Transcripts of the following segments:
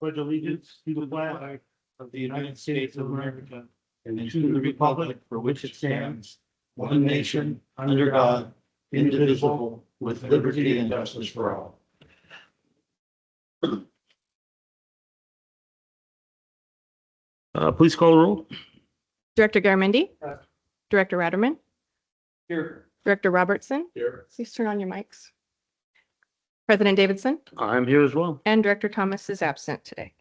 pledge allegiance to the flag of the United States of America and to the republic for which it stands, one nation, under God, indivisible, with liberty and justice for all. Please call the roll. Director Garamendi. Yes. Director Ratterman. Here. Director Robertson. Here. Please turn on your mics. President Davidson I'm here as well. and Director Thomas is absent today.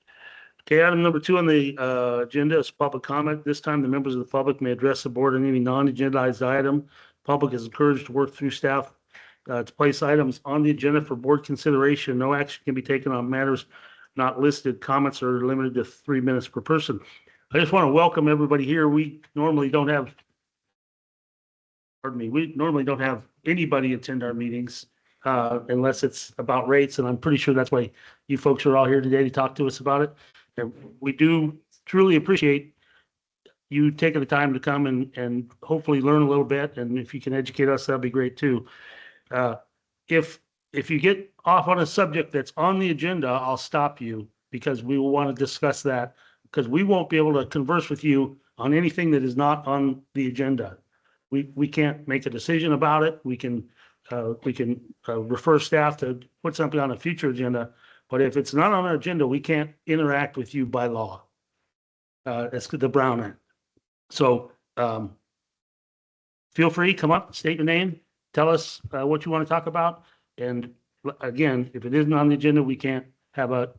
Okay, item number 2 on the agenda is public comment. This time, the members of the public may address the board on any non-agendized item. Public is encouraged to work through staff to place items on the agenda for board consideration. No action can be taken on matters not listed. Comments are limited to 3 minutes per person. I just want to welcome everybody here. We normally don't have, we normally don't have anybody attend our meetings unless it's about rates, and I'm pretty sure that's why you folks are all here today to talk to us about it. And we do truly appreciate you taking the time to come and hopefully learn a little bit. And if you can educate us, that'd be great too. If you get off on a subject that's on the agenda, I'll stop you because we will want to discuss that, because we won't be able to converse with you on anything that is not on the agenda. We can't make a decision about it. We can refer staff to put something on a future agenda. But if it's not on our agenda, we can't interact with you by law. That's the Brown Act. So feel free, come up, state your name, tell us what you want to talk about. And again, if it isn't on the agenda, we can't have a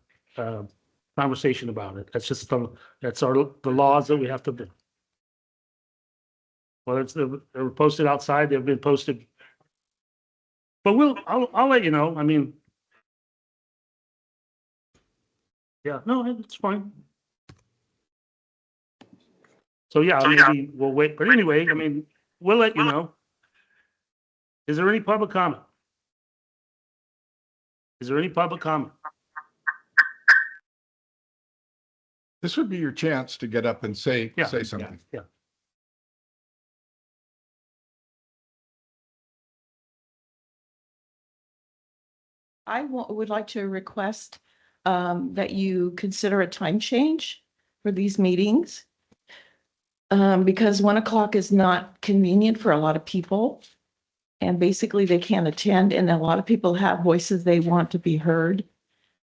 conversation about it. That's just the laws that we have to do. Well, they're posted outside. They've been posted. But I'll let you know. I mean. Yeah, no, it's fine. So yeah, maybe we'll wait. But anyway, I mean, we'll let you know. Is there any public comment? Is there any public comment? This would be your chance to get up and say something. Yeah. I would like to request that you consider a time change for these meetings. Because 1 o'clock is not convenient for a lot of people. And basically they can't attend, and a lot of people have voices they want to be heard.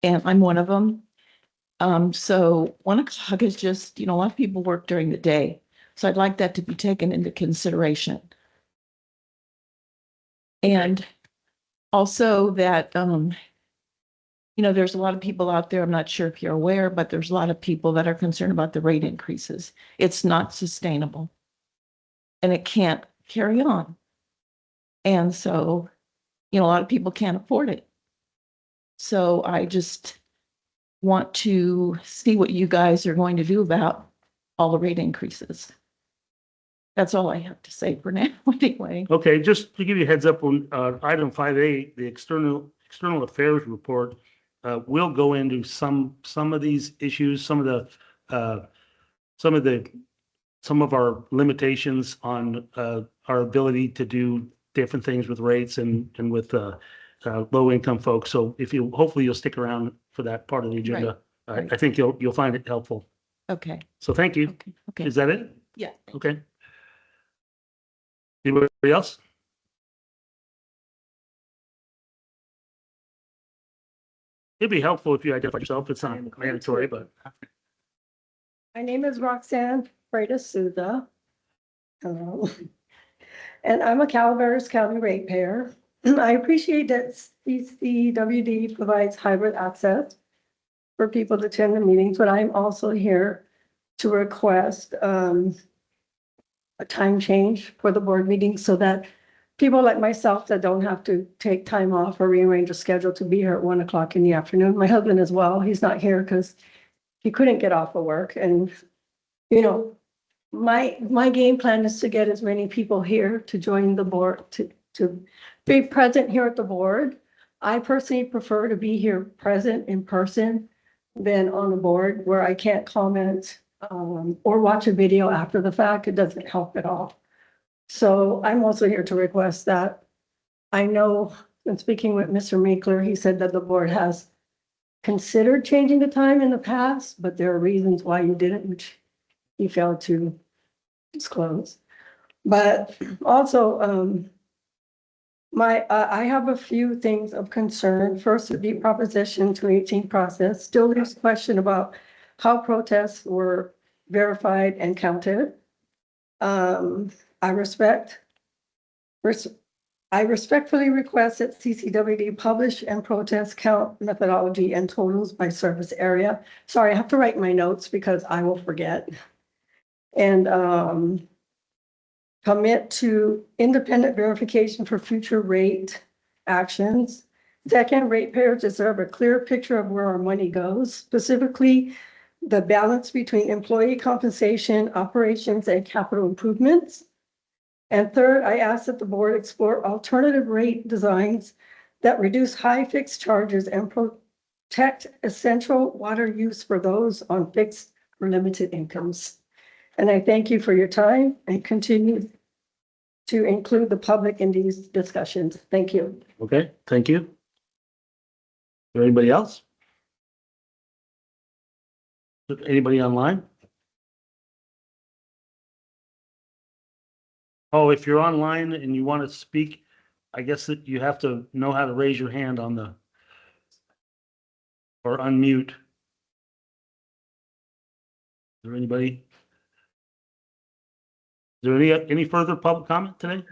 And I'm one of them. So 1 o'clock is just, a lot of people work during the day. So I'd like that to be taken into consideration. And also that, there's a lot of people out there, I'm not sure if you're aware, but there's a lot of people that are concerned about the rate increases. It's not sustainable. And it can't carry on. And so, a lot of people can't afford it. So I just want to see what you guys are going to do about all the rate increases. That's all I have to say for now, anyway. Okay, just to give you a heads up on item 5A, the external affairs report will go into some of these issues, some of our limitations on our ability to do different things with rates and with low income folks. So hopefully you'll stick around for that part of the agenda. Right. I think you'll find it helpful. Okay. So thank you. Okay. Is that it? Yeah. Okay. Anybody else? It'd be helpful if you identify yourself. It's not mandatory, but. My name is Roxanne Freitas Souza. Hello. And I'm a Calaveras County ratepayer. I appreciate that CCWD provides hybrid access for people to attend the meetings, but I'm also here to request a time change for the board meeting so that people like myself that don't have to take time off or rearrange a schedule to be here at 1 o'clock in the afternoon. My husband as well, he's not here because he couldn't get off of work. And, my game plan is to get as many people here to join the board, to be present here at the board. I personally prefer to be here present in person than on the board where I can't comment or watch a video after the fact. It doesn't help at all. So I'm also here to request that. I know, in speaking with Mr. Meekler, he said that the board has considered changing the time in the past, but there are reasons why you didn't, which you failed to disclose. But also, I have a few things of concern. First would be Proposition 218 process. Still there's question about how protests were verified and counted. I respectfully request that CCWD publish and protest count methodology and totals by service area. Sorry, I have to write my notes because I will forget. And commit to independent verification for future rate actions. Second, ratepayers deserve a clear picture of where our money goes, specifically the balance between employee compensation, operations, and capital improvements. And third, I ask that the board explore alternative rate designs that reduce high fixed charges and protect essential water use for those on fixed or limited incomes. And I thank you for your time and continue to include the public in these discussions. Thank you. Okay, thank you. Is there anybody else? Anybody online? Oh, if you're online and you want to speak, I guess that you have to know how to raise your hand on the or unmute. Is there anybody? Is there any further public comment today?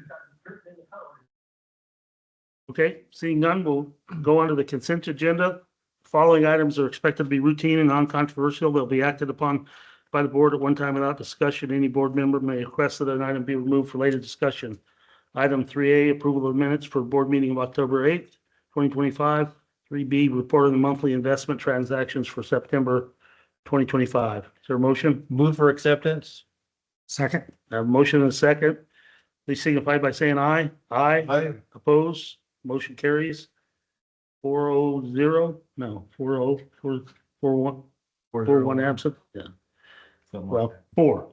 Okay, seeing none, we'll go on to the consent agenda. Following items are expected to be routine and non-controversial. They'll be acted upon by the board at one time without discussion. Any board member may request that an item be removed for later discussion. Item 3A, approval of minutes for board meeting of October 8th, 2025. 3B, report on the monthly investment transactions for September 2025. Is there a motion? Move for acceptance. Second. I have a motion and a second. Please signify by saying aye. Aye. Aye. Opposed? Motion carries. 4-0, no, 4-0, 4-1, 4-1 absent. Yeah, well, 4.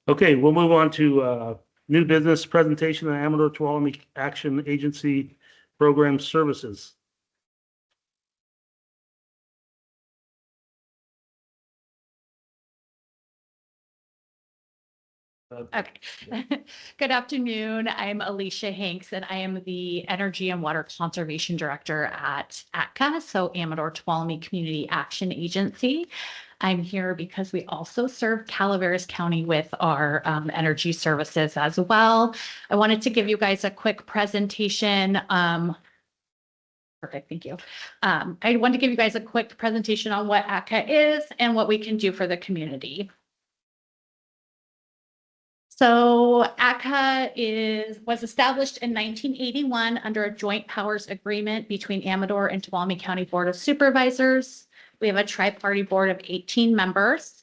Okay, we'll move on to new business presentation of Amador Tuolumne Action Agency Program Services. Okay. Good afternoon. I'm Alicia Hanks, and I am the Energy and Water Conservation Director at ATCAA, so Amador Tuolumne Community Action Agency. I'm here because we also serve Calaveras County with our energy services as well. I wanted to give you guys a quick presentation. Perfect, thank you. I wanted to give you guys a quick presentation on what ATCAA is and what we can do for the community. So ATCAA was established in 1981 under a joint powers agreement between Amador and Tuolumne County Board of Supervisors. We have a tri-party board of 18 members.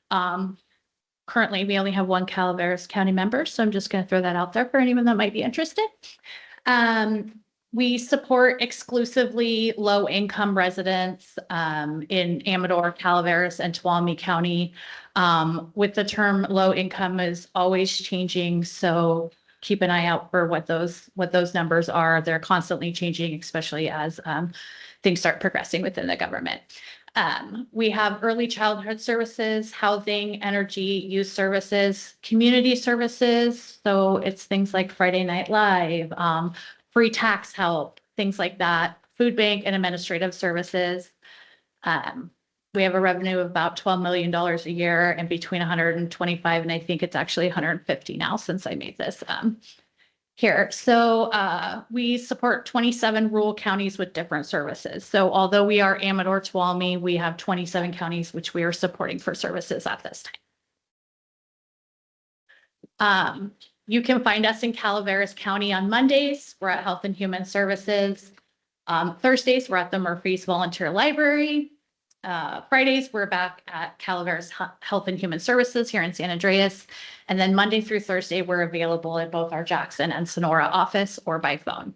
Currently, we only have one Calaveras County member, so I'm just going to throw that out there for anyone that might be interested. We support exclusively low-income residents in Amador, Calaveras, and Tuolumne County. With the term low income is always changing, so keep an eye out for what those numbers are. They're constantly changing, especially as things start progressing within the government. We have early childhood services, housing, energy, youth services, community services. So it's things like Friday Night Live, free tax help, things like that, food bank and administrative services. We have a revenue of about $12 million a year and between 125 and I think it's actually 150 now since I made this here. So we support 27 rural counties with different services. So although we are Amador Tuolumne, we have 27 counties which we are supporting for services at this time. You can find us in Calaveras County on Mondays. We're at Health and Human Services. Thursdays, we're at the Murphy's Volunteer Library. Fridays, we're back at Calaveras Health and Human Services here in San Andreas. And then Monday through Thursday, we're available at both our Jackson and Sonora office or by phone.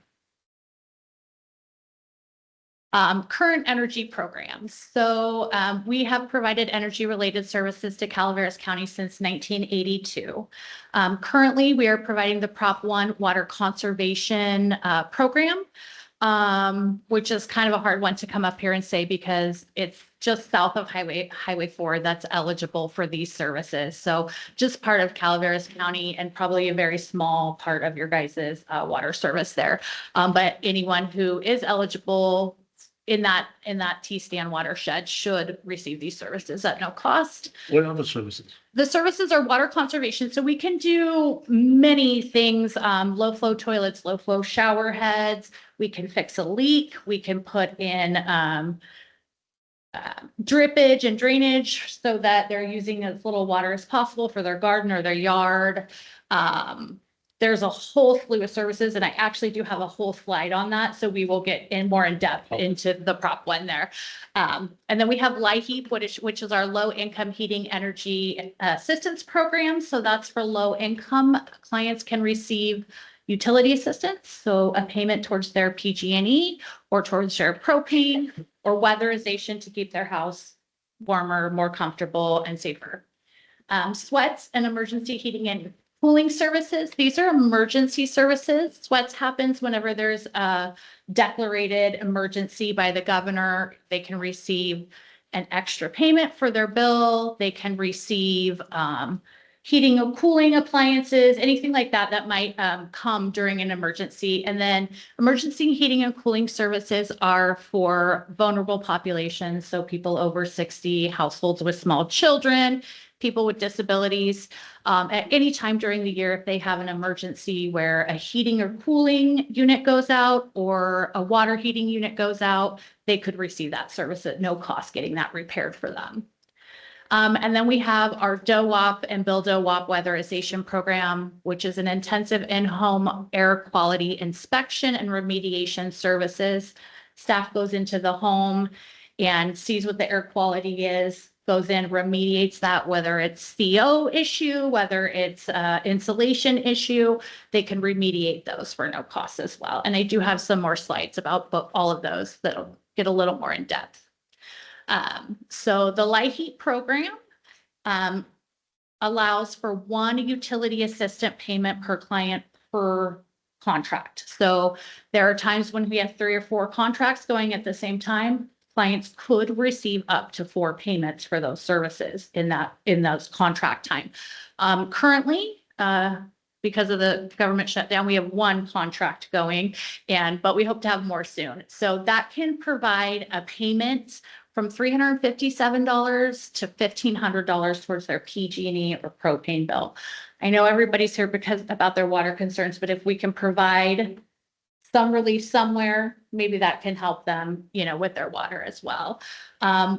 Current energy programs. So we have provided energy related services to Calaveras County since 1982. Currently, we are providing the Prop 1 water conservation program. which is kind of a hard one to come up here and say because it's just south of Highway 4 that's eligible for these services. So just part of Calaveras County and probably a very small part of your guys' water service there. But anyone who is eligible in that T-Stand watershed should receive these services at no cost. What other services? The services are water conservation. So we can do many things, low flow toilets, low flow shower heads. We can fix a leak. We can put in drippage and drainage so that they're using as little water as possible for their garden or their yard. There's a whole slew of services, and I actually do have a whole slide on that. So we will get in more in depth into the prop one there. And then we have LIHEAP, which is our low income heating energy assistance program. So that's for low income clients can receive utility assistance. So a payment towards their PG&E or towards their propane or weatherization to keep their house warmer, more comfortable and safer. Sweats and emergency heating and cooling services. These are emergency services. Sweats happens whenever there's a declared emergency by the governor. They can receive an extra payment for their bill. They can receive heating or cooling appliances, anything like that that might come during an emergency. And then emergency heating and cooling services are for vulnerable populations. So people over 60, households with small children, people with disabilities. At any time during the year, if they have an emergency where a heating or cooling unit goes out or a water heating unit goes out, they could receive that service at no cost, getting that repaired for them. And then we have our DOWOP and BuildOWOP weatherization program, which is an intensive in-home air quality inspection and remediation services. Staff goes into the home and sees what the air quality is, goes in, remediates that, whether it's CO issue, whether it's insulation issue, they can remediate those for no cost as well. And I do have some more slides about all of those that'll get a little more in depth. So the LIHEAP program allows for one utility assistant payment per client per contract. So there are times when we have 3 or 4 contracts going at the same time. Clients could receive up to 4 payments for those services in those contract time. Currently, because of the government shutdown, we have 1 contract going, but we hope to have more soon. So that can provide a payment from $357 to $1,500 towards their PG&E or propane bill. I know everybody's here about their water concerns, but if we can provide some relief somewhere, maybe that can help them, with their water as well.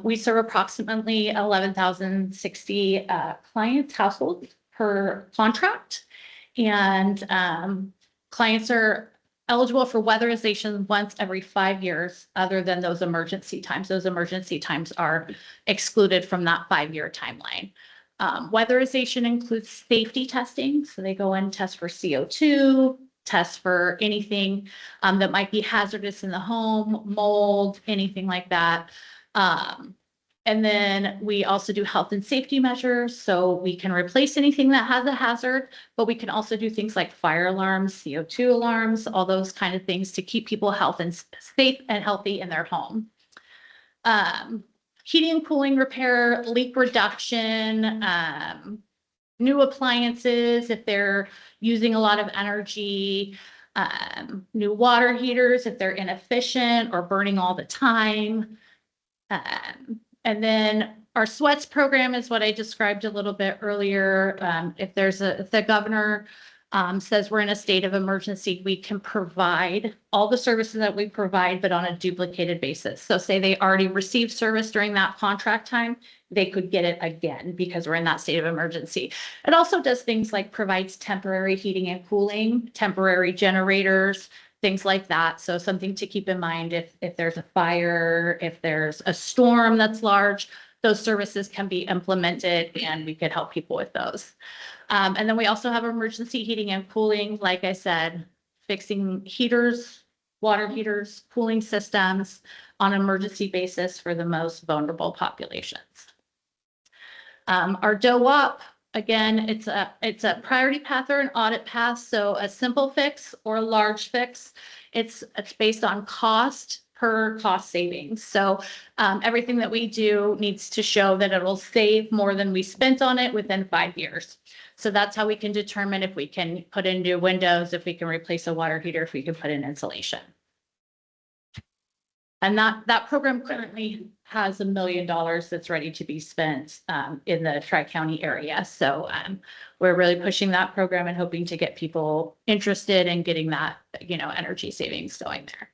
We serve approximately 11,060 clients, households per contract, and clients are eligible for weatherization once every 5 years, other than those emergency times. Those emergency times are excluded from that 5-year timeline. Weatherization includes safety testing. So they go and test for CO2, test for anything that might be hazardous in the home, mold, anything like that. And then we also do health and safety measures. So we can replace anything that has a hazard, but we can also do things like fire alarms, CO2 alarms, all those kind of things to keep people safe and healthy in their home. Heating and cooling repair, leak reduction, new appliances if they're using a lot of energy, new water heaters if they're inefficient or burning all the time. And then our sweats program is what I described a little bit earlier. If the governor says we're in a state of emergency, we can provide all the services that we provide, but on a duplicated basis. So say they already received service during that contract time, they could get it again because we're in that state of emergency. It also does things like provides temporary heating and cooling, temporary generators, things like that. So something to keep in mind if there's a fire, if there's a storm that's large, those services can be implemented and we could help people with those. And then we also have emergency heating and cooling, like I said, fixing heaters, water heaters, cooling systems on an emergency basis for the most vulnerable populations. Our DOWOP, again, it's a priority path or an audit path. So a simple fix or a large fix It's based on cost per cost savings. So everything that we do needs to show that it'll save more than we spent on it within 5 years. So that's how we can determine if we can put in new windows, if we can replace a water heater, if we can put in insulation. And that program currently has $1 million that's ready to be spent in the Tri-County area. So we're really pushing that program and hoping to get people interested in getting that, energy savings going there.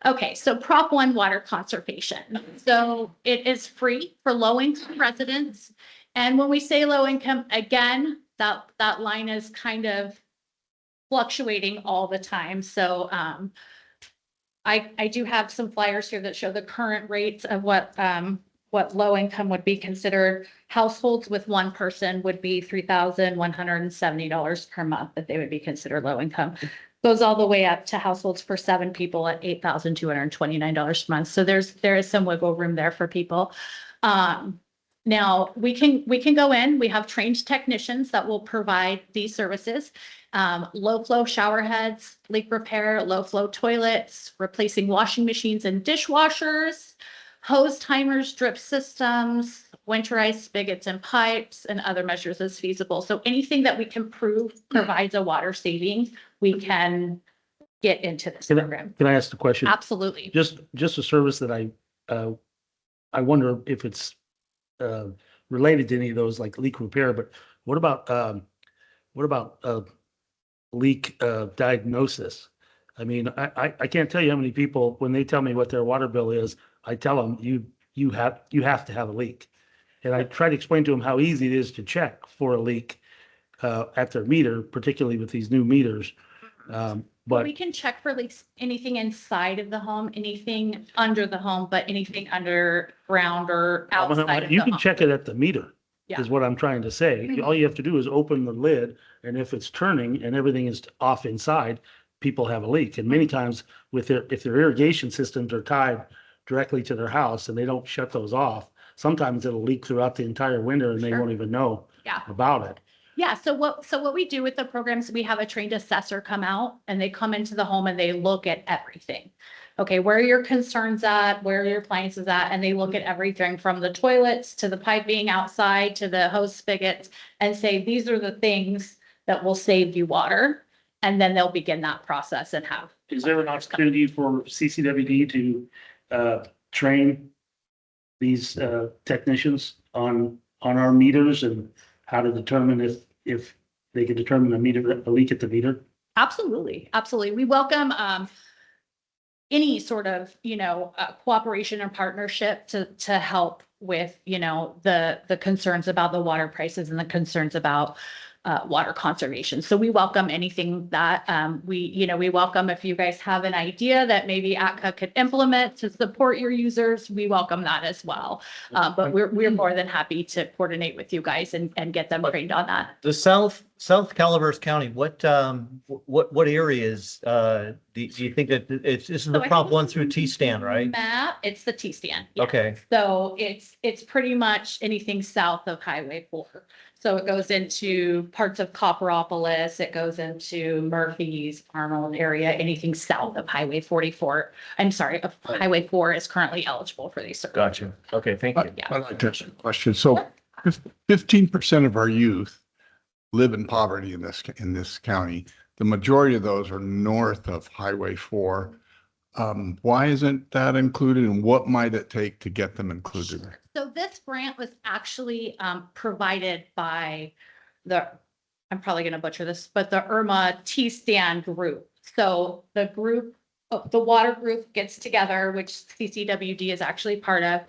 Okay, so Prop 1 water conservation. So it is free for low-income residents. And when we say low income, again, that line is kind of fluctuating all the time. So I do have some flyers here that show the current rates of what low income would be considered. Households with one person would be $3,170 per month that they would be considered low income. Goes all the way up to households for 7 people at $8,229 a month. So there is some wiggle room there for people. Now we can go in. We have trained technicians that will provide these services. Low flow shower heads, leak repair, low flow toilets, replacing washing machines and dishwashers, hose timers, drip systems, winterized spigots and pipes, and other measures as feasible. So anything that we can prove provides a water saving, we can get into this program. Can I ask the question? Absolutely. Just a service that I wonder if it's related to any of those, like leak repair, but what about leak diagnosis? I mean, I can't tell you how many people, when they tell me what their water bill is, I tell them you have to have a leak. And I try to explain to them how easy it is to check for a leak at their meter, particularly with these new meters. But we can check for leaks, anything inside of the home, anything under the home, but anything underground or outside of the you home. can check it at the meter, Yeah. is what I'm trying to say. All you have to do is open the lid, and if it's turning and everything is off inside, people have a leak. And many times if their irrigation systems are tied directly to their house and they don't shut those off, sometimes it'll leak throughout the entire winter and they Sure. won't even know Yeah. about it. Yeah, so what we do with the programs, we have a trained assessor come out and they come into the home and they look at everything. Okay, where are your concerns at? Where are your appliances at? And they look at everything from the toilets to the piping outside to the hose spigots and say, these are the things that will save you water. And then they'll begin that process and have. Is there an opportunity for CCWD to train these technicians on our meters and how to determine if they can determine a leak at the meter? Absolutely, absolutely. We welcome any sort of, cooperation and partnership to help with, the concerns about the water prices and the concerns about water conservation. So we welcome anything that we welcome if you guys have an idea that maybe ATCAA could implement to support your users, we welcome that as well. But we're more than happy to coordinate with you guys and get them trained on that. The South Calaveras County, what areas, do you think that this is the So I Prop think 1 through T-stand, right? Map, it's the T-stand. Yeah. Okay, So it's pretty much anything south of Highway 4. So it goes into parts of Copperopolis, it goes into Murphy's, Arnold area, anything south of Highway 44. I'm sorry, of Highway 4 is currently eligible for these services. gotcha. Okay, thank you. Yeah. I'd like to ask a question. So 15% of our youth live in poverty in this county. The majority of those are north of Highway 4. Why isn't that included, and what might it take to get them included? So this grant was actually provided by I'm probably going to butcher this, but the Irma T-stand group. So the group, the water group gets together, which CCWD is actually part of.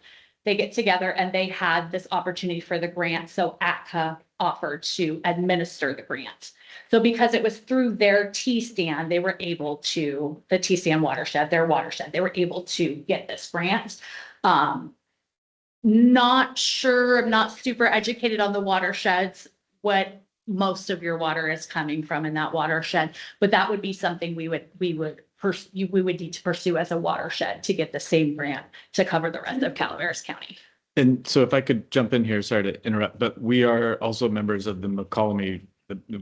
They get together and they had this opportunity for the grant. So ATCAA offered to administer the grant. So because it was through their T-stand, they were able to, the T-stand watershed, their watershed, they were able to get this grant. Not sure, I'm not super educated on the watersheds, what most of your water is coming from in that watershed, but that would be something we would need to pursue as a watershed to get the same grant to cover the rest of Calaveras County. And so if I could jump in here, sorry to interrupt, but we are also members of the McCollum,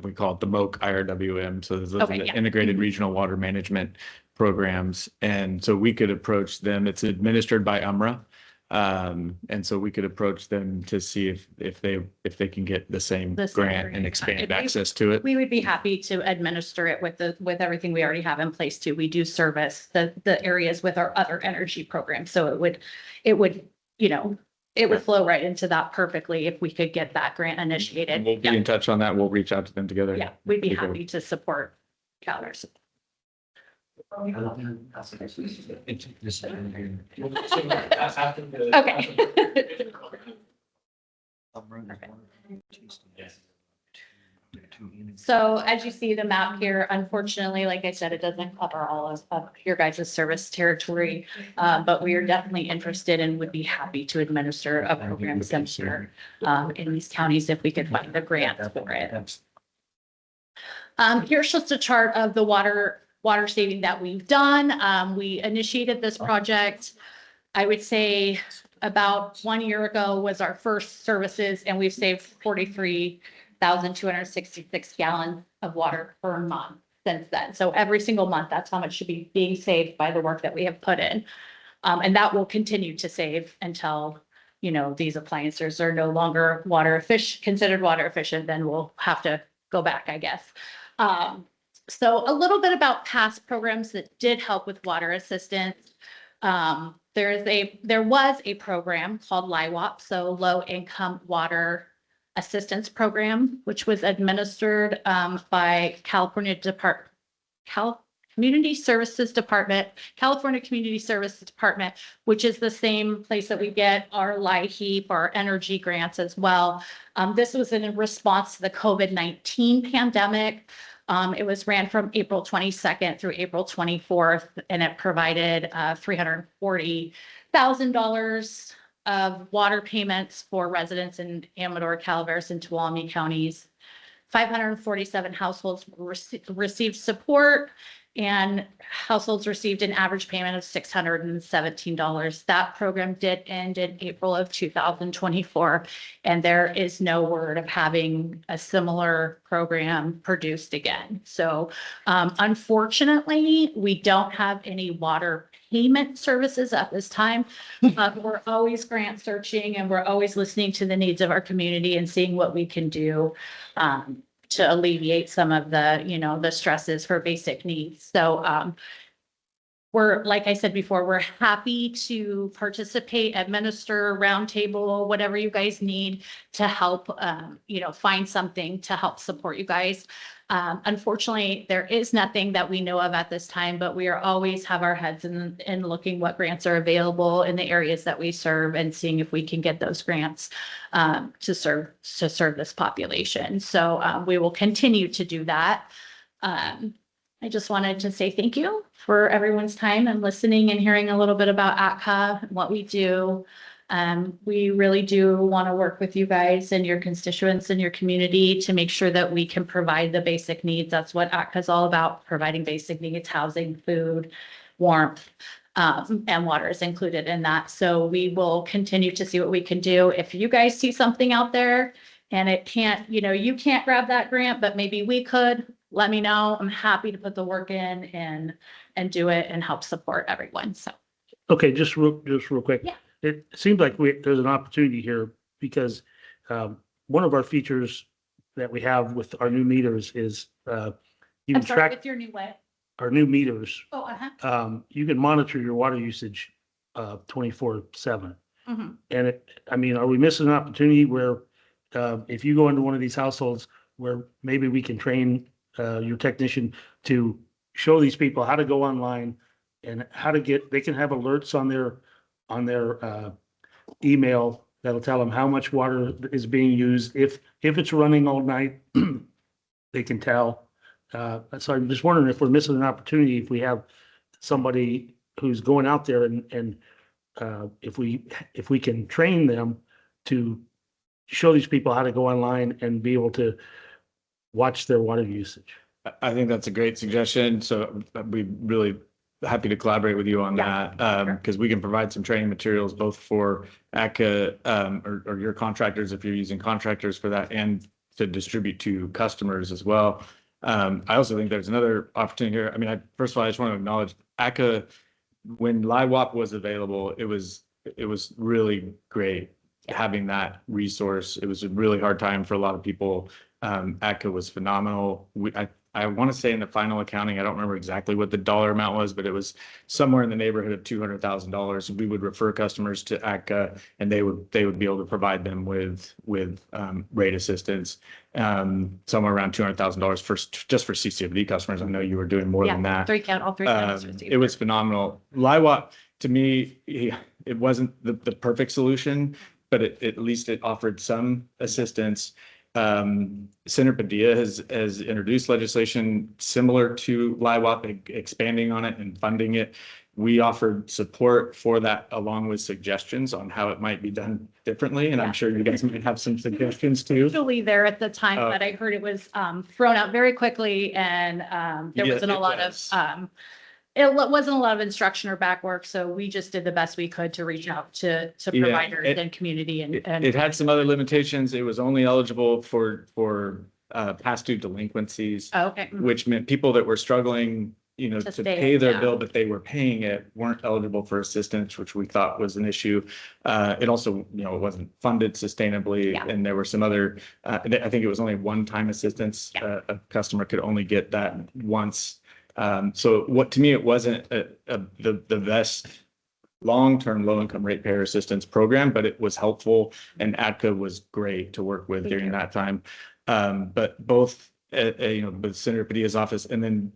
we call it the MOC IRWM. So there's Okay, the yeah. Integrated Regional Water Management programs. And so we could approach them. It's administered by UMRA. And so we could approach them to see if they can get the same The same grant and grant. expand If we- access to it. We would be happy to administer it with everything we already have in place too. We do service the areas with our other energy programs. So it would, it would flow right into that perfectly if we could get that grant And initiated. we'll be Yeah, in touch on that. We'll reach out to them together. yeah, we'd be Okay. happy to support Calvers. Okay. So as you see the map here, unfortunately, like I said, it doesn't cover all of your guys' service territory. But we are definitely interested and would be happy to administer a program similar in these counties if we could find a grant for it. Here's just a chart of the water saving that we've done. We initiated this project, I would say about 1 year ago was our first services, and we've saved 43,266 gallons of water per month since then. So every single month, that's how much should be being saved by the work that we have put in. And that will continue to save until, these appliances are no longer considered water efficient, then we'll have to go back, I guess. So a little bit about past programs that did help with water assistance. There was a program called LIWAP, so Low Income Water Assistance Program, which was administered by California Community Services Department, which is the same place that we get our LIHEAP, our energy grants as well. This was in response to the COVID-19 pandemic. It was ran from April 22nd through April 24th, and it provided $340,000 of water payments for residents in Amador, Calaveras, and Tuolumne counties. 547 households received support, and households received an average payment of $617. That program did end in April of 2024, and there is no word of having a similar program produced again. So unfortunately, we don't have any water payment services at this time. We're always grant searching, and we're always listening to the needs of our community and seeing what we can do to alleviate some of the, the stresses for basic needs. So like I said before, we're happy to participate, administer, roundtable, whatever you guys need to help, find something to help support you guys. Unfortunately, there is nothing that we know of at this time, but we are always have our heads in looking what grants are available in the areas that we serve and seeing if we can get those grants to serve this population. So we will continue to do that. I just wanted to say thank you for everyone's time and listening and hearing a little bit about ATCAA and what we do. We really do want to work with you guys and your constituents and your community to make sure that we can provide the basic needs. That's what ATCAA is all about, providing basic needs, housing, food, warmth, and water is included in that. So we will continue to see what we can do. If you guys see something out there and it can't, you can't grab that grant, but maybe we could, let me know. I'm happy to put the work in and do it and help support everyone. So. Okay, just real quick. Yeah. It seems like there's an opportunity here because one of our features that we have with our new meters is you I'm can sorry, track with your new way. our new meters. Oh, You can monitor your water usage 24/7. Mm-hmm. And are we missing an opportunity where if you go into one of these households where maybe we can train your technician to show these people how to go online and how to they can have alerts on their email that'll tell them how much water is being used. If it's running all night, they can tell. So I'm just wondering if we're missing an opportunity if we have somebody who's going out there and if we can train them to show these people how to go online and be able to watch their water usage. I think that's a great suggestion. So we're really happy to collaborate with you on that because we can provide some training materials both for ATCAA or your contractors if you're using contractors for that and to distribute to customers as well. I also think there's another opportunity here. First of all, I just want to acknowledge ATCAA, when LIWAP was available, it was really great having that resource. It was a really hard time for a lot of people. ATCAA was phenomenal. I want to say in the final accounting, I don't remember exactly what the dollar amount was, but it was somewhere in the neighborhood of $200,000. We would refer customers to ATCAA, and they would be able to provide them with rate assistance, somewhere around $200,000 just for CCWD customers. I know you were doing more than that. All three counties received. It was phenomenal. LIWAP, to me, it wasn't the perfect solution, but at least it offered some assistance. Senator Padilla has introduced legislation similar to LIWAP, expanding on it and funding it. We offered support for that along with suggestions on how it might be done differently. And I'm sure you guys might have some suggestions too. Usually there at the time that I heard it was thrown out very quickly, and there Yeah, wasn't a it lot was. of it wasn't a lot of instruction or back work, so we just did the best we could to reach out to Yeah, providers and community and It had some other limitations. It was only eligible for past due delinquencies, Oh, okay. which meant people that were struggling, To to stay, pay their yeah. bill, but they were paying it, weren't eligible for assistance, which we thought was an issue. It also, it wasn't funded sustainably, Yeah. and there were some other, I think it was only one-time assistance. Yeah. A customer could only get that once. So to me, it wasn't the best long-term low-income ratepayer assistance program, but it was helpful, and ATCAA was great to work with during that time. But both, with Senator Padilla's office, and then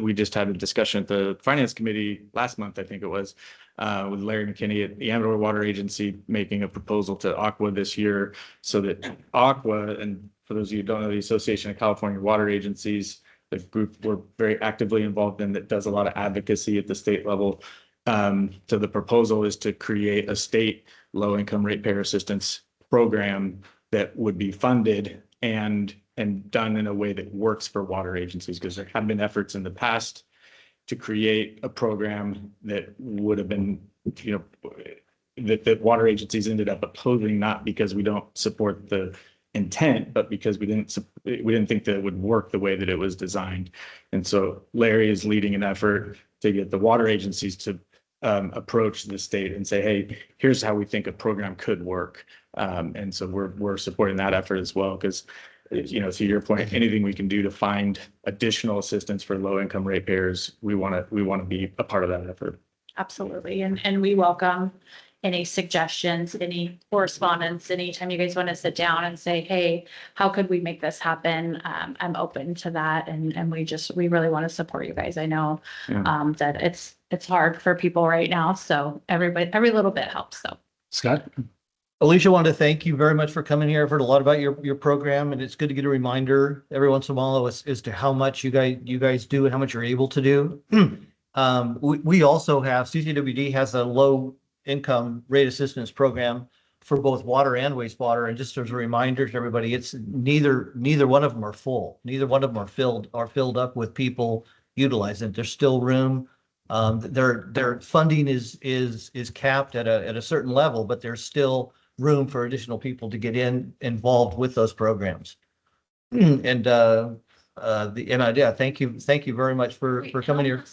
we just had a discussion at the Finance Committee last month, I think it was, with Larry McKinney at the Amador Water Agency, making a proposal to ACWA this year, so that ACWA, and for those of you who don't know, the Association of California Water Agencies, the group we're very actively involved in that does a lot of advocacy at the state level. So the proposal is to create a state low-income ratepayer assistance program that would be funded and done in a way that works for water agencies, because there have been efforts in the past to create a program that would have been, that water agencies ended up opposing, not because we don't support the intent, but because we didn't think that it would work the way that it was designed. And so Larry is leading an effort to get the water agencies to approach the state and say, hey, here's how we think a program could work. And so we're supporting that effort as well, because, to your point, anything we can do to find additional assistance for low-income ratepayers, we want to be a part of that effort. Absolutely. And we welcome any suggestions, any correspondence, anytime you guys want to sit down and say, hey, how could we make this happen? I'm open to that. And we really want to support you guys. I know that it's hard for people right now. So every little bit helps. So Scott? Alicia, wanted to thank you very much for coming here. I've heard a lot about your program, and it's good to get a reminder every once in a while as to how much you guys do and how much you're able to do. We also have, CCWD has a low income rate assistance program for both water and wastewater. And just as a reminder to everybody, it's neither one of them are full. Neither one of them are filled up with people utilizing it. There's still room. Their funding is capped at a certain level, but there's still room for additional people to get involved with those programs. And thank you very much for coming here.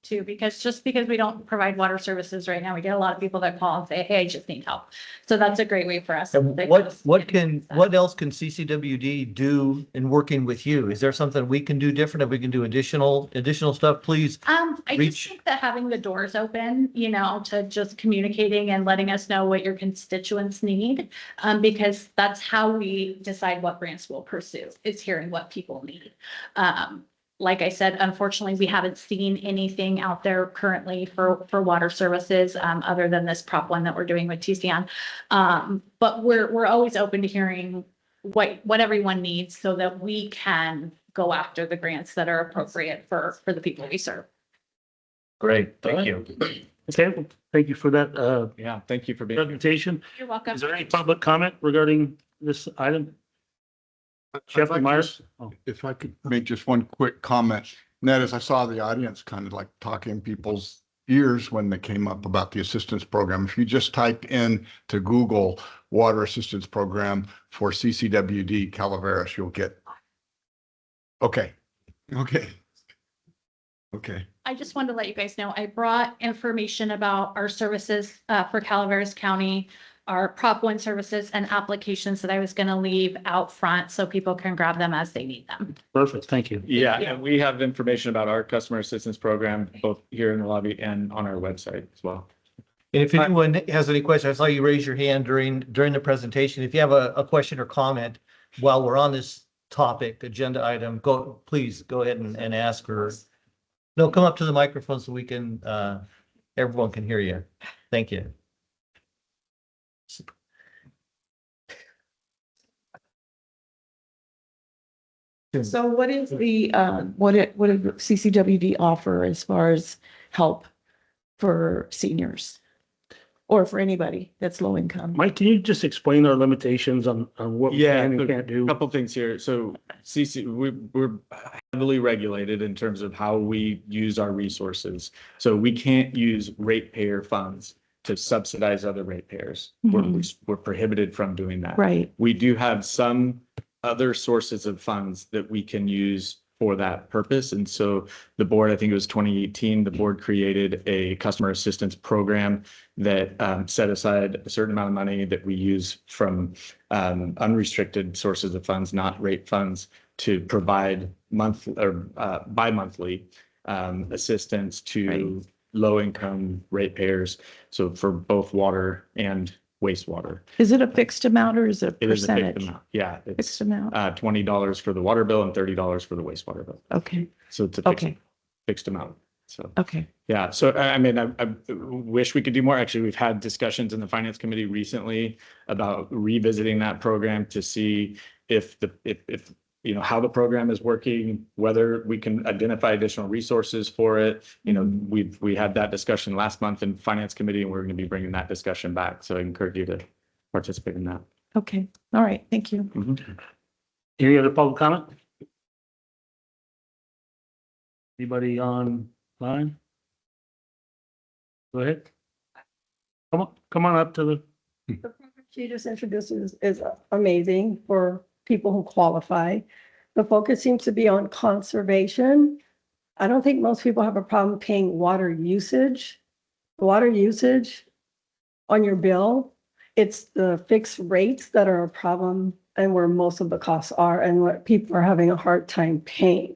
too, because we don't provide water services right now, we get a lot of people that call and say, hey, I just need help. So that's a great way for us. And what else can CCWD do in working with you? Is there something we can do different? If we can do additional stuff, please? I just think that having the doors open, to just communicating and letting us know what your constituents need, because that's how we decide what grants we'll pursue, is hearing what people need. Like I said, unfortunately, we haven't seen anything out there currently for water services, other than this Prop 1 that we're doing with TCN. But we're always open to hearing what everyone needs, so that we can go after the grants that are appropriate for the people we serve. Great, thank you. Okay, well, thank you for that Yeah, thank you for being here. presentation. You're welcome. Is there any public comment regarding this item? I'd Jeff like to Myers? Oh. If I could make just one quick comment, and that is, I saw the audience kind of like talking in people's ears when they came up about the assistance program. If you just type in to Google water assistance program for CCWD Calaveras, you'll get. Okay. I just wanted to let you guys know, I brought information about our services for Calaveras County, our Prop 1 services and applications that I was going to leave out front so people can grab them as they need them. Perfect. Thank you. Yeah, and we have information about our customer assistance program, both here in the lobby and on our website as well. And if anyone has any questions, I saw you raise your hand during the presentation. If you have a question or comment while we're on this topic, agenda item, please go ahead and ask her. No, come up to the microphone so we can, everyone can hear you. Thank you. So what is the, what did CCWD offer as far as help for seniors? Or for anybody that's low income? Mike, can you just explain our limitations on what we Yeah, can and so can't do? Couple things here. So we're heavily regulated in terms of how we use our resources. So we can't use ratepayer funds to subsidize other ratepayers. We're prohibited from doing that. Right. We do have some other sources of funds that we can use for that purpose. And so the board, I think it was 2018, the board created a customer assistance program that set aside a certain amount of money that we use from unrestricted sources of funds, not rate funds, to provide monthly or bi-monthly assistance to low-income ratepayers. So for both water and wastewater. Is it a fixed amount or is it a It is a fixed percentage? amount. Yeah, it's Fixed amount? $20 for the water bill and $30 for the wastewater bill. Okay, So it's a okay, fixed amount. So, okay. yeah. So I mean, I wish we could do more. Actually, we've had discussions in the finance committee recently about revisiting that program to see if you know, how the program is working, whether we can identify additional resources for it. You know, we had that discussion last month in finance committee, and we're going to be bringing that discussion back. So I encourage you to participate in that. Okay, all right, thank you. Any other public comment? Anybody online? Go ahead. Come on up to the, The program she just introduced is amazing for people who qualify. The focus seems to be on conservation. I don't think most people have a problem paying water usage. Water usage on your bill, it's the fixed rates that are a problem and where most of the costs are and what people are having a hard time paying.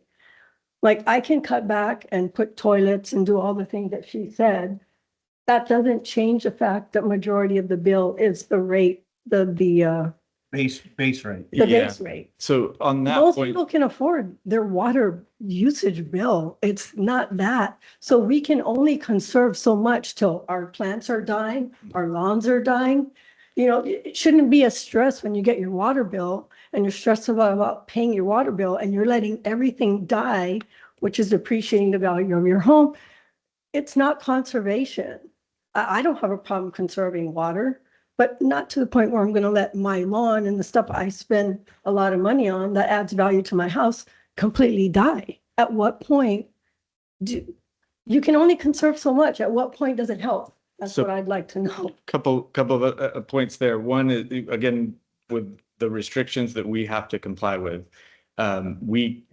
Like I can cut back and put toilets and do all the things that she said. That doesn't change the fact that majority of the bill is the rate, the Base rate. Yeah. base rate. So on that Most point, people can afford their water usage bill. It's not that. So we can only conserve so much till our plants are dying, our lawns are dying. You know, it shouldn't be a stress when you get your water bill and you're stressed about paying your water bill and you're letting everything die, which is depreciating the value of your home. It's not conservation. I don't have a problem conserving water, but not to the point where I'm going to let my lawn and the stuff I spend a lot of money on that adds value to my house completely die. At what point you can only conserve so much? At what point does it help? That's So- what I'd like to know. couple of points there. One is, again, with the restrictions that we have to comply with, we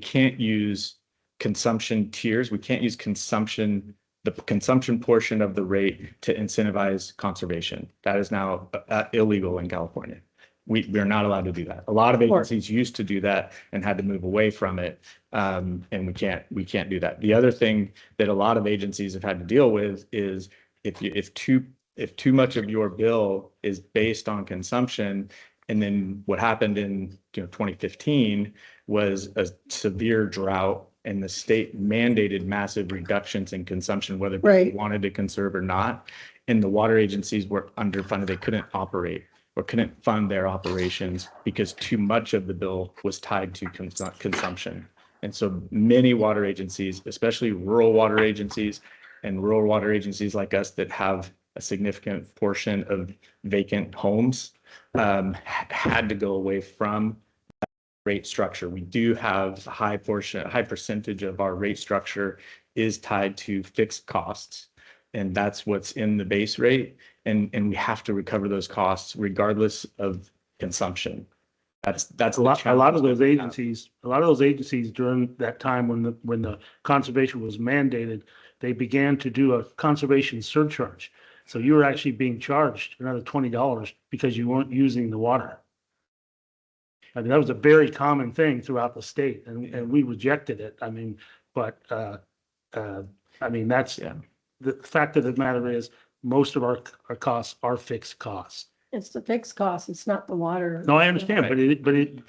can't use consumption tiers. We can't use the consumption portion of the rate to incentivize conservation. That is now illegal in California. We are not allowed to do that. A lot of agencies used to do that and had to move away from it. And we can't do that. The other thing that a lot of agencies have had to deal with is if too much of your bill is based on consumption, and then what happened in 2015 was a severe drought and the state mandated massive reductions in consumption, whether people wanted to conserve or not. And the water agencies were underfunded. They couldn't operate or couldn't fund their operations because too much of the bill was tied to consumption. And so many water agencies, especially rural water agencies and rural water agencies like us that have a significant portion of vacant homes, had to go away from rate structure. We do have a high percentage of our rate structure is tied to fixed costs. And that's what's in the base rate. And we have to recover those costs regardless of consumption. That's A lot of those agencies during that time when the conservation was mandated, they began to do a conservation surcharge. So you were actually being charged another $20 because you weren't using the water. I mean, that was a very common thing throughout the state and we rejected it. I mean, but, I mean, that's, Yeah. the fact of the matter is most of our costs are fixed costs. It's the fixed cost, it's not the water. No, I understand,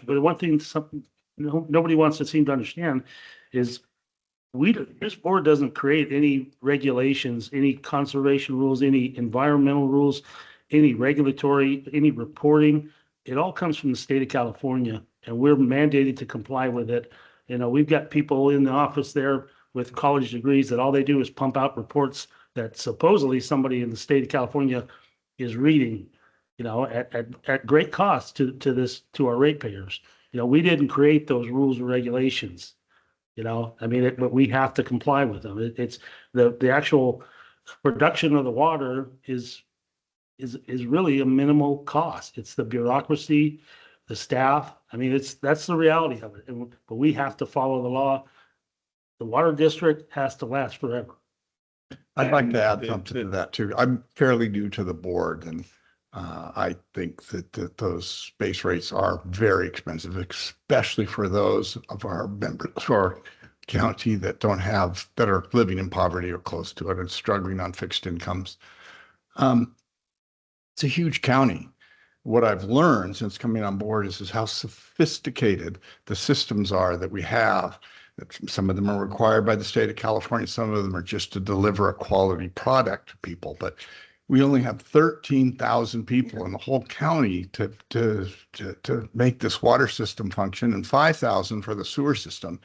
but one thing, something, nobody wants to seem to understand is this board doesn't create any regulations, any conservation rules, any environmental rules, any regulatory, any reporting. It all comes from the state of California and we're mandated to comply with it. You know, we've got people in the office there with college degrees that all they do is pump out reports that supposedly somebody in the state of California is reading, you know, at great cost to our ratepayers. You know, we didn't create those rules or regulations. You know, I mean, but we have to comply with them. It's the actual production of the water is really a minimal cost. It's the bureaucracy, the staff. I mean, that's the reality of it. But we have to follow the law. The water district has to last forever. I'd like to add something to that too. I'm fairly new to the board and I think that those base rates are very expensive, especially for those of our members of our county that are living in poverty or close to it and struggling on fixed incomes. It's a huge county. What I've learned since coming on board is how sophisticated the systems are that we have. Some of them are required by the state of California. Some of them are just to deliver a quality product to people. But we only have 13,000 people in the whole county to make this water system function and 5,000 for the sewer system.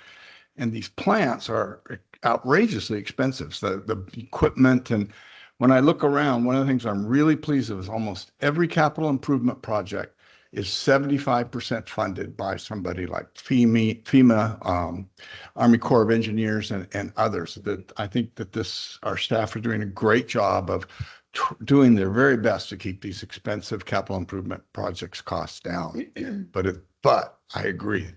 And these plants are outrageously expensive. The equipment, and when I look around, one of the things I'm really pleased with is almost every capital improvement project is 75% funded by somebody like FEMA, Army Corps of Engineers, and others. That I think that our staff are doing a great job of doing their very best to keep these expensive capital improvement projects costs down. But I agree,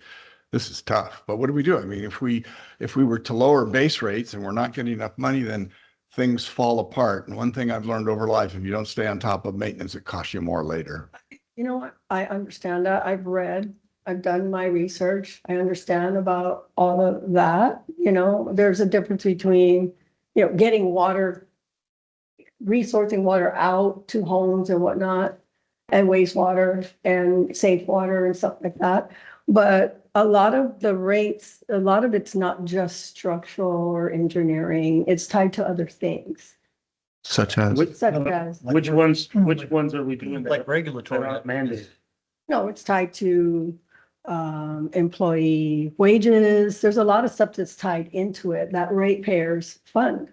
this is tough. But what do we do? I mean, if we were to lower base rates and we're not getting enough money, then things fall apart. And one thing I've learned over life, if you don't stay on top of maintenance, it costs you more later. You know what? I understand that. I've done my research. I understand about all of that. You know, there's a difference between, you know, getting water, resourcing water out to homes and whatnot, and wastewater and safe water and stuff like that. But a lot of the rates, a lot of it's not just structural or engineering. It's tied to other things, Such as? such as, Which ones are we doing? Like that regulatory. are not mandated? no, it's tied to employee wages. There's a lot of stuff that's tied into it that ratepayers fund,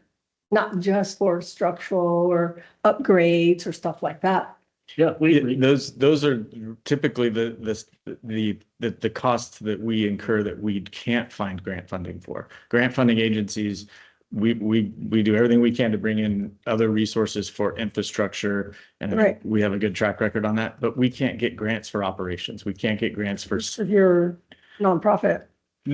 not just for structural or upgrades or stuff like that. Yeah, we agree. Those are typically the costs that we incur that we can't find grant funding for. Grant funding agencies, we do everything we can to bring in other resources for infrastructure, and Right. we have a good track record on that, but we can't get grants for operations. We can't get grants for, If you're nonprofit.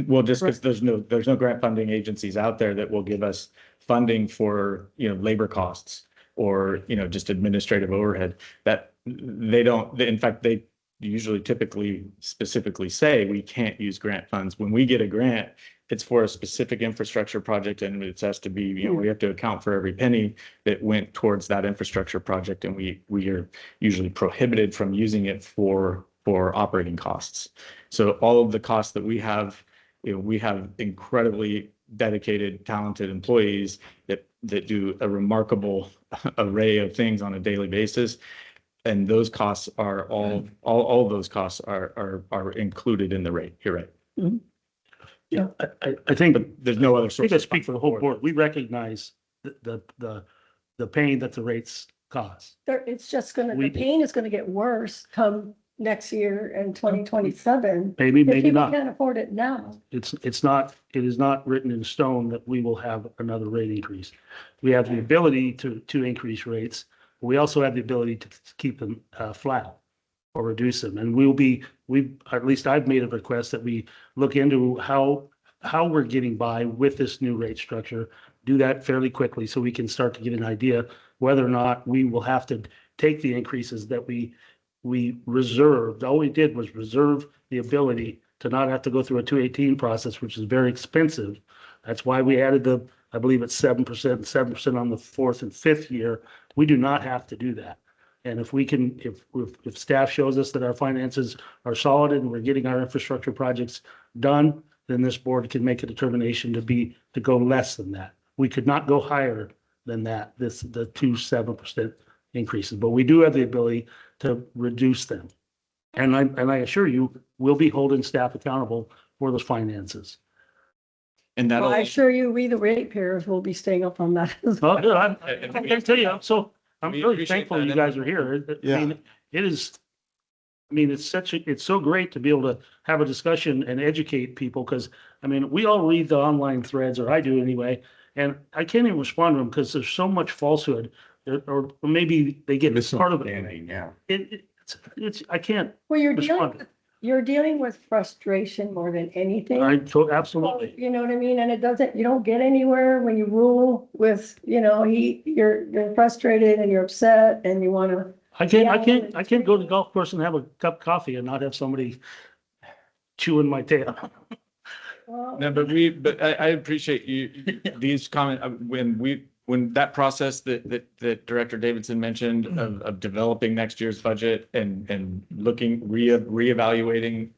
well, just because there's no grant funding agencies out there that will give us funding for, you know, labor costs or, you know, just administrative overhead. That they don't, in fact, they usually typically specifically say we can't use grant funds. When we get a grant, it's for a specific infrastructure project, and it has to be, you know, we have to account for every penny that went towards that infrastructure project, and we are usually prohibited from using it for operating costs. So all of the costs that we have, you know, we have incredibly dedicated, talented employees that do a remarkable array of things on a daily basis. And those costs are all of those costs are included in the rate. You're right. Mhm. Yeah, I think, But there's no other I source. think I speak for the whole board. We recognize the pain that the rates cause. It's just gonna, We- the pain is gonna get worse come next year and 2027. Maybe, If maybe people not. can't afford it now. It is not written in stone that we will have another rate increase. We have the ability to increase rates. We also have the ability to keep them flat or reduce them. And we'll be at least I've made a request that we look into how we're getting by with this new rate structure, do that fairly quickly so we can start to get an idea whether or not we will have to take the increases that we reserved. All we did was reserve the ability to not have to go through a 218 process, which is very expensive. That's why we added I believe it's 7%, 7% on the fourth and fifth year. We do not have to do that. And if we can, if staff shows us that our finances are solid and we're getting our infrastructure projects done, then this board can make a determination to go less than that. We could not go higher than that, the 7% increases, but we do have the ability to reduce them. And I assure you, we'll be holding staff accountable for those finances. And Well, that'll, I assure you, we, the ratepayers, will be staying up on that as well. Well, good. I can tell you, I'm We really appreciate thankful that. you guys are here. Yeah. I mean, it's so great to be able to have a discussion and educate people because, I mean, we all read the online threads, or I do anyway, and I can't even respond to them because there's so much falsehood, or maybe they get part of it. Yeah. It's I can't Well, respond. you're dealing with frustration more than anything. Absolutely. You know what I mean? And you don't get anywhere when you rule with, you're frustrated and you're upset and you want to. I can't go to the golf course and have a cup of coffee and not have somebody chewing my tail. no, but I appreciate these comments, when that process that Director Davidson mentioned of developing next year's budget and reevaluating,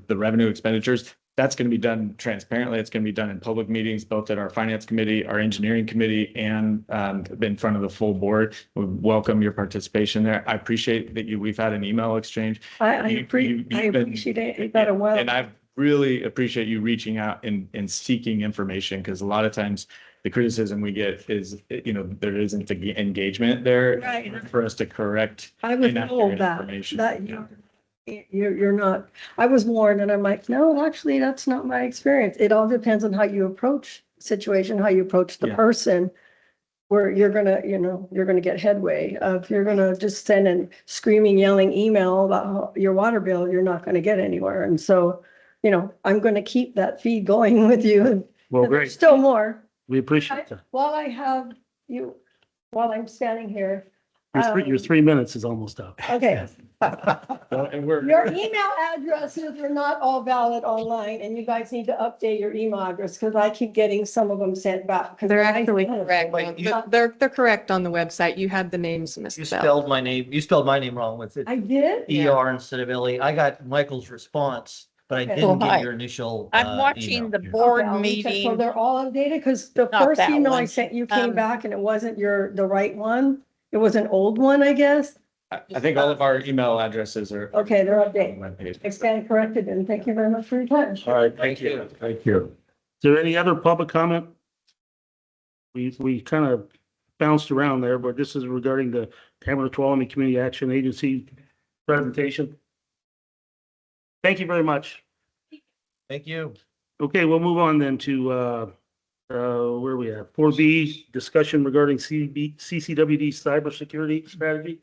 the revenue expenditures, that's going to be done transparently. It's going to be done in public meetings, both at our finance committee, our engineering committee, and in front of the full board. We welcome your participation there. I appreciate that we've had an email exchange. I appreciate that as well. And I really appreciate you reaching out and seeking information, because a lot of times the criticism we get is, there isn't the engagement there Right. for us to correct I was inaccurate told that information. you're not, I was warned and I'm like, no, actually, that's not my experience. It all depends on how you approach the situation, how you approach the Yeah. person. Where you're gonna get headway. If you're gonna just send a screaming, yelling email about your water bill, you're not gonna get anywhere. And so, I'm gonna keep that feed going with you. Well, There's great. still more. We appreciate that. While I have you, while I'm standing here. Your 3 minutes is almost up. Okay. And Your email addresses are not all valid online, and you guys need to update your email address because I keep getting some of them sent back. They're actually correct. Wait, They're correct on the website. You had the names You misspelled. spelled my name, wrong with it. I did? ER instead of LE. I got Michael's response, but I Okay. didn't Well, hi. get your initial. I'm watching email. the board Okay, I'll recheck. So meeting. they're all updated because the Not first that email I one. sent you came Um, back and it wasn't the right one. It was an old one, I guess. I think all of our email addresses are. Okay, they're on the updated. webpage. I stand corrected and thank you very much for your time. All right, thank you. Thank you. Is there any other public comment? We kind of bounced around there, but this is regarding the Amador-Tuolumne Community Action Agency presentation. Thank you very much. Thank you. Okay, we'll move on then to, where are we at? 4B, discussion regarding CCWD cybersecurity strategy.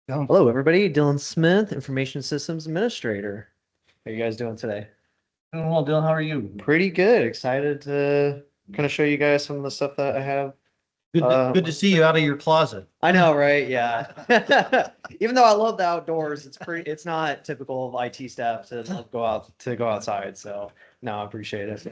Hello, everybody. Dylan Smith, Information Systems Administrator. How are you guys doing today? Doing well, Dylan. How are you? Pretty good. Excited to kind of show you guys some of the stuff that I have. Good to see you out of your closet. I know, right? Yeah. Even though I love the outdoors, it's not typical of IT staff to go outside. So no, I appreciate it.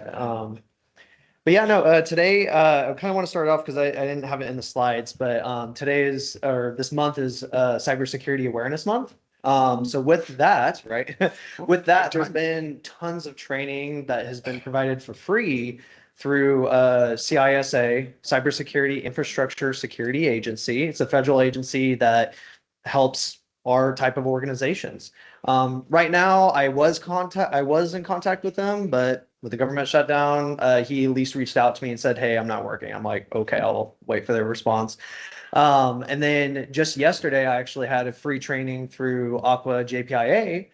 But yeah, no, today, I kind of want to start off because I didn't have it in the slides, but this month is Cybersecurity Awareness Month. So with that, right, there's been tons of training that has been provided for free through CISA, Cybersecurity Infrastructure Security Agency. It's a federal agency that helps our type of organizations. Right now, I was in contact with them, but with the government shutdown, he at least reached out to me and said, "Hey, I'm not working." I'm like, "Okay, I'll wait for their response." And then just yesterday, I actually had a free training through ATCAA JPIA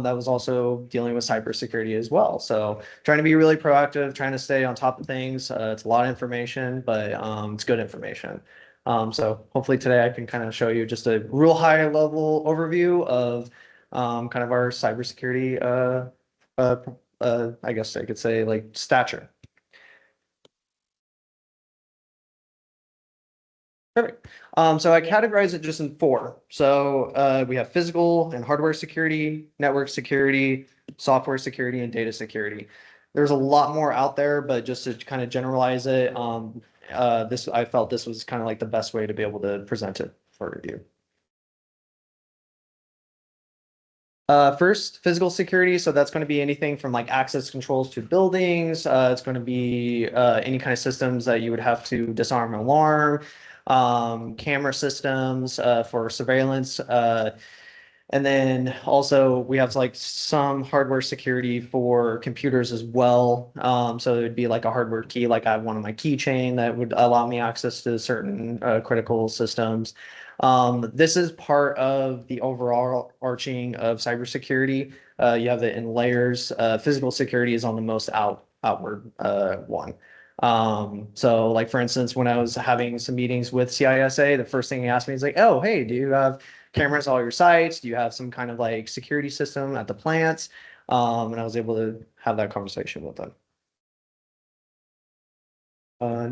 that was also dealing with cybersecurity as well. So trying to be really proactive, trying to stay on top of things. It's a lot of information, but it's good information. So hopefully today I can kind of show you just a real high level overview of kind of our cybersecurity, I guess I could say like stature. Perfect. So I categorize it just in four. So we have physical and hardware security, network security, software security, and data security. There's a lot more out there, but just to kind of generalize it, I felt this was kind of like the best way to be able to present it for review. First, physical security. So that's going to be anything from like access controls to buildings. It's going to be any kind of systems that you would have to disarm and alarm, camera systems for surveillance. And then also we have like some hardware security for computers as well. So it would be like a hardware key, like I have one on my keychain that would allow me access to certain critical systems. This is part of the overall arching of cybersecurity. You have it in layers. Physical security is on the most outward one. So like, for instance, when I was having some meetings with CISA, the first thing he asked me is like, oh, hey, do you have cameras all your sites? Do you have some kind of like security system at the plants? And I was able to have that conversation with them.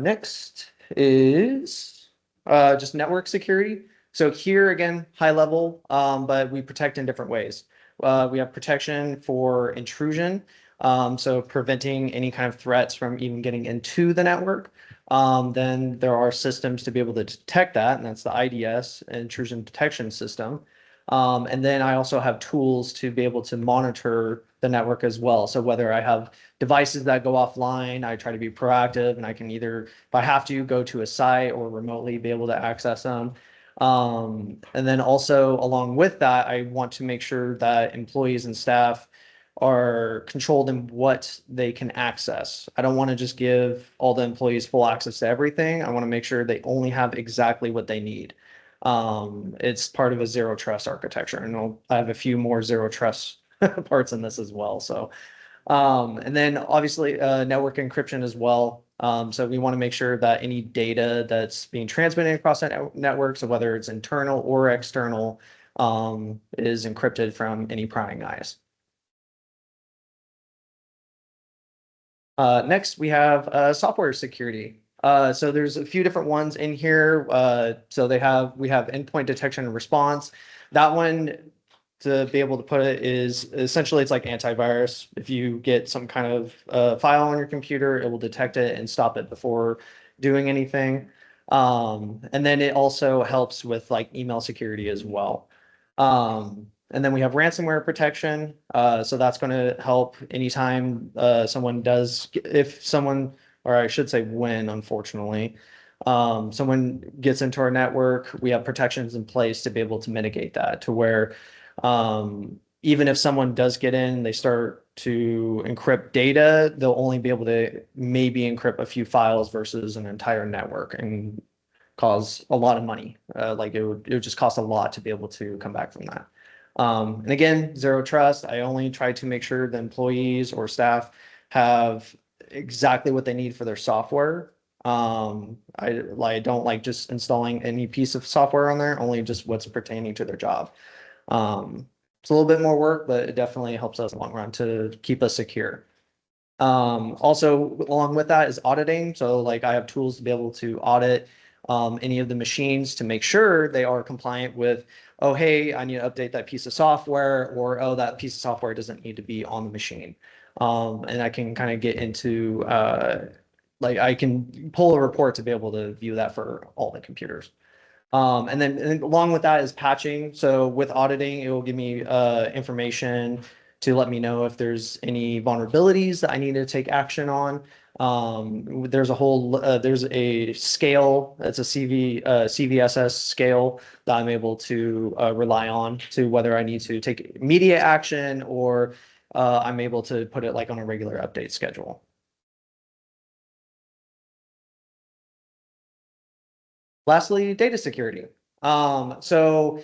Next is just network security. So here again, high level, but we protect in different ways. We have protection for intrusion, so preventing any kind of threats from even getting into the network. Then there are systems to be able to detect that, and that's the IDS, intrusion detection system. And then I also have tools to be able to monitor the network as well. So whether I have devices that go offline, I try to be proactive, and I can either, if I have to, go to a site or remotely be able to access them. And then also along with that, I want to make sure that employees and staff are controlled in what they can access. I don't want to just give all the employees full access to everything. I want to make sure they only have exactly what they need. It's part of a zero trust architecture, and I have a few more zero trust parts in this as well. So, and then obviously network encryption as well. So we want to make sure that any data that's being transmitted across that network, so whether it's internal or external, is encrypted from any prying eyes. Next, we have software security. So there's a few different ones in here. So we have endpoint detection and response. That one, to be able to put it, is essentially it's like antivirus. If you get some kind of file on your computer, it will detect it and stop it before doing anything. And then it also helps with like email security as well. And then we have ransomware protection. So that's going to help anytime someone does, if someone, or I should say when, unfortunately, someone gets into our network, we have protections in place to be able to mitigate that, to where even if someone does get in, they start to encrypt data, they'll only be able to maybe encrypt a few files versus an entire network, and cause a lot of money. Like it would just cost a lot to be able to come back from that. And again, zero trust. I only try to make sure the employees or staff have exactly what they need for their software. I don't like just installing any piece of software on there, only just what's pertaining to their job. It's a little bit more work, but it definitely helps us in the long run to keep us secure. Also, along with that is auditing. So like I have tools to be able to audit any of the machines to make sure they are compliant with, oh, hey, I need to update that piece of software, or, oh, that piece of software doesn't need to be on the machine. And I can kind of get into, like I can pull a report to be able to view that for all the computers. And then along with that is patching. So with auditing, it will give me information to let me know if there's any vulnerabilities that I need to take action on. There's a scale, it's a CVSS scale that I'm able to rely on to whether I need to take immediate action, or I'm able to put it like on a regular update schedule. Lastly, data security. So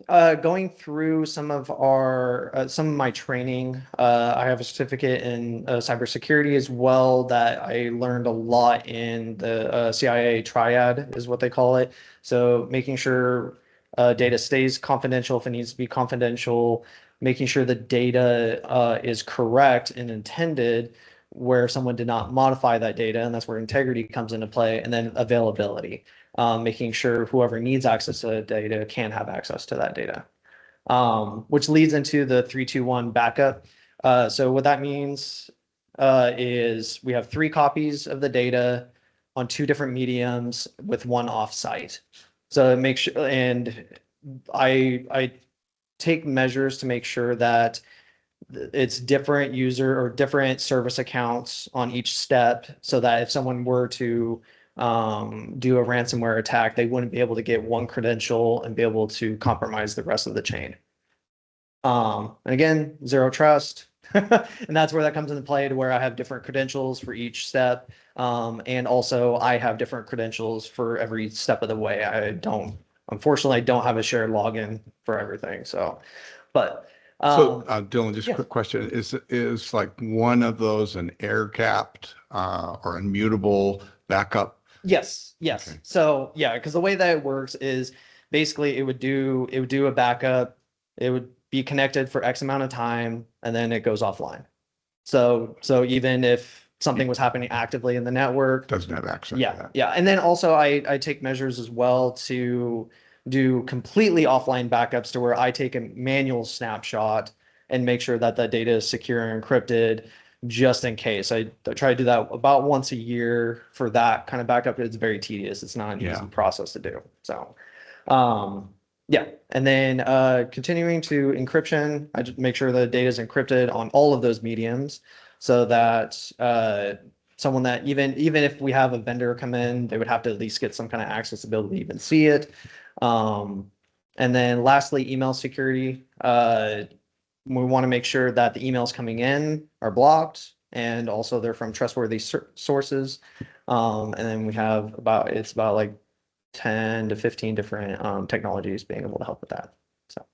going through some of my training, I have a certificate in cybersecurity as well that I learned a lot in the CIA triad is what they call it. So making sure data stays confidential if it needs to be confidential, making sure the data is correct and intended where someone did not modify that data, and that's where integrity comes into play, and then availability, making sure whoever needs access to the data can have access to that data, which leads into the 3-2-1 backup. So what that means is we have 3 copies of the data on 2 different mediums with 1 offsite. So it makes sure, and I take measures to make sure that it's different user or different service accounts on each step so that if someone were to do a ransomware attack, they wouldn't be able to get one credential and be able to compromise the rest of the chain. And again, zero trust. And that's where that comes into play, to where I have different credentials for each step. And also I have different credentials for every step of the way. Unfortunately, I don't have a shared login for everything. So, but So Dylan, just a yeah. quick question. Is like one of those an air gapped or immutable backup? Yes. Okay. So yeah, because the way that it works is basically it would do a backup. It would be connected for X amount of time, and then it goes offline. So even if something was happening actively in the network, Doesn't have access to that. yeah. And then also I take measures as well to do completely offline backups, to where I take a manual snapshot and make sure that the data is secure and encrypted, just in case. I try to do that about once a year for that kind of backup. It's very tedious. It's not an Yeah. easy process to do. So, yeah. And then continuing to encryption, I just make sure the data is encrypted on all of those mediums, so that someone that even if we have a vendor come in, they would have to at least get some kind of access to be able to even see it. And then lastly, email security. We want to make sure that the emails coming in are blocked, and also they're from trustworthy sources. And then we have about like 10 to 15 different technologies being able to help with that. So.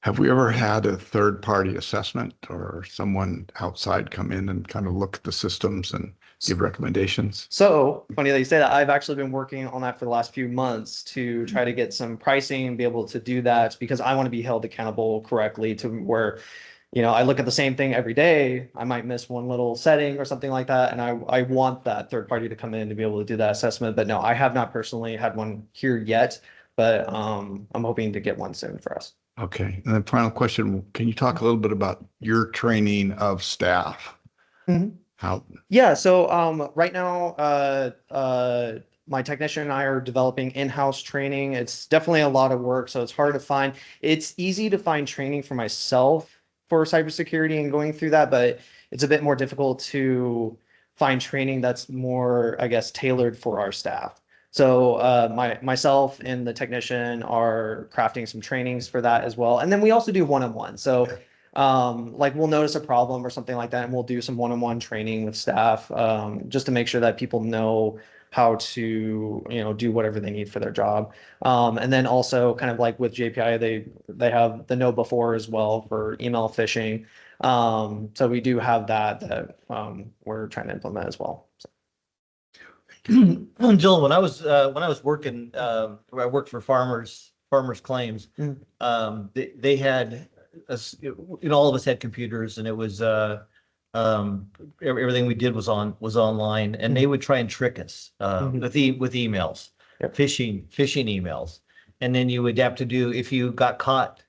Have we ever had a third-party assessment or someone outside come in and kind of look at the systems and give recommendations? So funny that you say that. I've actually been working on that for the last few months to try to get some pricing and be able to do that, because I want to be held accountable correctly, to where, I look at the same thing every day. I might miss one little setting or something like that. And I want that third party to come in to be able to do that assessment. But no, I have not personally had one here yet, but I'm hoping to get one soon for us. Okay. And then final question, can you talk a little bit about your training of staff? Mhm. How? Yeah. So right now, my technician and I are developing in-house training. It's definitely a lot of work, so it's hard to find. It's easy to find training for myself for cybersecurity and going through that, but it's a bit more difficult to find training that's more, I guess, tailored for our staff. So myself and the technician are crafting some trainings for that as well. And then we also do one-on-one. So like we'll notice a problem or something like that, and we'll do some one-on-one training with staff, just to make sure that people know how to, do whatever they need for their job. And then also kind of like with JPI, they have the know before as well for email phishing. So we do have that we're trying to implement as well. So. Jill, when I was working, I worked for Farmers Claims. They had all of us had computers, and it was everything we did was online, and they would try and trick us with emails, Yep. phishing emails, and then you would have to do, if you got caught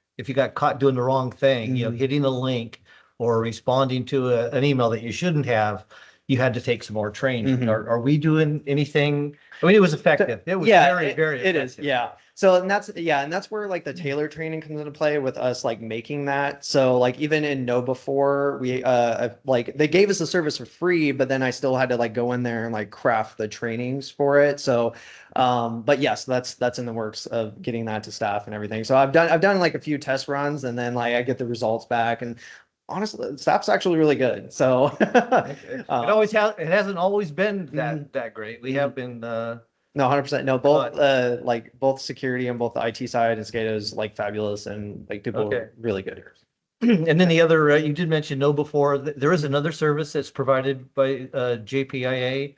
doing the wrong thing, hitting a link or responding to an email that you shouldn't have, you had to take some more training. Are we doing anything? I mean, it was effective. It was very effective. It is. Yeah. So, and that's where like the tailored training comes into play with us, like making that. So like even in Know Before, we like they gave us the service for free, but then I still had to like go in there and like craft the trainings for it. So, but yes, that's in the works of getting that to staff and everything. So I've done like a few test runs, and then like I get the results back, and honestly, the staff's actually really good. So it hasn't always been that great. We have been No, 100%. No, both, like both security and both the IT side and SCADA is like fabulous and like people Okay. are really good here. And then the other, you did mention no before, there is another service that's provided by JPIA.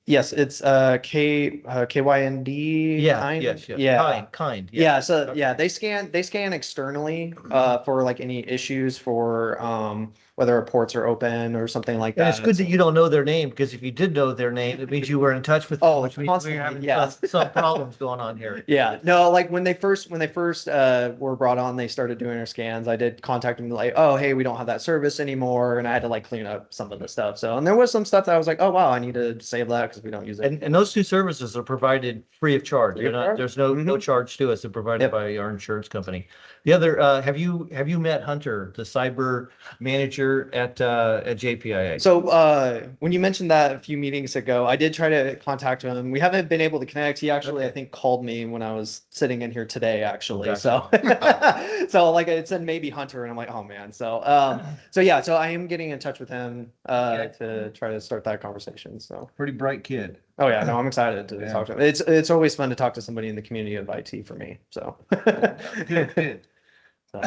Yes, it's KYND. Yeah, kind? yes, yes. Yeah. Kind. Yeah, so Okay. yeah, they scan externally for like any issues for whether reports are open or something like And that. it's good that you don't know their name, because if you did know their name, it means you were in touch with them, Oh, which means constantly, we're having yeah. some problems going on here. Yeah, no, like when they first were brought on, they started doing our scans. I did contact them like, oh, hey, we don't have that service anymore, and I had to like clean up some of the stuff. So, and there was some stuff that I was like, oh wow, I need to save that because we don't use it. And those two services are provided free of charge. Free of charge? There's no charge to us. They're provided Yep. by our insurance company. The other, have you met Hunter, the cyber manager at JPIA? So when you mentioned that a few meetings ago, I did try to contact him. We haven't been able to connect. He actually, I think, called me when I was sitting in here today, actually. Gotcha. So so like it said maybe Hunter, and I'm like, oh man. So yeah, so I am getting in touch with him to try to start that conversation. So Pretty bright kid. oh yeah, no, I'm excited to talk to him. It's always fun to talk to somebody in the community of IT for me. So Good. So,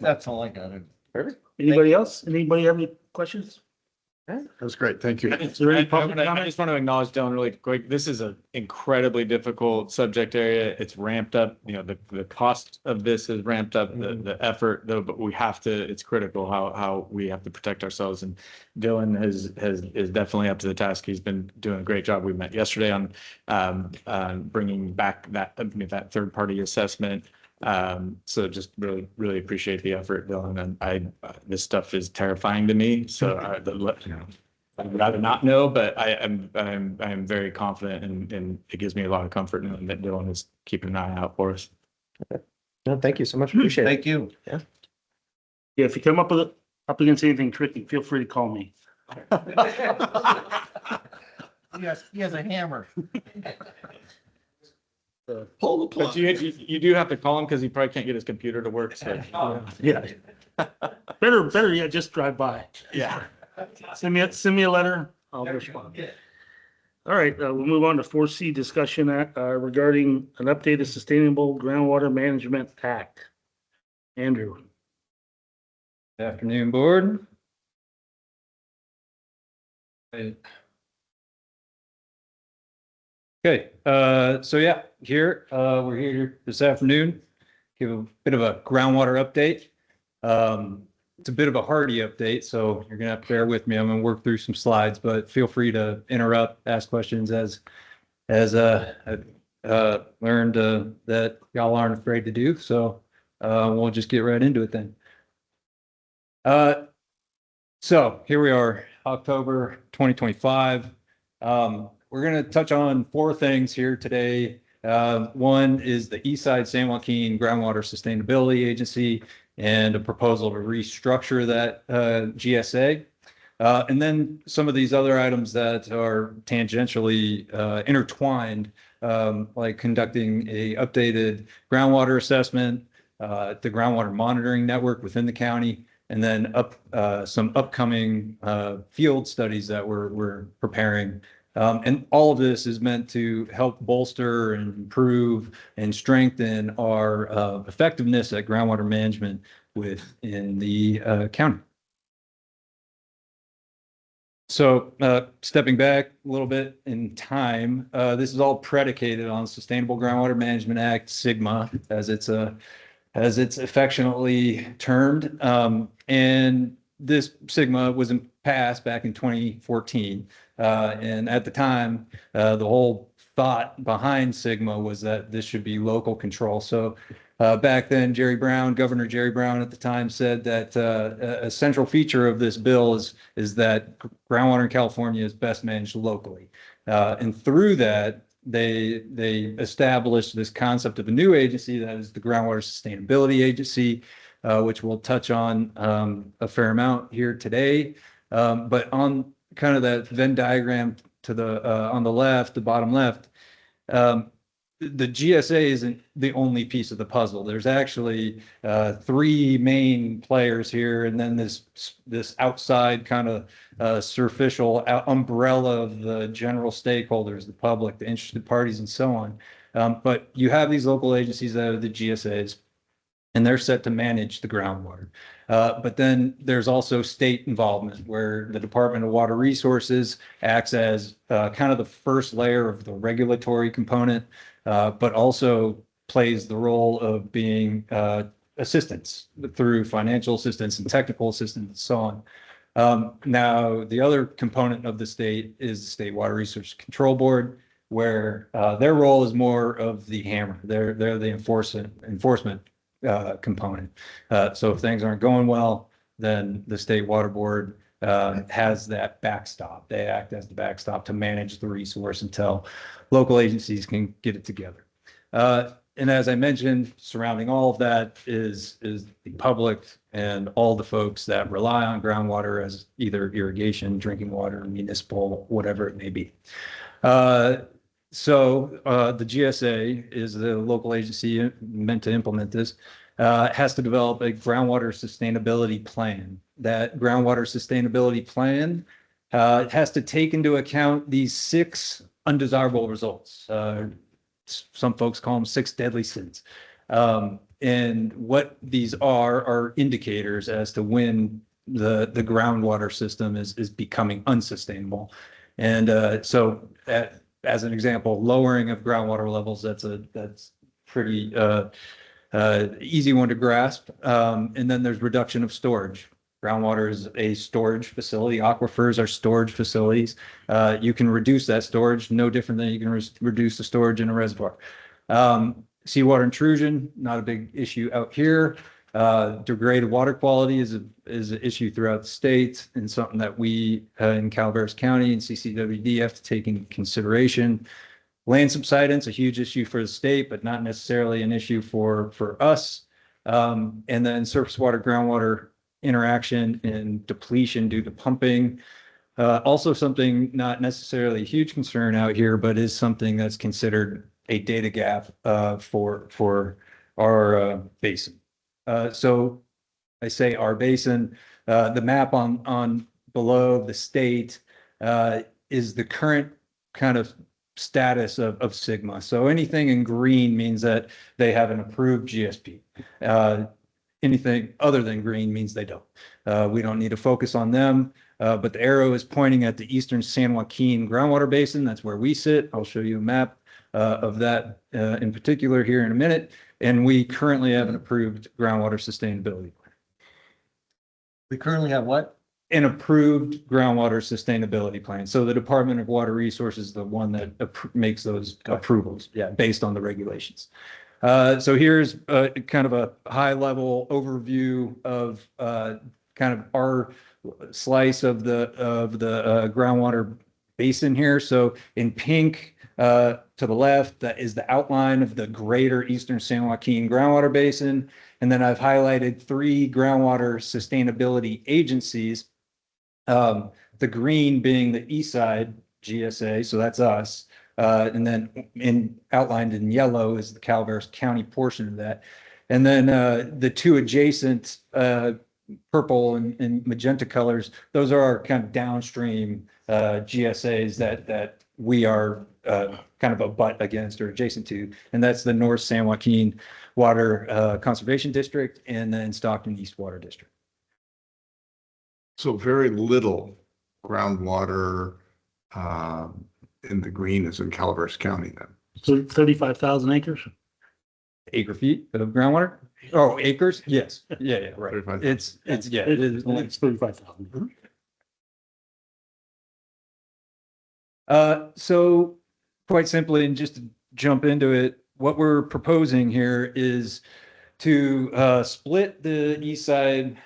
That's all I got. perfect. Anybody else? Anybody have any questions? That's great. Thank you. Is there any public I comment? just want to acknowledge Dylan really quick. This is an incredibly difficult subject area. It's ramped up, the cost of this is ramped up, the effort though, but we have to, it's critical how we have to protect ourselves. And Dylan is definitely up to the task. He's been doing a great job. We met yesterday on bringing back that third party assessment. So just really appreciate the effort, Dylan. And this stuff is terrifying to me. So I'd rather not know, but I'm very confident and it gives me a lot of comfort knowing that Dylan is keeping an eye out for us. No, thank you so much. Appreciate it. Thank you. Yeah, if you come up against anything tricky, feel free to call me. Yes, he has a hammer. Pull the But you do have to call him because he probably can't get his computer to work. So Yeah. Better yet, just drive by. yeah. Send me a letter. I'll respond. All right, we'll move on to 4C discussion regarding an updated Sustainable Groundwater Management Act. Andrew. Afternoon, board. Okay, so yeah, we're here this afternoon, give a bit of a groundwater update. It's a bit of a hardy update, so you're gonna have to bear with me. I'm gonna work through some slides, but feel free to interrupt, ask questions as I've learned that y'all aren't afraid to do. So we'll just get right into it then. So here we are, October 2025. We're going to touch on four things here today. One is the Eastside San Joaquin Groundwater Sustainability Agency and a proposal to restructure that GSA. And then some of these other items that are tangentially intertwined, like conducting a updated groundwater assessment, the groundwater monitoring network within the county, and then some upcoming field studies that we're preparing. And all of this is meant to help bolster and improve and strengthen our effectiveness at groundwater management within the county. So stepping back a little bit in time, this is all predicated on Sustainable Groundwater Management Act, SGMA, as it's affectionately termed. And this SGMA was passed back in 2014. And at the time, the whole thought behind SGMA was that this should be local control. So back then, Governor Jerry Brown at the time said that a central feature of this bill is that groundwater in California is best managed locally. And through that, they established this concept of a new agency that is the Groundwater Sustainability Agency, which we'll touch on a fair amount here today. But on kind of that Venn diagram to the on the left, the bottom left, the GSA isn't the only piece of the puzzle. There's actually three main players here, and then this outside kind of superficial umbrella of the general stakeholders, the public, the interested parties, and so on. But you have these local agencies that are the GSAs, and they're set to manage the groundwater. But then there's also state involvement where the Department of Water Resources acts as kind of the first layer of the regulatory component, but also plays the role of being assistance through financial assistance and technical assistance and so on. Now, the other component of the state is the State Water Resources Control Board, where their role is more of the hammer. They're the enforcement component. So if things aren't going well, then the State Water Board has that backstop. They act as the backstop to manage the resource until local agencies can get it together. And as I mentioned, surrounding all of that is the public and all the folks that rely on groundwater as either irrigation, drinking water, municipal, whatever it may be. So the GSA is the local agency meant to implement this, has to develop a groundwater sustainability plan. That groundwater sustainability plan has to take into account these 6 undesirable results. Some folks call them 6 deadly sins. And what these are indicators as to when the groundwater system is becoming unsustainable. And so as an example, lowering of groundwater levels, that's pretty easy one to grasp. And then there's reduction of storage. Groundwater is a storage facility. Aquifers are storage facilities. You can reduce that storage no different than you can reduce the storage in a reservoir. Seawater intrusion, not a big issue out here. Degraded water quality is an issue throughout the state, and something that we in Calaveras County and CCWD have to take into consideration. Land subsidence, a huge issue for the state, but not necessarily an issue for us. And then surface water, groundwater interaction and depletion due to pumping. Also something not necessarily a huge concern out here, but is something that's considered a data gap for our basin. So I say our basin, the map on below the state is the current kind of status of Sigma. So anything in green means that they have an approved GSP. Anything other than green means they don't. We don't need to focus on them, but the arrow is pointing at the eastern San Joaquin groundwater basin. That's where we sit. I'll show you a map of that in particular here in a minute. And we currently have an approved groundwater sustainability plan. We currently have what? An approved groundwater sustainability plan. So the Department of Water Resources is the one that makes those approvals, based on the regulations. So here's kind of a high level overview of kind of our slice of the groundwater basin here. So in pink to the left, that is the outline of the greater eastern San Joaquin groundwater basin. And then I've highlighted 3 groundwater sustainability agencies. The green being the east side GSA, so that's us. And then outlined in yellow is the Calaveras County portion of that. And then the 2 adjacent purple and magenta colors, those are our kind of downstream GSAs that we are kind of a butt against or adjacent to. And that's the North San Joaquin Water Conservation District and then Stockton East Water District. So very little groundwater in the green is in Calaveras County then. So 35,000 acres? Acre feet of groundwater? Oh, acres? Yes. Yeah, right. 35,000. It's 35,000. So quite simply, and just to jump into it, what we're proposing here is to split the east side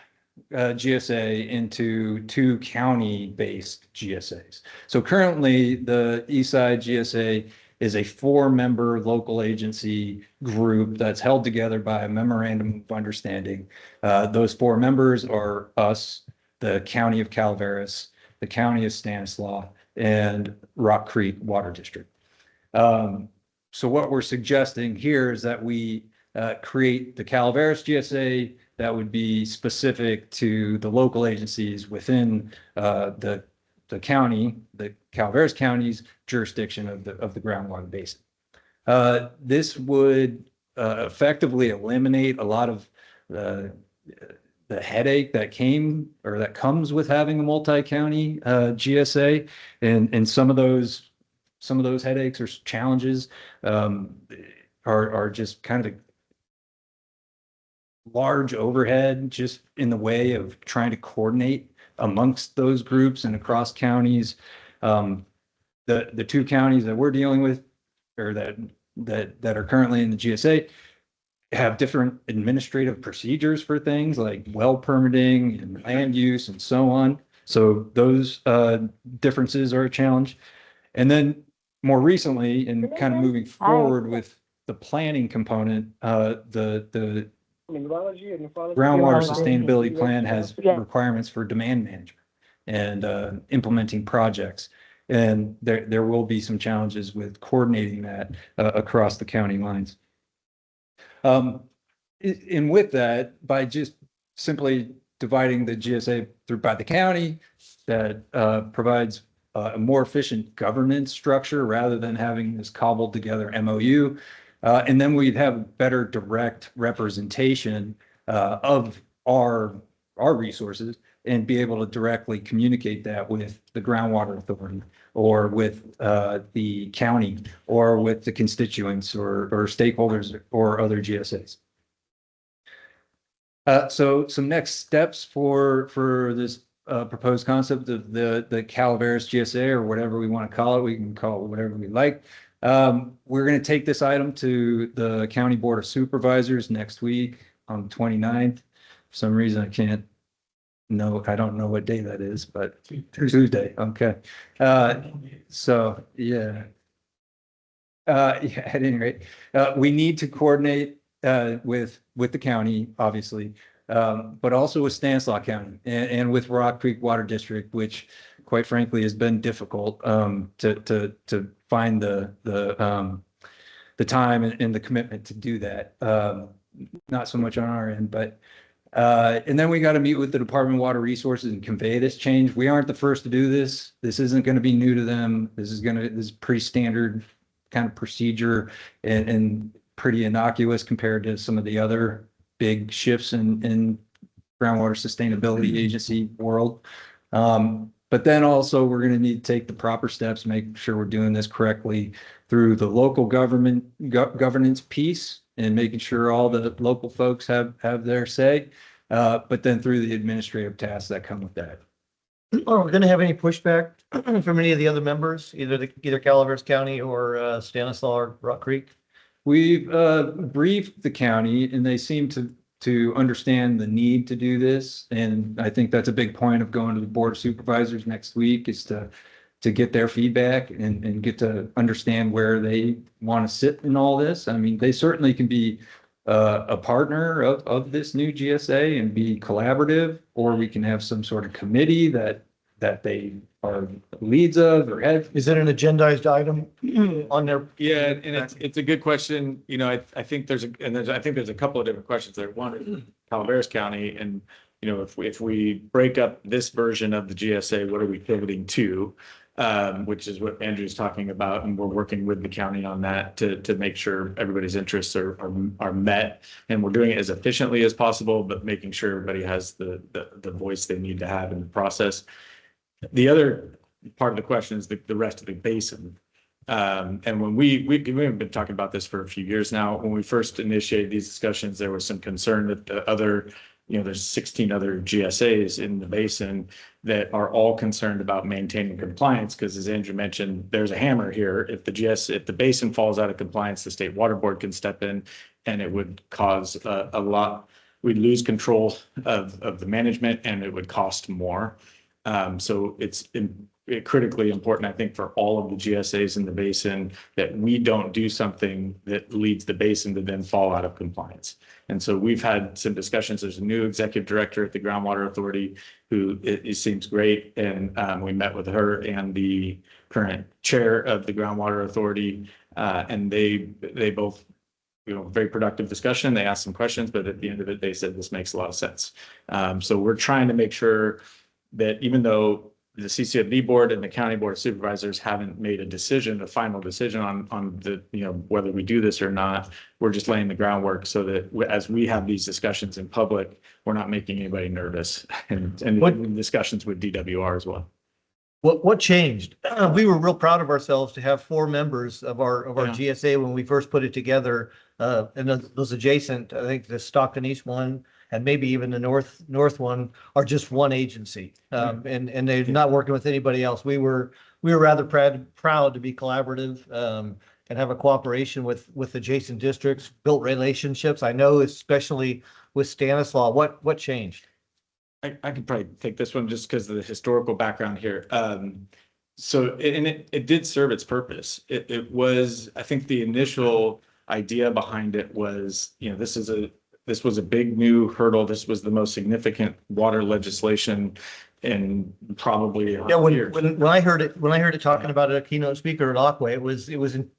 GSA into 2 county-based GSAs. So currently, the east side GSA is a 4-member local agency group that's held together by a memorandum of understanding. Those 4 members are us, the County of Calaveras, the County of Stanislaus, and Rock Creek Water District. so what we're suggesting here is that we create the Calaveras GSA that would be specific to the local agencies within the county, the Calaveras County's jurisdiction of the groundwater basin. This would effectively eliminate a lot of the headache that came or that comes with having a multi-county GSA, and some of those headaches or challenges are just kind of large overhead just in the way of trying to coordinate amongst those groups and across counties. The two counties that we're dealing with, or that are currently in the GSA, have different administrative procedures for things like well permitting and land use and so on. So those differences are a challenge. And then more recently, and kind of moving forward with the planning component, the groundwater sustainability plan has requirements for demand management and implementing projects. And there will be some challenges with coordinating that across the county lines. And with that, by just simply dividing the GSA through by the county, that provides a more efficient governance structure rather than having this cobbled together MOU. And then we'd have better direct representation of our resources and be able to directly communicate that with the groundwater authority or with the county or with the constituents or stakeholders or other GSAs. So some next steps for this proposed concept of the Calaveras GSA, or whatever we want to call it. We can call it whatever we like. We're going to take this item to the County Board of Supervisors next week on the 29th. For some reason, I don't know what day that is, but Tuesday. Okay. So yeah. At any rate, we need to coordinate with the county, obviously, but also with Stanislaus County and with Rock Creek Water District, which quite frankly has been difficult to find the time and the commitment to do that. Not so much on our end, but and then we got to meet with the Department of Water Resources and convey this change. We aren't the first to do this. This isn't going to be new to them. This is pretty standard kind of procedure and pretty innocuous compared to some of the other big shifts in groundwater sustainability agency world. But then also we're going to need to take the proper steps, make sure we're doing this correctly through the local governance piece and making sure all the local folks have their say, but then through the administrative tasks that come with that. Are we going to have any pushback from any of the other members, either Calaveras County or Stanislaus or Rock Creek? We've briefed the county and they seem to understand the need to do this. And I think that's a big point of going to the Board of Supervisors next week, is to get their feedback and get to understand where they want to sit in all this. I mean, they certainly can be a partner of this new GSA and be collaborative, or we can have some sort of committee that they are leads of or head. Is it an agendized item on their? Yeah, and it's a good question. You know, I think there's a couple of different questions there. One is Calaveras County, and you know, if we break up this version of the GSA, what are we pivoting to? Which is what Andrew's talking about, and we're working with the county on that to make sure everybody's interests are met, and we're doing it as efficiently as possible, but making sure everybody has the voice they need to have in the process. The other part of the question is the rest of the basin. And when we've been talking about this for a few years now. When we first initiated these discussions, there was some concern that the other, you know, there's 16 other GSAs in the basin that are all concerned about maintaining compliance, because as Andrew mentioned, there's a hammer here. If the basin falls out of compliance, the State Water Board can step in, and it would cause a lot. We'd lose control of the management, and it would cost more. So it's critically important, I think, for all of the GSAs in the basin that we don't do something that leads the basin to then fall out of compliance. And so we've had some discussions. There's a new executive director at the Groundwater Authority who it seems great. And we met with her and the current chair of the Groundwater Authority. And they both, very productive discussion. They asked some questions, but at the end of it, they said this makes a lot of sense. So we're trying to make sure that even though the CCWD board and the county board of supervisors haven't made a final decision on the, whether we do this or not, we're just laying the groundwork so that as we have these discussions in public, we're not making anybody nervous and discussions with DWR as well. What changed? We were real proud of ourselves to have 4 members of our Yeah. GSA when we first put it together. And those adjacent, I think the Stockton East one and maybe even the north one are just one agency. And they're not working with anybody else. We were rather proud to be collaborative and have a cooperation with adjacent districts, built relationships. I know especially with Stanislaus, what changed? I could probably take this one just because of the historical background here. So it did serve its purpose. It was, I think the initial idea behind it was, this was a big new hurdle. This was the most significant water legislation in probably 100 years. When I heard it talking about a keynote speaker at Aquay, it was in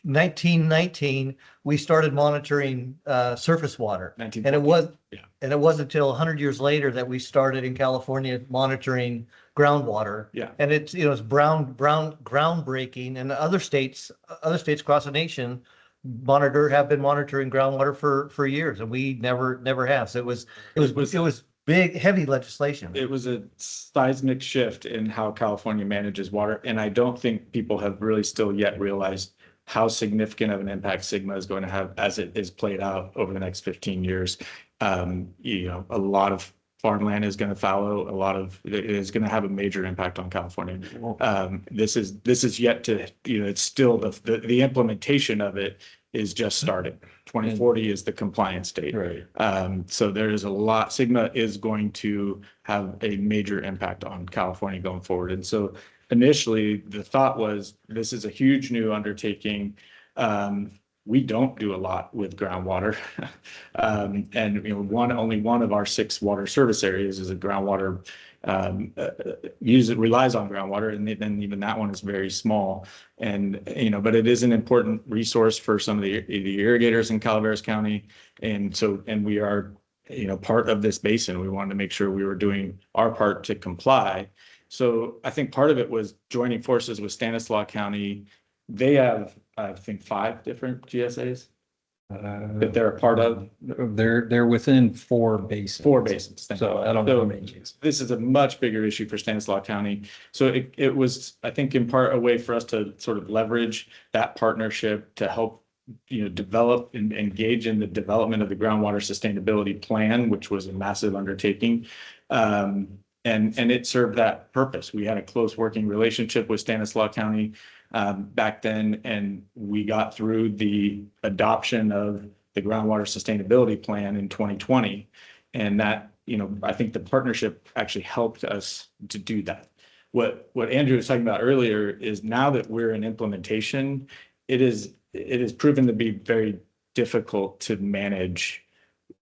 1919, we started monitoring surface water. And it wasn't until 100 years later that we started in California monitoring groundwater. Yeah. And it's, it's groundbreaking, and other states across the nation have been monitoring groundwater for years, and we never have. So it was big, heavy legislation. It was a seismic shift in how California manages water. And I don't think people have really still yet realized how significant of an impact SGMA is going to have as it is played out over the next 15 years. A lot of farmland is going to fallow. It is going to have a major impact on California. This is yet to, it's still the implementation of it is just starting. 2040 is the compliance date. Right. So there is a lot, SGMA is going to have a major impact on California going forward. And so initially the thought was, this is a huge new undertaking. We don't do a lot with groundwater. And only one of our 6 water service areas is a groundwater, relies on groundwater, and then even that one is very small. And but it is an important resource for some of the irrigators in Calaveras County. And we are part of this basin. We wanted to make sure we were doing our part to comply. So I think part of it was joining forces with Stanislaus County. They have, I think, 5 different GSAs that they're a part of. They're within 4 basins. 4 basins. So I don't know how many. This is a much bigger issue for Stanislaus County. So it was, I think, in part a way for us to sort of leverage that partnership to help, develop and engage in the development of the groundwater sustainability plan, which was a massive undertaking. And it served that purpose. We had a close working relationship with Stanislaus County back then, and we got through the adoption of the groundwater sustainability plan in 2020. And that, I think the partnership actually helped us to do that. What Andrew was talking about earlier is now that we're in implementation, it is proven to be very difficult to manage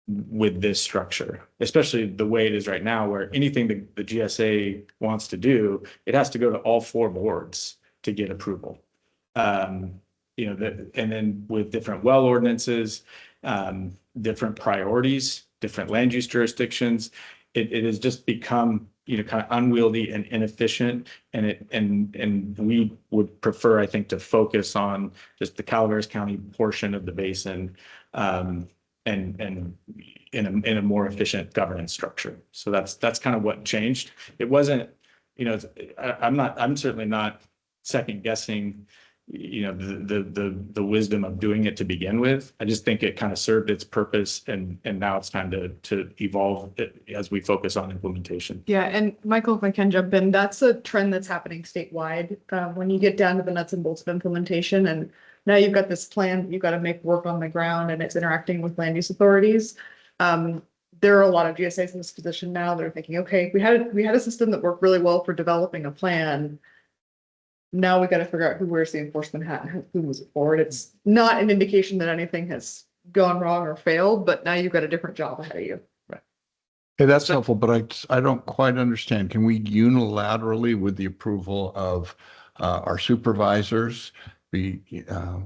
with this structure, especially the way it is right now, where anything the GSA wants to do, it has to go to all 4 boards to get approval. And then with different well ordinances, different priorities, different land use jurisdictions, it has just become, kind of unwieldy and inefficient. And we would prefer, I think, to focus on just the Calaveras County portion of the basin, and in a more efficient governance structure. So that's kind of what changed. It wasn't, I'm certainly not second guessing, the wisdom of doing it to begin with. I just think it kind of served its purpose, and now it's time to evolve it as we focus on implementation. Yeah, and Michael, if I can jump in, that's a trend that's happening statewide. When you get down to the nuts and bolts of implementation, and now you've got this plan, you've got to make work on the ground, and it's interacting with land use authorities. There are a lot of GSAs in this position now. They're thinking, okay, we had a system that worked really well for developing a plan. Now we got to figure out who wears the enforcement hat and who moves it forward. It's not an indication that anything has gone wrong or failed, but now you've got a different job ahead of you. Right. Hey, that's helpful, but I don't quite understand. Can we unilaterally, with the approval of our supervisors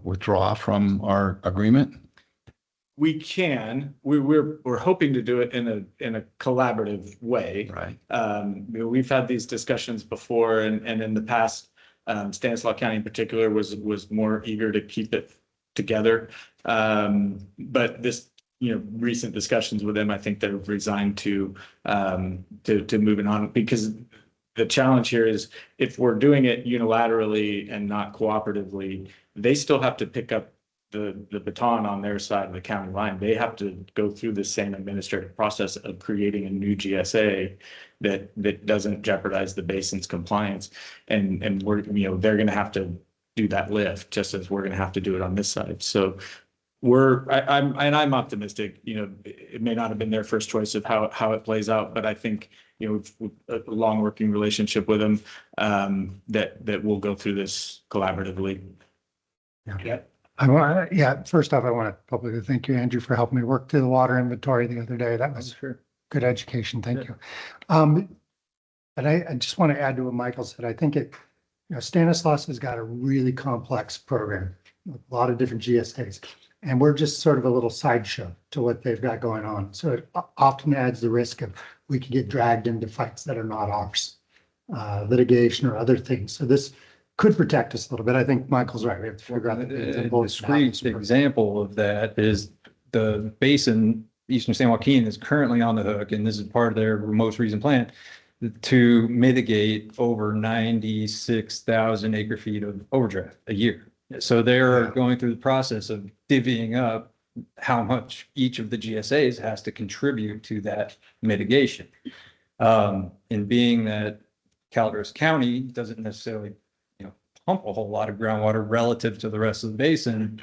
withdraw from our agreement? We can, we're hoping to do it in a collaborative way. Right. We've had these discussions before and in the past, Stanislaus County in particular was more eager to keep it together. But this, recent discussions with them, I think they're resigned to moving on, because the challenge here is if we're doing it unilaterally and not cooperatively, they still have to pick up the baton on their side of the county line. They have to go through the same administrative process of creating a new GSA that doesn't jeopardize the basin's compliance. And we're, they're going to have to do that lift just as we're going to have to do it on this side. So I'm optimistic, it may not have been their first choice of how it plays out, but I think, with a long working relationship with them, that we'll go through this collaboratively. Yeah. First off, I want to publicly thank you, Andrew, for helping me work through the water inventory the other day. That was good education. Thank you. But I just want to add to what Michael said. I think Stanislaus has got a really complex program, a lot of different GSAs, and we're just sort of a little sideshow to what they've got going on. So it often adds the risk of we could get dragged into fights that are not ours, litigation or other things. So this could protect us a little bit. I think Michael's right. We have to figure out A discrete example of that is the basin, Eastern San Joaquin, is currently on the hook, and this is part of their most recent plan, to mitigate over 96,000 acre feet of overdraft a year. So they're going through the process of divvying up how much each of the GSAs has to contribute to that mitigation. And being that Calaveras County doesn't necessarily pump a whole lot of groundwater relative to the rest of the basin,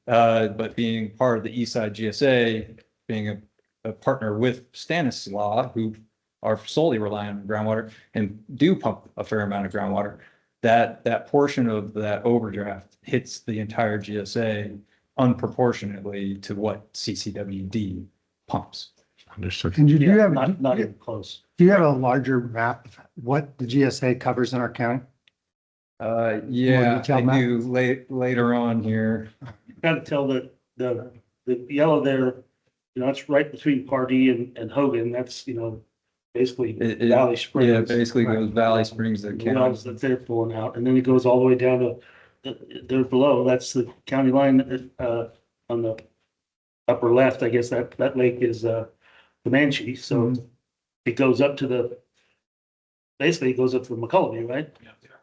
but being part of the Eastside GSA, being a partner with Stanislaus, who are solely reliant on groundwater and do pump a fair amount of groundwater, that portion of that overdraft hits the entire GSA unproportionately to what CCWD pumps. Understood. And do you have, Not even close. do you have a larger map of what the GSA covers in our county? Yeah, detail I map? do later on here. Got to tell the yellow there, it's right between Pardee and Hogan. That's, basically Valley Springs. Yeah, basically goes Valley Springs to The wells county. that they're pulling out, and then it goes all the way down to there below. That's the county line on the upper left. I guess that lake is the Comanche. So it goes up to basically it goes up to the McCullough, right?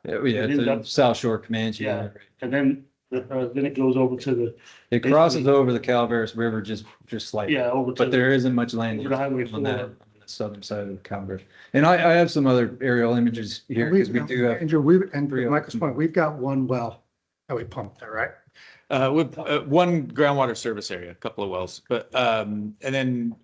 Yeah, It ends the up- South Shore Comanche. Yeah. And then it goes over to the It crosses over the Calaveras River just slightly. over to But there isn't much land over to Highway on that, 4. on the southern side of Calaveras. And I have some other aerial images here because we do have. Andrew, and three to of Michael's them. point, we've got one well that we pumped there, right? With one groundwater service area, a couple of wells, but and then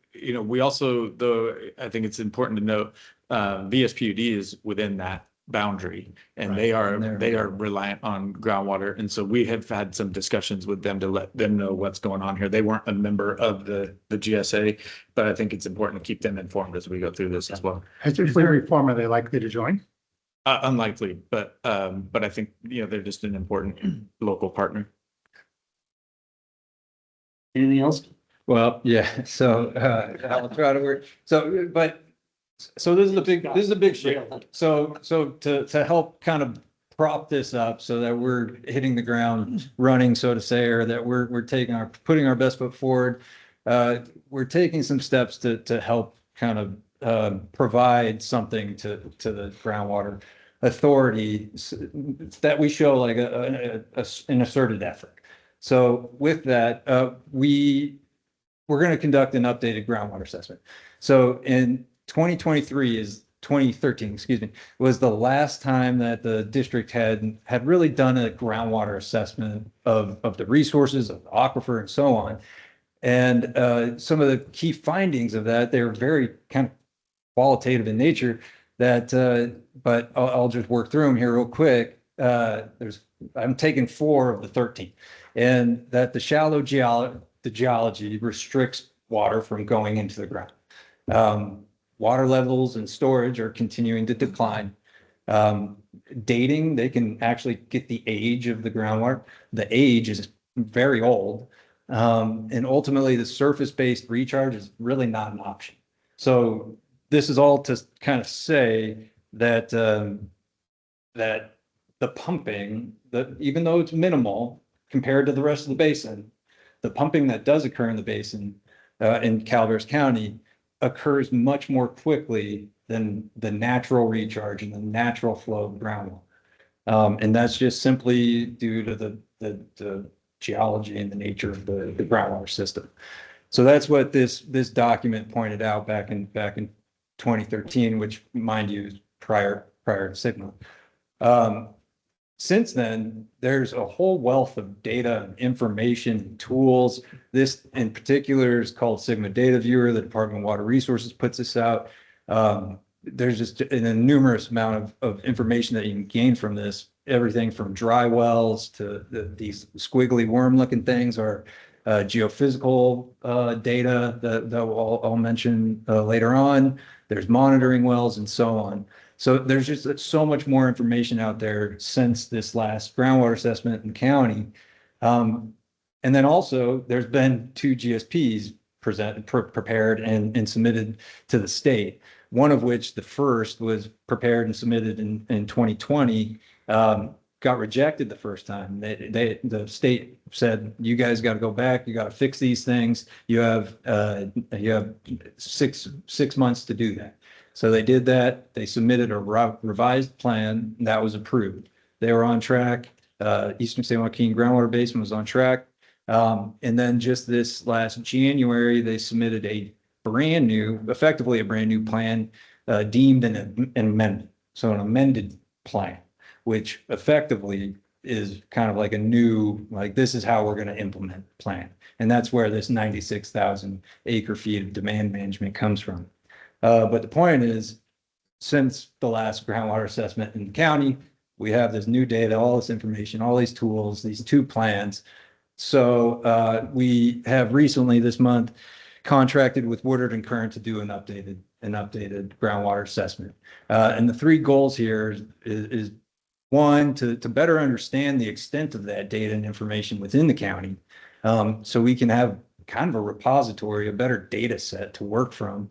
we also, though I think it's important to note, VSPUD is within that boundary, and Right, they and they're- are reliant on groundwater, and so we have had some discussions with them to let them know what's going on here. They weren't a member of the GSA, but I think it's important to keep them informed as we go through this as well. If we reform, are they likely to join? Unlikely, but I think they're just an important local partner. Anything else? Well, yeah, so I'll try to work. So, so this is a big shift. So to help kind of prop this up so that we're hitting the ground running, so to say, or that we're putting our best foot forward. We're taking some steps to help kind of provide something to the groundwater authority that we show like an asserted effort. So with that, we're going to conduct an updated groundwater assessment. So in 2013, excuse me, was the last time that the district had really done a groundwater assessment of the resources of the aquifer and so on. And some of the key findings of that, they're very kind of qualitative in nature that, but I'll just work through them here real quick. I'm taking 4 of the 13, and that the shallow geology restricts water from going into the ground. Water levels and storage are continuing to decline. Dating, they can actually get the age of the groundwater. The age is very old. And ultimately the surface-based recharge is really not an option. So this is all to kind of say that, that the pumping, that even though it's minimal compared to the rest of the basin, the pumping that does occur in the basin, in Calaveras County occurs much more quickly than the natural recharge and the natural flow of groundwater. And that's just simply due to the geology and the nature of the groundwater system. So that's what this document pointed out back in 2013, which, mind you, is prior to Sigma. Since then, there's a whole wealth of data and information and tools. This in particular is called Sigma Data Viewer. The Department of Water Resources puts this out. There's just a numerous amount of information that you can gain from this. Everything from dry wells to these squiggly worm-looking things are geophysical data that I'll mention later on. There's monitoring wells and so on. So there's just so much more information out there since this last groundwater assessment in the county. And then also there's been 2 GSPs prepared and submitted to the state. One of which, the first, was prepared and submitted in 2020, got rejected the first time. The state said, you guys got to go back, you got to fix these things. You have 6 months to do that. So they did that. They submitted a revised plan that was approved. They were on track. Eastern San Joaquin Groundwater Basin was on track. And then just this last January, they submitted effectively a brand new plan, deemed an amendment. So an amended plan, which effectively is kind of like a new, like, this is how we're going to implement the plan. And that's where this 96,000 acre feet of demand management comes from. But the point is, since the last groundwater assessment in the county, we have this new data, all this information, all these tools, these 2 plans. So we have recently this month contracted with Woodard and Current to do an updated groundwater assessment. And the 3 goals here is one, to better understand the extent of that data and information within the county. So we can have kind of a repository, a better data set to work from.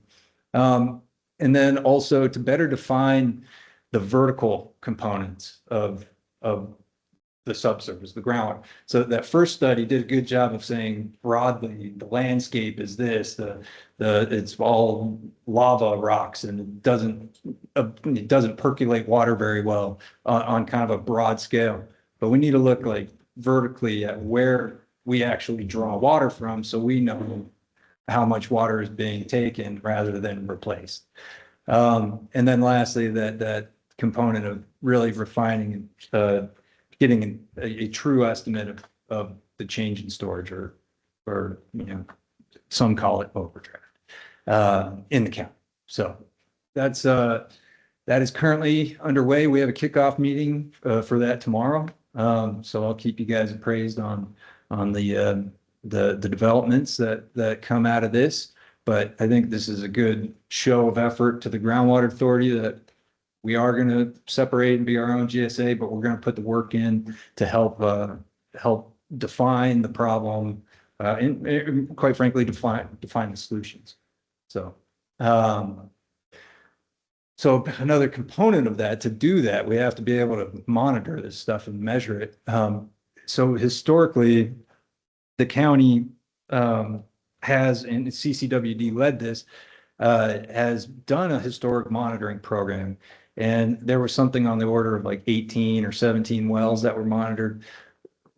And then also to better define the vertical components of the subsurface, the groundwater. So that first study did a good job of saying broadly, the landscape is this, it's all lava rocks, and it doesn't percolate water very well on kind of a broad scale. But we need to look like vertically at where we actually draw water from, so we know how much water is being taken rather than replaced. And then lastly, that component of really refining and getting a true estimate of the change in storage, or some call it overdraft, in the county. So that is currently underway. We have a kickoff meeting for that tomorrow. So I'll keep you guys appraised on the developments that come out of this. But I think this is a good show of effort to the Groundwater Authority that we are going to separate and be our own GSA, but we're going to put the work in to help define the problem, and quite frankly, define the solutions. So, so another component of that, to do that, we have to be able to monitor this stuff and measure it. So historically, the county has, and CCWD led this, has done a historic monitoring program. And there was something on the order of like 18 or 17 wells that were monitored,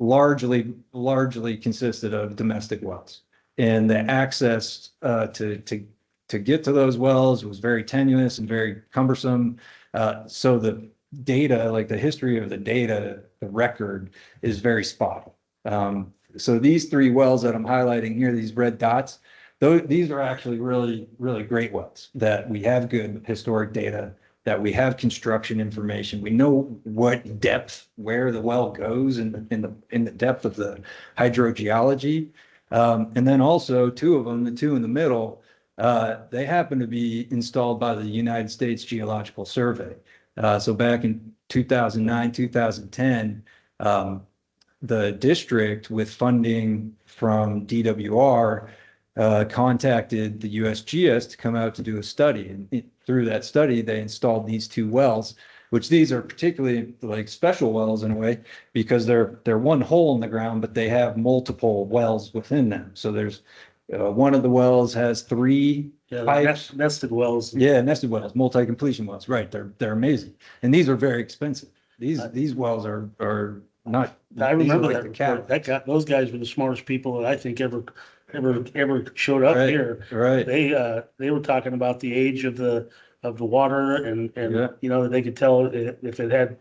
largely consisted of domestic wells. And the access to get to those wells was very tenuous and very cumbersome. So the data, like the history of the data, the record, is very spotty. So these 3 wells that I'm highlighting here, these red dots, these are actually really, really great wells that we have good historic data, that we have construction information. We know what depth, where the well goes in the depth of the hydrogeology. And then also 2 of them, the 2 in the middle, they happen to be installed by the United States Geological Survey. So back in 2009, 2010, the district with funding from DWR contacted the USGS to come out to do a study. And through that study, they installed these two wells, which these are particularly like special wells in a way, because they're one hole in the ground, but they have multiple wells within them. So there's one of the wells has three pipes. Nested wells. Yeah, nested wells, multi-completion wells, right? They're amazing. And these are very expensive. These wells are not. I these are remember like that the report. cap. Those guys were the smartest people that I think ever showed up Right, here. right. They were talking about the age of the water and, Yeah. you know, they could tell if it had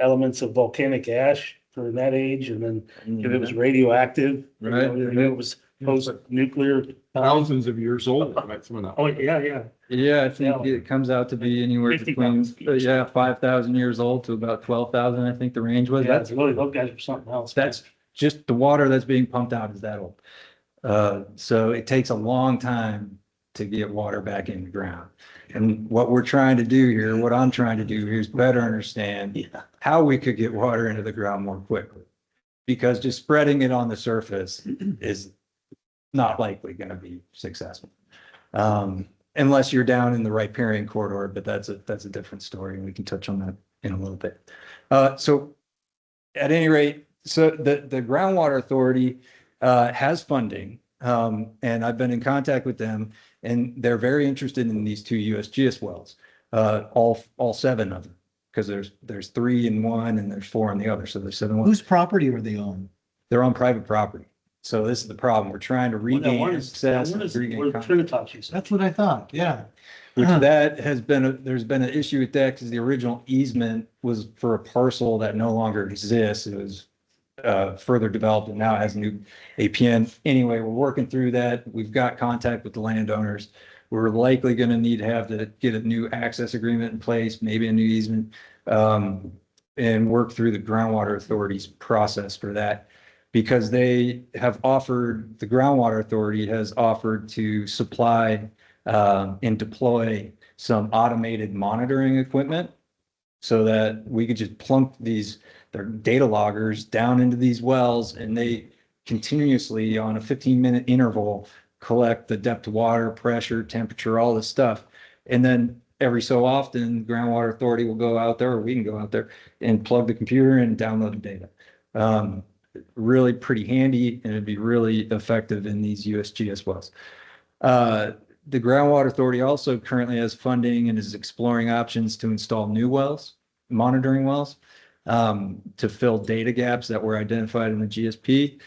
elements of volcanic ash during that age, and then if it was radioactive, you know, Right. if it was post-nuclear. Thousands of years old, right? Some of that. Oh, yeah. Yeah, I think it comes out to be anywhere 50,000 between, 5,000 years old to about 12,000, I think the range was. Yeah, That's, really, those guys were something else. that's just the water that's being pumped out is that old. So it takes a long time to get water back in the ground. And what we're trying to do here, what I'm trying to do here is better understand how we could get water into the ground more quickly. Because just spreading it on the surface is not likely going to be successful. Unless you're down in the riparian corridor, but that's a different story, and we can touch on that in a little bit. So at any rate, so the Groundwater Authority has funding, and I've been in contact with them, and they're very interested in these two USGS wells, all seven of them, because there's 3 in one and there's 4 in the other, so there's 7 wells. Whose property are they on? They're on private property. So this is the problem. We're trying to regain access. and regain contact. Trinitas, you said. That's what I thought, yeah. Which that has been, there's been an issue with that because the original easement was for a parcel that no longer exists. It was further developed and now has a new APN. Anyway, we're working through that. We've got contact with the landowners. We're likely going to need to have to get a new access agreement in place, maybe a new easement, and work through the Groundwater Authority's process for that. Because they have offered, the Groundwater Authority has offered to supply and deploy some automated monitoring equipment so that we could just plunk their data loggers down into these wells, and they continuously on a 15-minute interval collect the depth of water, pressure, temperature, all this stuff. And then every so often, Groundwater Authority will go out there, or we can go out there and plug the computer and download the data. Really pretty handy, and it'd be really effective in these USGS wells. The Groundwater Authority also currently has funding and is exploring options to install new wells, monitoring wells, to fill data gaps that were identified in the GSP.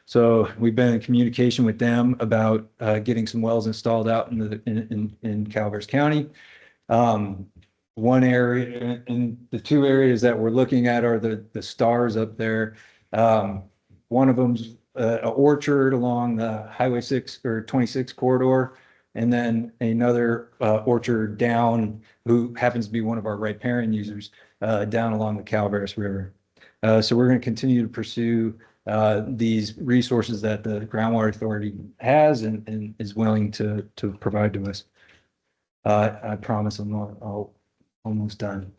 So we've been in communication with them about getting some wells installed out in Calaveras County. One area, and the 2 areas that we're looking at are the stars up there. One of them's an orchard along the Highway 6 or 26 corridor, and then another orchard down, who happens to be one of our riparian users, down along the Calaveras River. So we're going to continue to pursue these resources that the Groundwater Authority has and is willing to provide to us. I promise I'm almost done.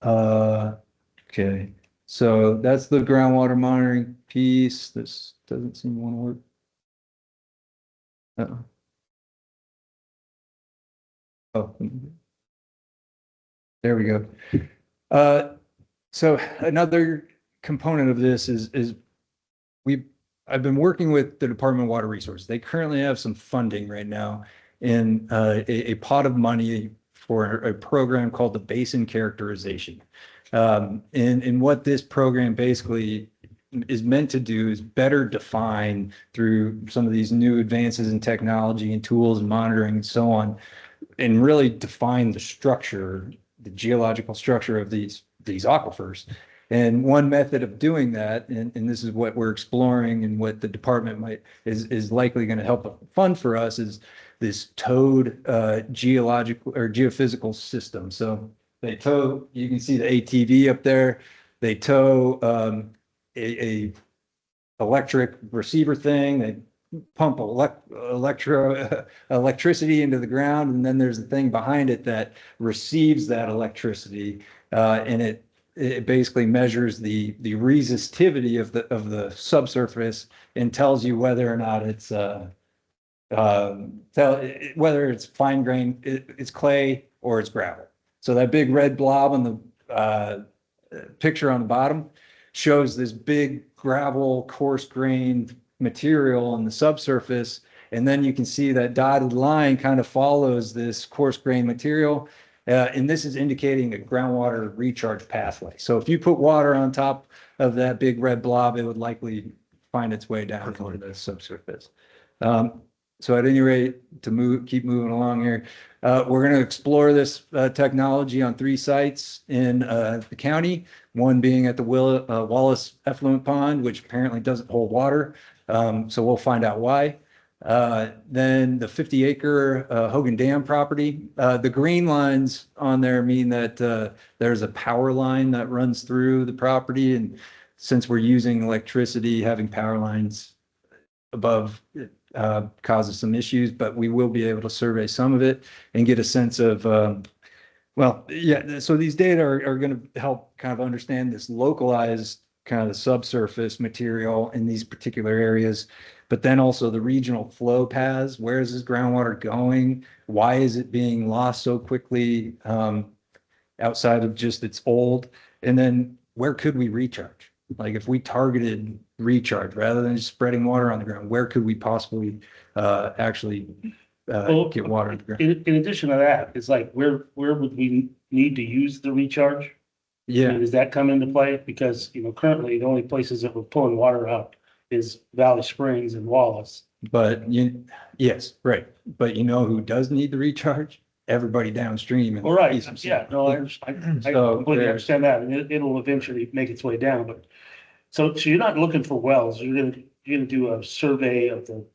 Okay. So that's the groundwater monitoring piece. This doesn't seem to want to work. Oh, there we go. So another component of this is I've been working with the Department of Water Resources. They currently have some funding right now in a pot of money for a program called the Basin Characterization. And what this program basically is meant to do is better define, through some of these new advances in technology and tools and monitoring and so on, and really define the structure, the geological structure of these aquifers. And one method of doing that, and this is what we're exploring and what the department is likely going to help fund for us, is this towed geological or geophysical system. So they tow, you can see the ATV up there. They tow a electric receiver thing. They pump electricity into the ground, and then there's a thing behind it that receives that electricity And it basically measures the resistivity of the subsurface and tells you whether or not it's whether it's fine grain, it's clay or it's gravel. So that big red blob on the picture on the bottom shows this big gravel, coarse grained material on the subsurface. And then you can see that dotted line kind of follows this coarse grained material. And this is indicating a groundwater recharge pathway. So if you put water on top of that big red blob, it would likely find its way down into the subsurface. So at any rate, to keep moving along here, we're going to explore this technology on 3 sites in the county, one being at the Wallace Effluent Pond, which apparently doesn't hold water. So we'll find out why. Then the 50-acre Hogan Dam property. The green lines on there mean that there's a power line that runs through the property. And since we're using electricity, having power lines above causes some issues, but we will be able to survey some of it and get a sense of, well, yeah, so these data are going to help kind of understand this localized kind of subsurface material in these particular areas, but then also the regional flow paths. Where is this groundwater going? Why is it being lost so quickly outside of just its old? And then where could we recharge? Like if we targeted recharge rather than just spreading water on the ground, where could we possibly actually get water on the ground? In addition to that, it's like, where would we need to use the recharge? I Yeah, mean, does that come into play? Because, currently the only places that we're pulling water out is Valley Springs and Wallace. but yes, right. But you know who does need the recharge? Everybody downstream. All right, Eastern yeah, no, I So completely there- understand that, and it'll eventually make its way down, but. So you're not looking for wells, you're gonna do a survey of the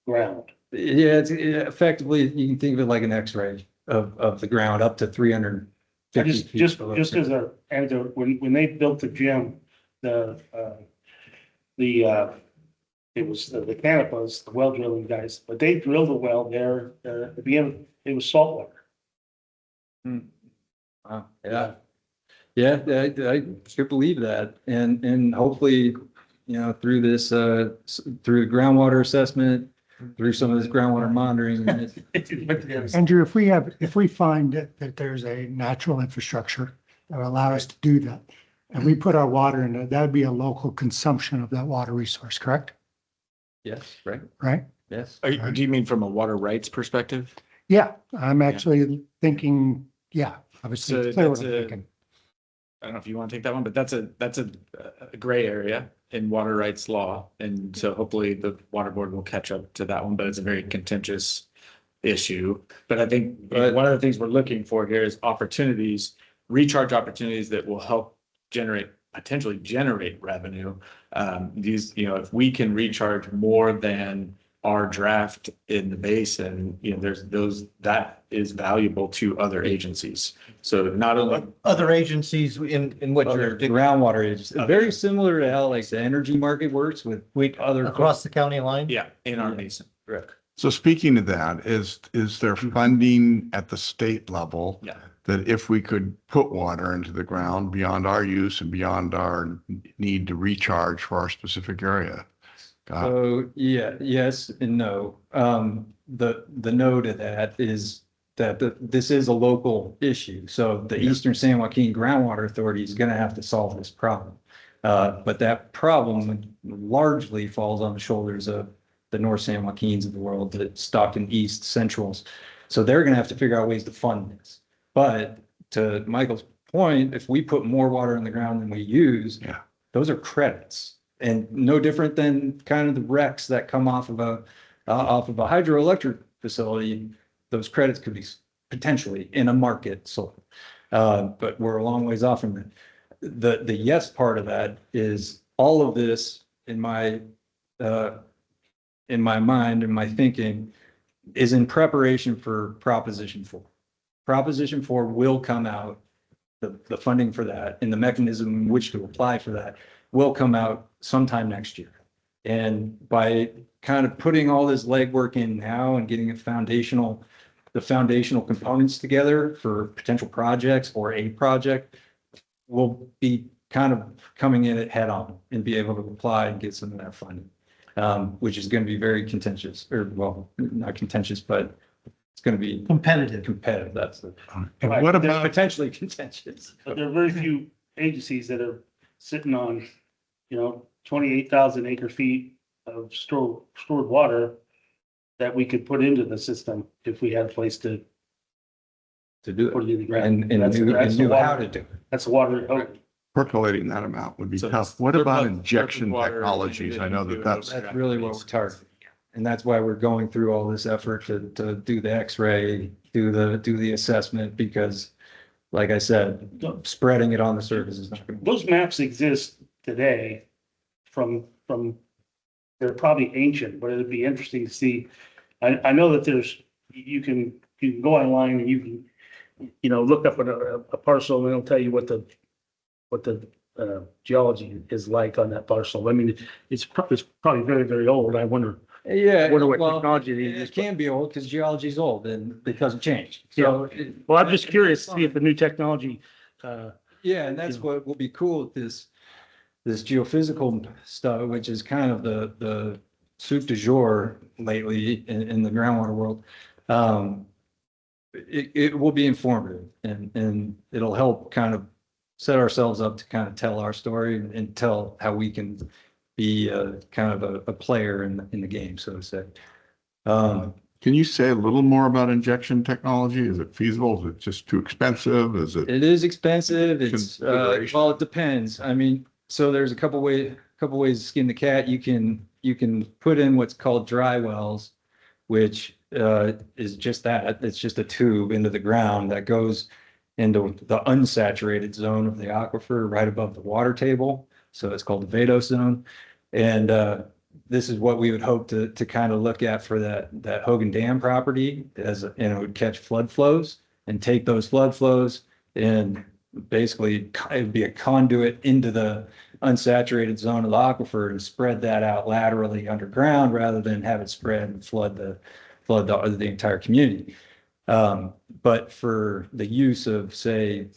ground. Yeah, it's effectively, you can think of it like an X-ray of the ground up to 350 feet. Just below as surface. when they built the gym, it was the Canapas, the well drilling guys, but they drilled a well there, at the beginning, it was saltwater. Wow, yeah. Yeah, I could believe that. And hopefully, through this, through the groundwater assessment, through some of this groundwater monitoring. Andrew, if we find that there's a natural infrastructure that will allow us to do that, and we put our water in it, that would be a local consumption of that water resource, correct? Yes, right, Right? yes. Do you mean from a water rights perspective? Yeah, I'm actually thinking, yeah, obviously So it's clear what that's I'm a- thinking. I don't know if you want to take that one, but that's a gray area in water rights law. And so hopefully the water board will catch up to that one, but it's a very contentious issue. But I think one of the things we're looking for here is opportunities, recharge opportunities that will help potentially generate revenue. If we can recharge more than our draft in the basin, that is valuable to other agencies. So not only Other agencies in what Other jurisdiction groundwater is very similar to how like the energy market works with other. across the county line? yeah, in our basin. Correct. So speaking of that, is there funding at the state level? Yeah. That if we could put water into the ground beyond our use and beyond our need to recharge for our specific area? So, yeah, yes and no. The no to that is that this is a local issue. So the Eastern San Joaquin Groundwater Authority is going to have to solve this problem. But that problem largely falls on the shoulders of the North San Joaquins of the world, the Stockton East Centrals. So they're going to have to figure out ways to fund this. But to Michael's point, if we put more water in the ground than we use, Yeah. those are credits. And no different than kind of the RECs that come off of a hydroelectric facility. Those credits could be potentially in a market sold. But we're a long ways off from that. The yes part of that is all of this in my mind, in my thinking, is in preparation for Proposition 4. Proposition 4 will come out, the funding for that and the mechanism in which to apply for that will come out sometime next year. And by kind of putting all this legwork in now and getting a foundational the foundational components together for potential projects or a project, we'll be kind of coming in it head on and be able to apply and get some of that funding. Which is going to be very contentious, or well, not contentious, but it's going to be competitive. That's the. And what about, Potentially contentious. But there are very few agencies that are sitting on, 28,000 acre feet of stored water that we could put into the system if we had a place to To put do it in the it ground. and That's the knew how water- to do it. That's the water. percolating that amount would be So tough. What about surplus injection water, technologies? I know that that's, That's really what we're targeting. And that's why we're going through all this effort to do the X-ray, do the assessment, because like I said, spreading it on the surface is not going to. Those maps exist today from, they're probably ancient, but it'd be interesting to see. I know that you can go online and you can, look up a parcel and it'll tell you what the geology is like on that parcel. I mean, it's probably very, very old. I wonder. Yeah, Wonder what well, technology it is. it can be old because geology is old and it doesn't change. Well, I'm just curious to see if the new technology, Yeah, and that's what will be cool with this geophysical stuff, which is kind of the soup du jour lately in the groundwater world. It will be informative and it'll help kind of set ourselves up to kind of tell our story and tell how we can be kind of a player in the game, so to say. can you say a little more about injection technology? Is it feasible? Is it just too expensive? Is it? It is expensive. It's Consideration. well, it depends. I mean, so there's a couple ways to skin the cat. You can put in what's called dry wells, which is just that. It's just a tube into the ground that goes into the unsaturated zone of the aquifer right above the water table. So it's called the vadose zone. And this is what we would hope to kind of look at for that Hogan Dam property, as it would catch flood flows and take those flood flows and basically it'd be a conduit into the unsaturated zone of the aquifer and spread that out laterally underground rather than have it spread and flood the entire community. But for the use of, say,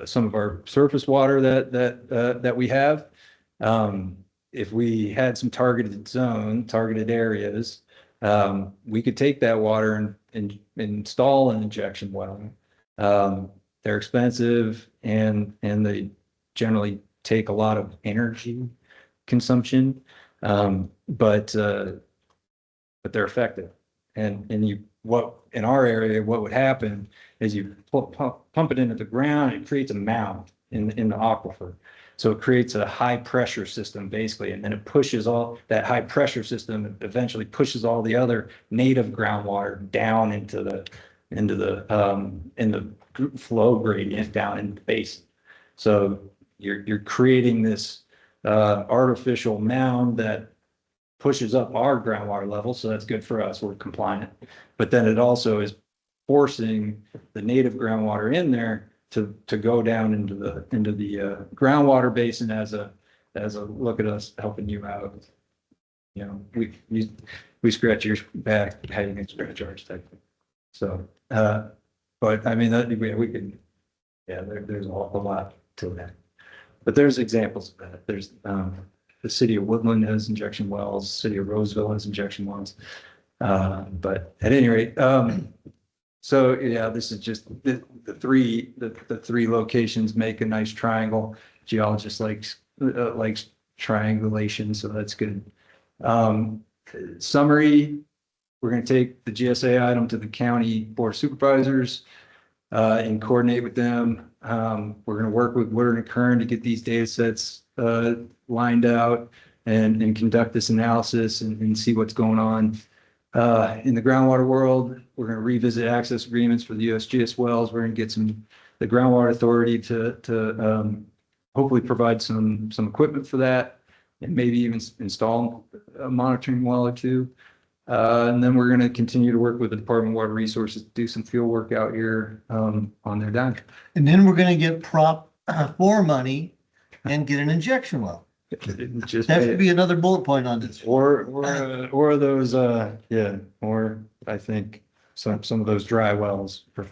some of our surface water that we have, if we had some targeted areas, we could take that water and install an injection well. They're expensive and they generally take a lot of energy consumption, but they're effective. And in our area, what would happen is you pump it into the ground, it creates a mound in the aquifer. So it creates a high pressure system basically, and then it pushes all that high pressure system, eventually pushes all the other native groundwater down into the flow gradient down in the basin. So you're creating this artificial mound that pushes up our groundwater level, so that's good for us, we're compliant. But then it also is forcing the native groundwater in there to go down into the groundwater basin as a look at us helping you out. We scratch your back, how you can scratch ours technically. So, but I mean, we can, there's a lot to that. But there's examples of that. There's the city of Woodland has injection wells, city of Roseville has injection wells. But at any rate, so yeah, this is just the three locations make a nice triangle. Geologist likes triangulation, so that's good. Summary, we're going to take the GSA item to the county board of supervisors and coordinate with them. We're going to work with Woodard and Kern to get these data sets lined out and conduct this analysis and see what's going on. In the groundwater world, we're going to revisit access agreements for the USGS wells. We're going to get the groundwater authority to hopefully provide some equipment for that and maybe even install a monitoring well or two. And then we're going to continue to work with the Department of Water Resources to do some field work out here on their dime. And then we're gonna get Prop 4 money and get an injection well. Just That should be another bullet point on this. or those or I think some of those dry wells for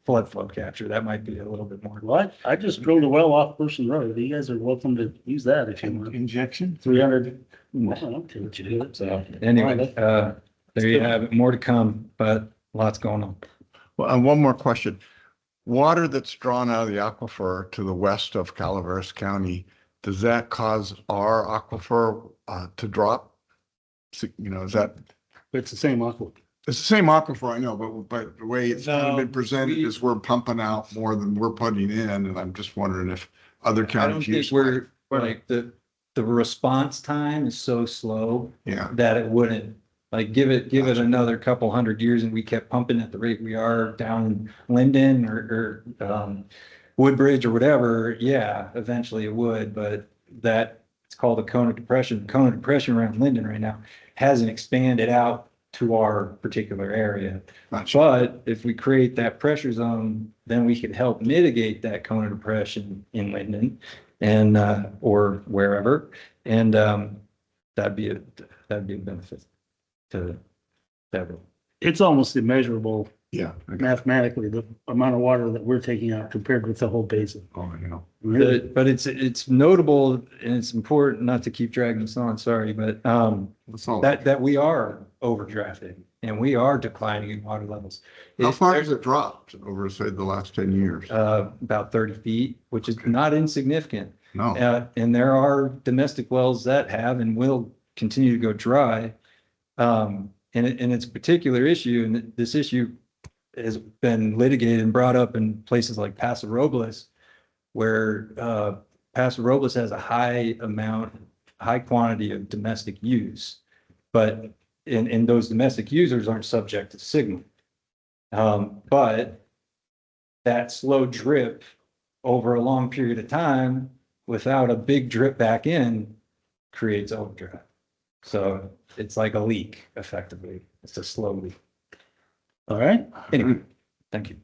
flood flow capture. That might be a little bit more. What? I just drilled a well off Person Road. You guys are welcome to use that if you want. Injection? 300. I'll take what you do. So anyway, there you have it. More to come, but lots going on. Well, and one more question. Water that's drawn out of the aquifer to the west of Calaveras County, does that cause our aquifer to drop? You know, is that, It's the same aqua. it's the same aquifer, I know, but the way it's kind of been No, presented is we're pumping out more than we're putting in, and I'm just wondering if other I don't counties think use. we're like the response time is so slow Yeah, that it wouldn't, like, give it another couple hundred years and we kept pumping at the rate we are down in Linden or Woodbridge or whatever. Yeah, eventually it would, but that it's called a cone of depression. The cone of depression around Linden right now hasn't expanded out to our particular area. gotcha. But if we create that pressure zone, then we could help mitigate that cone of depression in Linden and, or wherever. And, that'd be a benefit to everyone. It's almost immeasurable Yeah. mathematically, the amount of water that we're taking out compared with the whole basin. Oh, I know. Really? But it's notable and it's important, not to keep dragging this on, sorry, but, That's all. that we are overdrafting and we are declining in water levels. How far has it dropped over, say, the last 10 years? About 30 feet, which is not insignificant. No. And there are domestic wells that have and will continue to go dry. And it's a particular issue, and this issue has been litigated and brought up in places like Paso Robles, where Paso Robles has a high quantity of domestic use. But and those domestic users aren't subject to SGMA. But that slow drip over a long period of time without a big drip back in creates overdraft. So it's like a leak, effectively. It's a slow leak. All right. Anyway, thank you.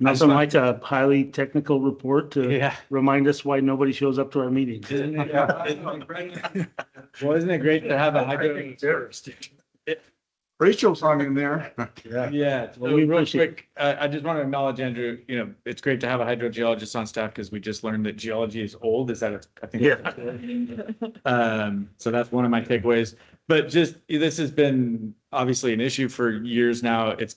Nothing like a highly technical report to Yeah. remind us why nobody shows up to our meetings. Well, isn't it great to have a hydro? Rachel's hung in there. Yeah, Well, so we real really should- quick, I just want to acknowledge, Andrew, you know, it's great to have a hydrogeologist on staff because we just learned that geology is old. Is that, I think. Yeah. So that's one of my takeaways, but just, this has been obviously an issue for years now. It's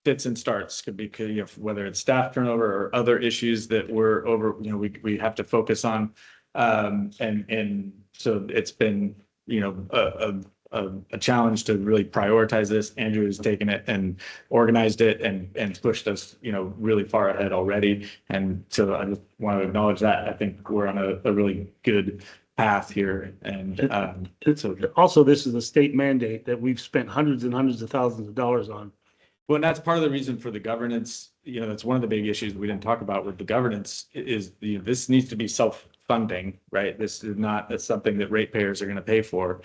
fits and starts, could be, you know, whether it's staff turnover or other issues that we're over, you know, we have to focus on. And so it's been, you know, a challenge to really prioritize this. Andrew has taken it and organized it and pushed us, you know, really far ahead already. And so I just want to acknowledge that. I think we're on a really good path here. And It's also, this is a state mandate that we've spent hundreds and hundreds of thousands of dollars on. well, and that's part of the reason for the governance. You know, that's one of the big issues we didn't talk about with the governance is this needs to be self-funding, right? This is not something that ratepayers are going to pay for.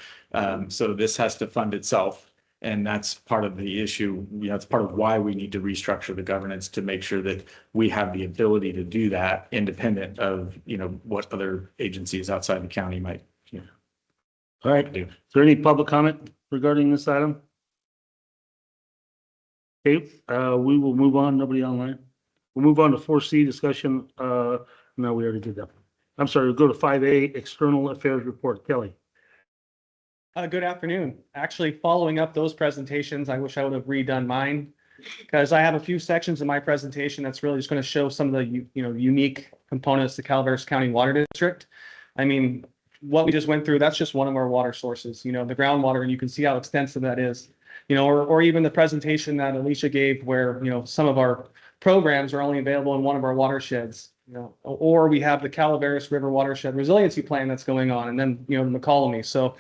So this has to fund itself. And that's part of the issue. You know, it's part of why we need to restructure the governance to make sure that we have the ability to do that independent of, you know, what other agencies outside the county might, you know, All right. do. Is there any public comment regarding this item? Okay, we will move on. Nobody online. We'll move on to 4C discussion. No, we already did that. I'm sorry, we'll go to 5A, External Affairs Report. Kelly. Good afternoon. Actually, following up those presentations, I wish I would have redone mine because I have a few sections in my presentation that's really just going to show some of the unique components to Calaveras County Water District. I mean, what we just went through, that's just one of our water sources, you know, the groundwater, and you can see how extensive that is, you know, or even the presentation that Alicia gave where, you know, some of our programs are only available in one of our watersheds, you know, or we have the Calaveras River Watershed Resiliency Plan that's going on, and then, you know, the McCollum. So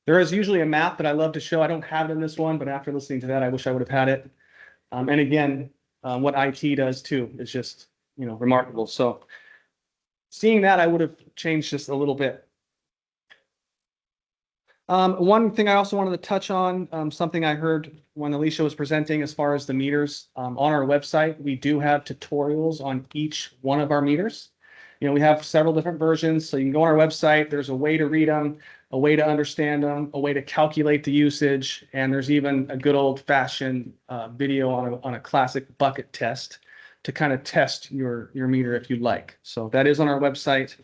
there is usually a map that I love to show. I don't have it in this one, but after listening to that, I wish I would have had it. And again, what IT does too is just, you know, remarkable. So seeing that, I would have changed just a little bit. One thing I also wanted to touch on, something I heard when Alicia was presenting as far as the meters, on our website, we do have tutorials on each one of our meters. You know, we have several different versions, so you can go on our website, there's a way to read them. a way to understand them, a way to calculate the usage, and there's even a good old fashioned video on a classic bucket test to kind of test your meter if you'd like. So that is on our website.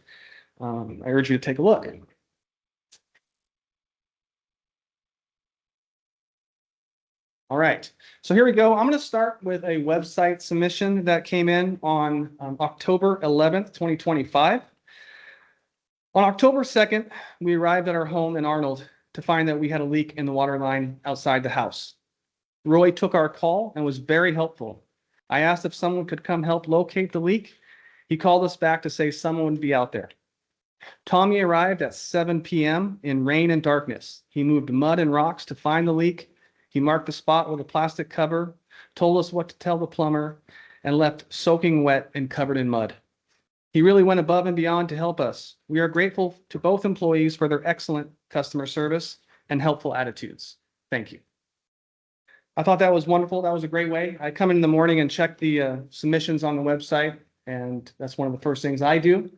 I urge you to take a look. All right, so here we go. I'm going to start with a website submission that came in on October 11th, 2025. On October 2nd, we arrived at our home in Arnold to find that we had a leak in the water line outside the house. Roy took our call and was very helpful. I asked if someone could come help locate the leak. He called us back to say someone would be out there. Tommy arrived at 7 p.m. in rain and darkness. He moved mud and rocks to find the leak. He marked the spot with a plastic cover, told us what to tell the plumber, and left soaking wet and covered in mud. He really went above and beyond to help us. We are grateful to both employees for their excellent customer service and helpful attitudes. Thank you. I thought that was wonderful. That was a great way. I come in the morning and check the submissions on the website, and that's one of the first things I do.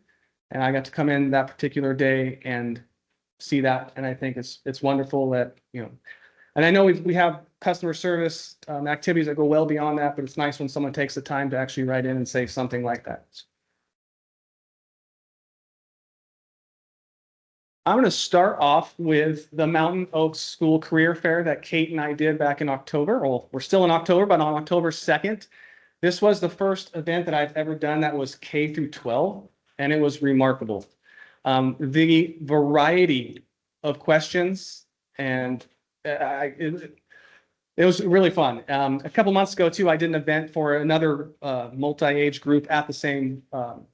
And I got to come in that particular day and see that, and I think it's wonderful that, you know, and I know we have customer service activities that go well beyond that, but it's nice when someone takes the time to actually write in and say something like that. I'm going to start off with the Mountain Oaks School Career Fair that Kate and I did back in October. Well, we're still in October, but on October 2nd, this was the first event that I've ever done that was K through 12, and it was remarkable. The variety of questions, and it was really fun. A couple months ago, too, I did an event for another multi-age group at the same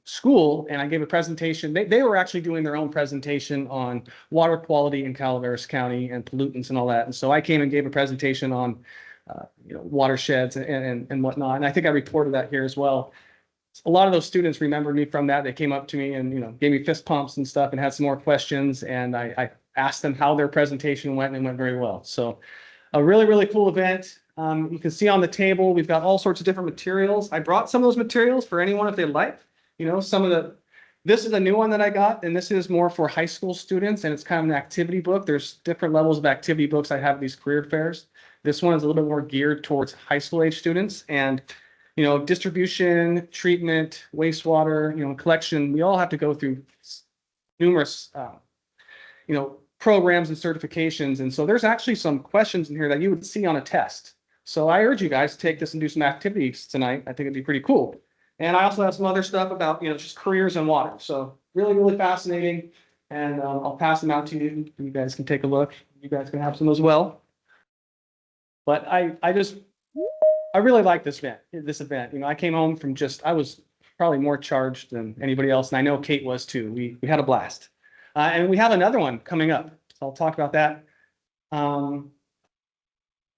school, and I gave a presentation. They were actually doing their own presentation on water quality in Calaveras County and pollutants and all that. And so I came and gave a presentation on watersheds and whatnot. And I think I reported that here as well. A lot of those students remembered me from that. They came up to me and gave me fist pumps and stuff and had some more questions. And I asked them how their presentation went, and it went very well. So a really, really cool event. You can see on the table, we've got all sorts of different materials. I brought some of those materials for anyone if they'd like. This is a new one that I got, and this is more for high school students, and it's kind of an activity book. There's different levels of activity books I have at these career fairs. This one is a little bit more geared towards high school age students, and distribution, treatment, wastewater, collection. We all have to go through numerous, programs and certifications. And so there's actually some questions in here that you would see on a test. So I urge you guys to take this and do some activities tonight. I think it'd be pretty cool. And I also have some other stuff about, just careers in water. So really, really fascinating. And I'll pass them out to you. You guys can take a look. You guys can have some as well. But I really like this event. I came home from I was probably more charged than anybody else. And I know Kate was too. We had a blast. And we have another one coming up. So I'll talk about that.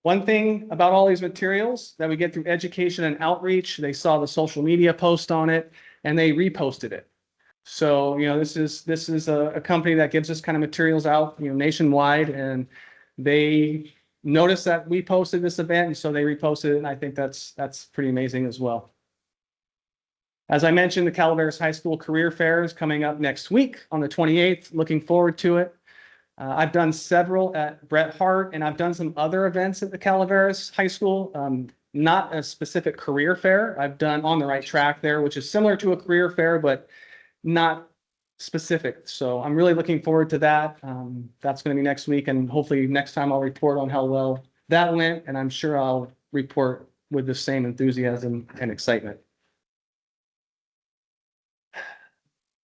One thing about all these materials that we get through education and outreach, they saw the social media post on it and they reposted it. So, this is a company that gives this kind of materials out, nationwide, and they noticed that we posted this event, and so they reposted it, and I think that's pretty amazing as well. As I mentioned, the Calaveras High School Career Fair is coming up next week on the 28th. Looking forward to it. I've done several at Bret Harte, and I've done some other events at the Calaveras High School. Not a specific career fair. I've done On the Right Track there, which is similar to a career fair, but not specific. So I'm really looking forward to that. That's going to be next week, and hopefully next time I'll report on how well that went, and I'm sure I'll report with the same enthusiasm and excitement.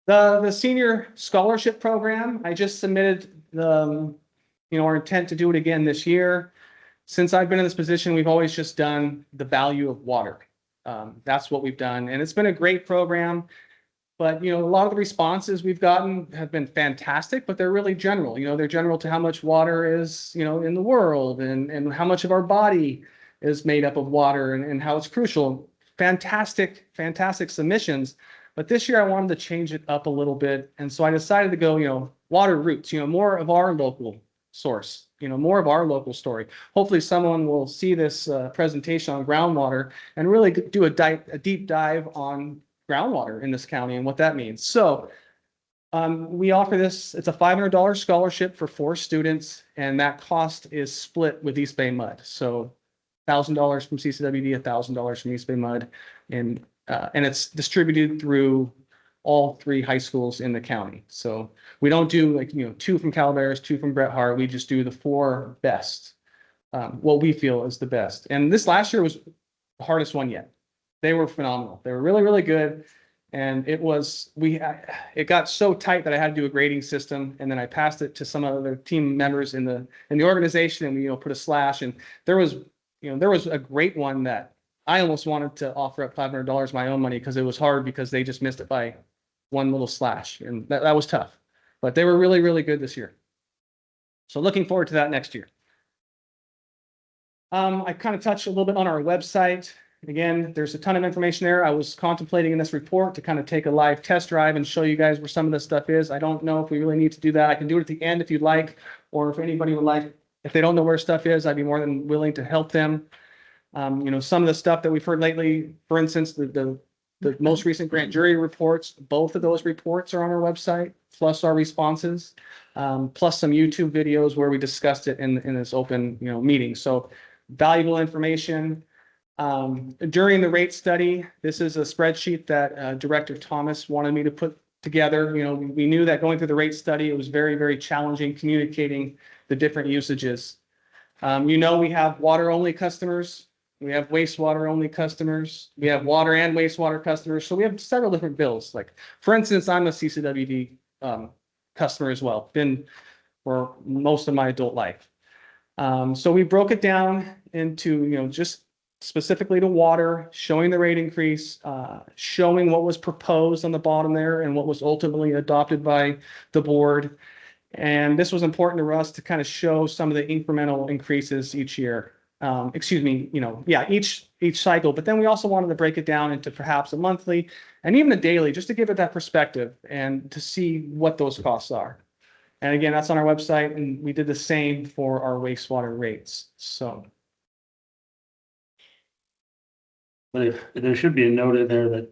The senior scholarship program, I just submitted our intent to do it again this year. Since I've been in this position, we've always just done the value of water. That's what we've done, and it's been a great program. But, a lot of the responses we've gotten have been fantastic, but they're really general. They're general to how much water is, in the world, and how much of our body is made up of water, and how it's crucial. Fantastic, fantastic submissions. But this year I wanted to change it up a little bit. And so I decided to go, water roots, more of our local source, more of our local story. Hopefully someone will see this presentation on groundwater and really do a deep dive on groundwater in this county and what that means. So We offer this, it's a $500 scholarship for 4 students, and that cost is split with East Bay Mud. So $1,000 from CCWD, $1,000 from East Bay Mud, and it's distributed through all 3 high schools in the county. So we don't do 2 from Calaveras, 2 from Bret Harte. We just do the 4 best, what we feel is the best. And this last year was the hardest one yet. They were phenomenal. They were really, really good. And it got so tight that I had to do a grading system, and then I passed it to some other team members in the organization, and we put a slash. And there was a great one that I almost wanted to offer up $500 my own money because it was hard because they just missed it by one little slash, and that was tough. But they were really, really good this year. So looking forward to that next year. I kind of touched a little bit on our website. Again, there's a ton of information there. I was contemplating in this report to kind of take a live test drive and show you guys where some of this stuff is. I don't know if we really need to do that. I can do it at the end if you'd like, or if anybody would like, if they don't know where stuff is, I'd be more than willing to help them. Some of the stuff that we've heard lately, for instance, the most recent grand jury reports, both of those reports are on our website, plus our responses, plus some YouTube videos where we discussed it in this open, meeting. So valuable information. During the rate study, this is a spreadsheet that Director Thomas wanted me to put together. We knew that going through the rate study, it was very, very challenging communicating the different usages. We have water-only customers. We have wastewater-only customers. We have water and wastewater customers. So we have several different bills. Like, for instance, I'm a CCWD customer as well, been for most of my adult life. So we broke it down into, just specifically to water, showing the rate increase, showing what was proposed on the bottom there and what was ultimately adopted by the board. And this was important to us to kind of show some of the incremental increases each year. Each cycle. But then we also wanted to break it down into perhaps a monthly and even a daily, just to give it that perspective and to see what those costs are. And again, that's on our website, and we did the same for our wastewater rates. So. But if there should be a note in there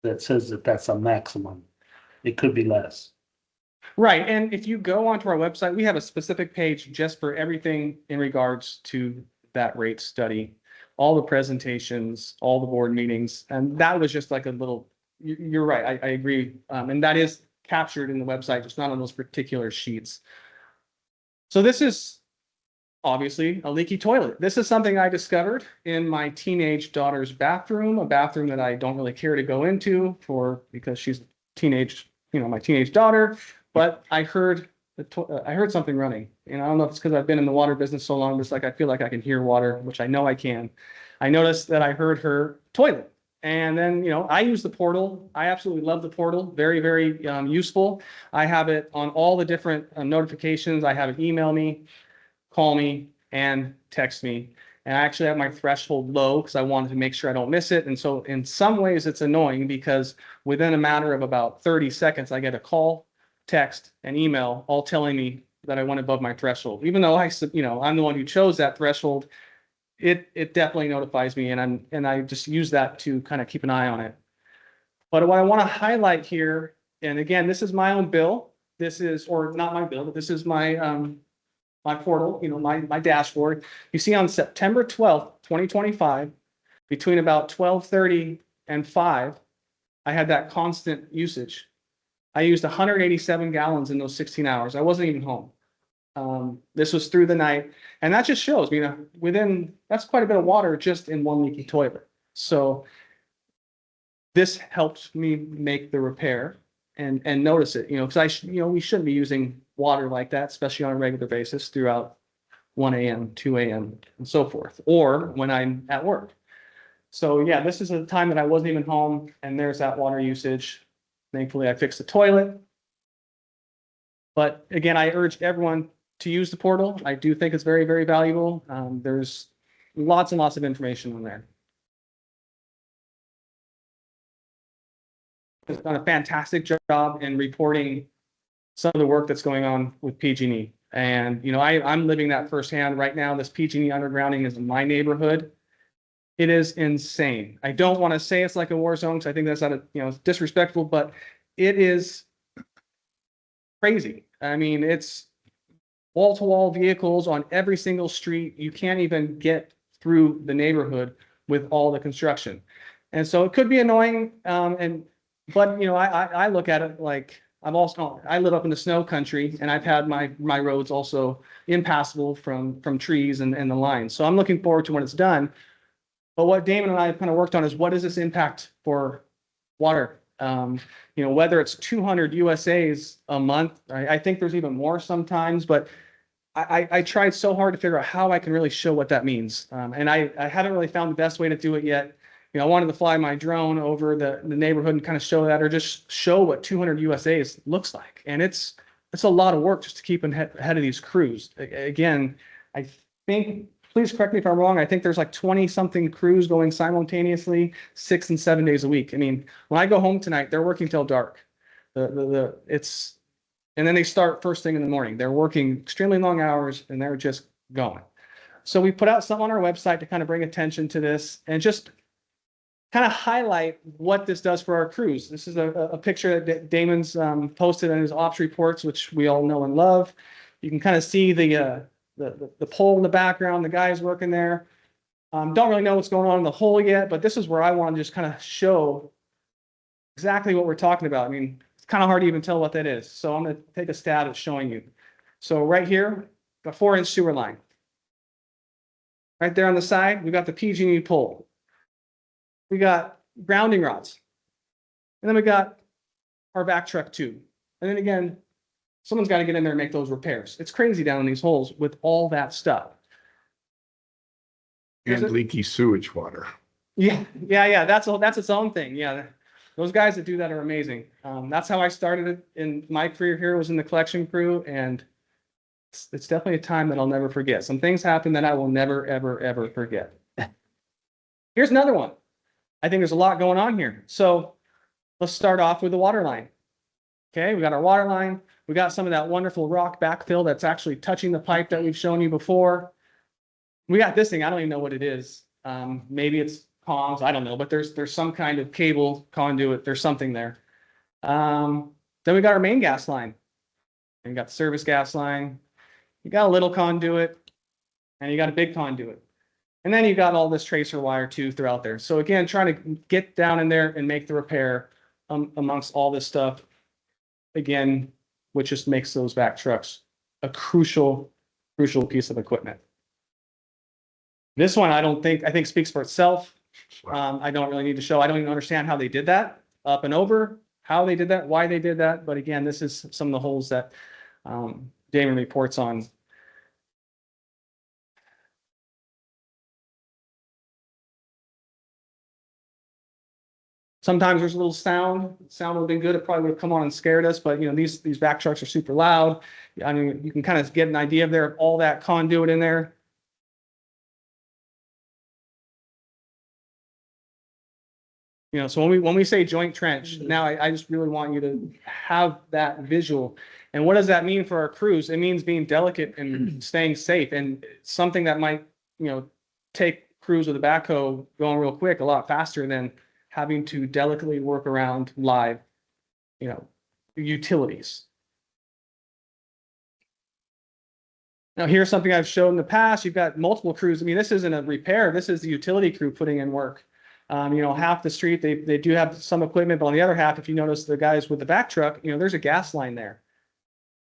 that says that that's a maximum. It could be less. Right. And if you go onto our website, we have a specific page just for everything in regards to that rate study, all the presentations, all the board meetings. And that was just like a little, you're right. I agree. And that is captured in the website, just not on those particular sheets. So this is obviously a leaky toilet. This is something I discovered in my teenage daughter's bathroom, a bathroom that I don't really care to go into because she's teenage, my teenage daughter. But I heard something running, and I don't know if it's because I've been in the water business so long, but it's like I feel like I can hear water, which I know I can. I noticed that I heard her toilet, and then I use the portal. I absolutely love the portal. Very, very useful. I have it on all the different notifications. I have it email me, call me, and text me. And I actually have my threshold low because I wanted to make sure I don't miss it. And so in some ways it's annoying because within a matter of about 30 seconds, I get a call, text, and email all telling me that I went above my threshold. Even though I'm the one who chose that threshold, it definitely notifies me, and I just use that to kind of keep an eye on it. But what I want to highlight here, and again, this is my own bill. Or not my bill, but this is my my portal, my dashboard. You see on September 12th, 2025, between about 12:30 and 5, I had that constant usage. I used 187 gallons in those 16 hours. I wasn't even home. This was through the night. And that just shows, that's quite a bit of water just in one leaky toilet. So this helped me make the repair and notice it, because we shouldn't be using water like that, especially on a regular basis throughout 1 a.m., 2 a.m., and so forth, or when I'm at work. So yeah, this is a time that I wasn't even home, and there's that water usage. Thankfully, I fixed the toilet. But again, I urge everyone to use the portal. I do think it's very, very valuable. There's lots and lots of information on there. It's done a fantastic job in reporting some of the work that's going on with PG&E. And, I'm living that firsthand right now. This PG&E undergrounding is in my neighborhood. It is insane. I don't want to say it's like a war zone because I think that's not disrespectful, but it is crazy. I mean, it's wall-to-wall vehicles on every single street. You can't even get through the neighborhood with all the construction. And so it could be annoying. But you know, I look at it like I live up in the snow country, and I've had my roads also impassable from trees and the lines. So I'm looking forward to when it's done. But what Damon and I have kind of worked on is what is this impact for water? You know, whether it's 200 USAs a month, I think there's even more sometimes, but I tried so hard to figure out how I can really show what that means. And I haven't really found the best way to do it yet. You know, I wanted to fly my drone over the neighborhood and kind of show that, or just show what 200 USAs looks like. And it's a lot of work just to keep ahead of these crews. Again, I think, please correct me if I'm wrong, I think there's like 20 something crews going simultaneously, 6 and 7 days a week. I mean, when I go home tonight, they're working till dark. And then they start first thing in the morning. They're working extremely long hours and they're just going. So we put out something on our website to kind of bring attention to this and just kind of highlight what this does for our crews. This is a picture that Damon's posted in his ops reports, which we all know and love. You can kind of see the pole in the background, the guys working there. Don't really know what's going on in the hole yet, but this is where I want to just kind of show exactly what we're talking about. I mean, it's kind of hard to even tell what that is. So I'm going to take a stab at showing you. So right here, a 4-inch sewer line. Right there on the side, we've got the PG&E pole. We got grounding rods. And then we got our back truck tube. And then again, someone's got to get in there and make those repairs. It's crazy down in these holes with all that stuff. And leaky sewage water. Yeah. That's its own thing. Yeah. Those guys that do that are amazing. That's how I started in my career here, was in the collection crew. And it's definitely a time that I'll never forget. Some things happen that I will never, ever, ever forget. Here's another one. I think there's a lot going on here. So let's start off with the water line. Okay, we got our water line. We got some of that wonderful rock backfill that's actually touching the pipe that we've shown you before. We got this thing. I don't even know what it is. Maybe it's comms. I don't know, but there's some kind of cable conduit. There's something there. Then we got our main gas line. And you got the service gas line. You got a little conduit, and you got a big conduit. And then you got all this tracer wire too throughout there. So again, trying to get down in there and make the repair amongst all this stuff. Again, which just makes those back trucks a crucial piece of equipment. This one, I think speaks for itself. I don't really need to show. I don't even understand how they did that up and over, how they did that, why they did that. But again, this is some of the holes that Damon reports on. Sometimes there's a little sound. Sound would have been good. It probably would have come on and scared us. But you know, these back trucks are super loud. I mean, you can kind of get an idea of there, all that conduit in there. You know, so when we say joint trench, now I just really want you to have that visual. And what does that mean for our crews? It means being delicate and staying safe, and something that might, you know, take crews with a backhoe going real quick a lot faster than having to delicately work around live, you know, utilities. Now, here's something I've shown in the past. You've got multiple crews. I mean, this isn't a repair. This is the utility crew putting in work. You know, half the street, they do have some equipment, but on the other half, if you notice the guys with the back truck, you know, there's a gas line there.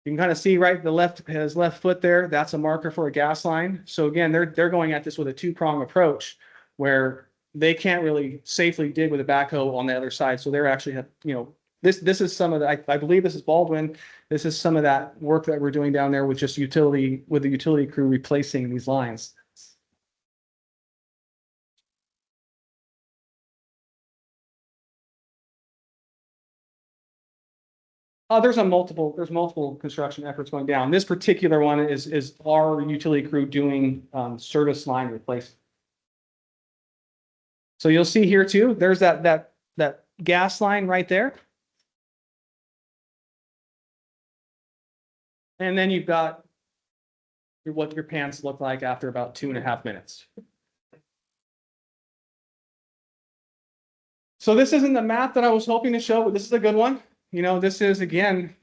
You can kind of see right, his left foot there. That's a marker for a gas line. So again, they're going at this with a two-prong approach where they can't really safely dig with a backhoe on the other side. So they're actually, you know, this is some of the, I believe this is Baldwin. This is some of that work that we're doing down there with just the utility crew replacing these lines. There's multiple construction efforts going down. This particular one is our utility crew doing service line replacement. So you'll see here too, there's that gas line right there. And then you've got what your pants look like after about 2.5 minutes. So this isn't the map that I was hoping to show, but this is a good one. you know, this is again,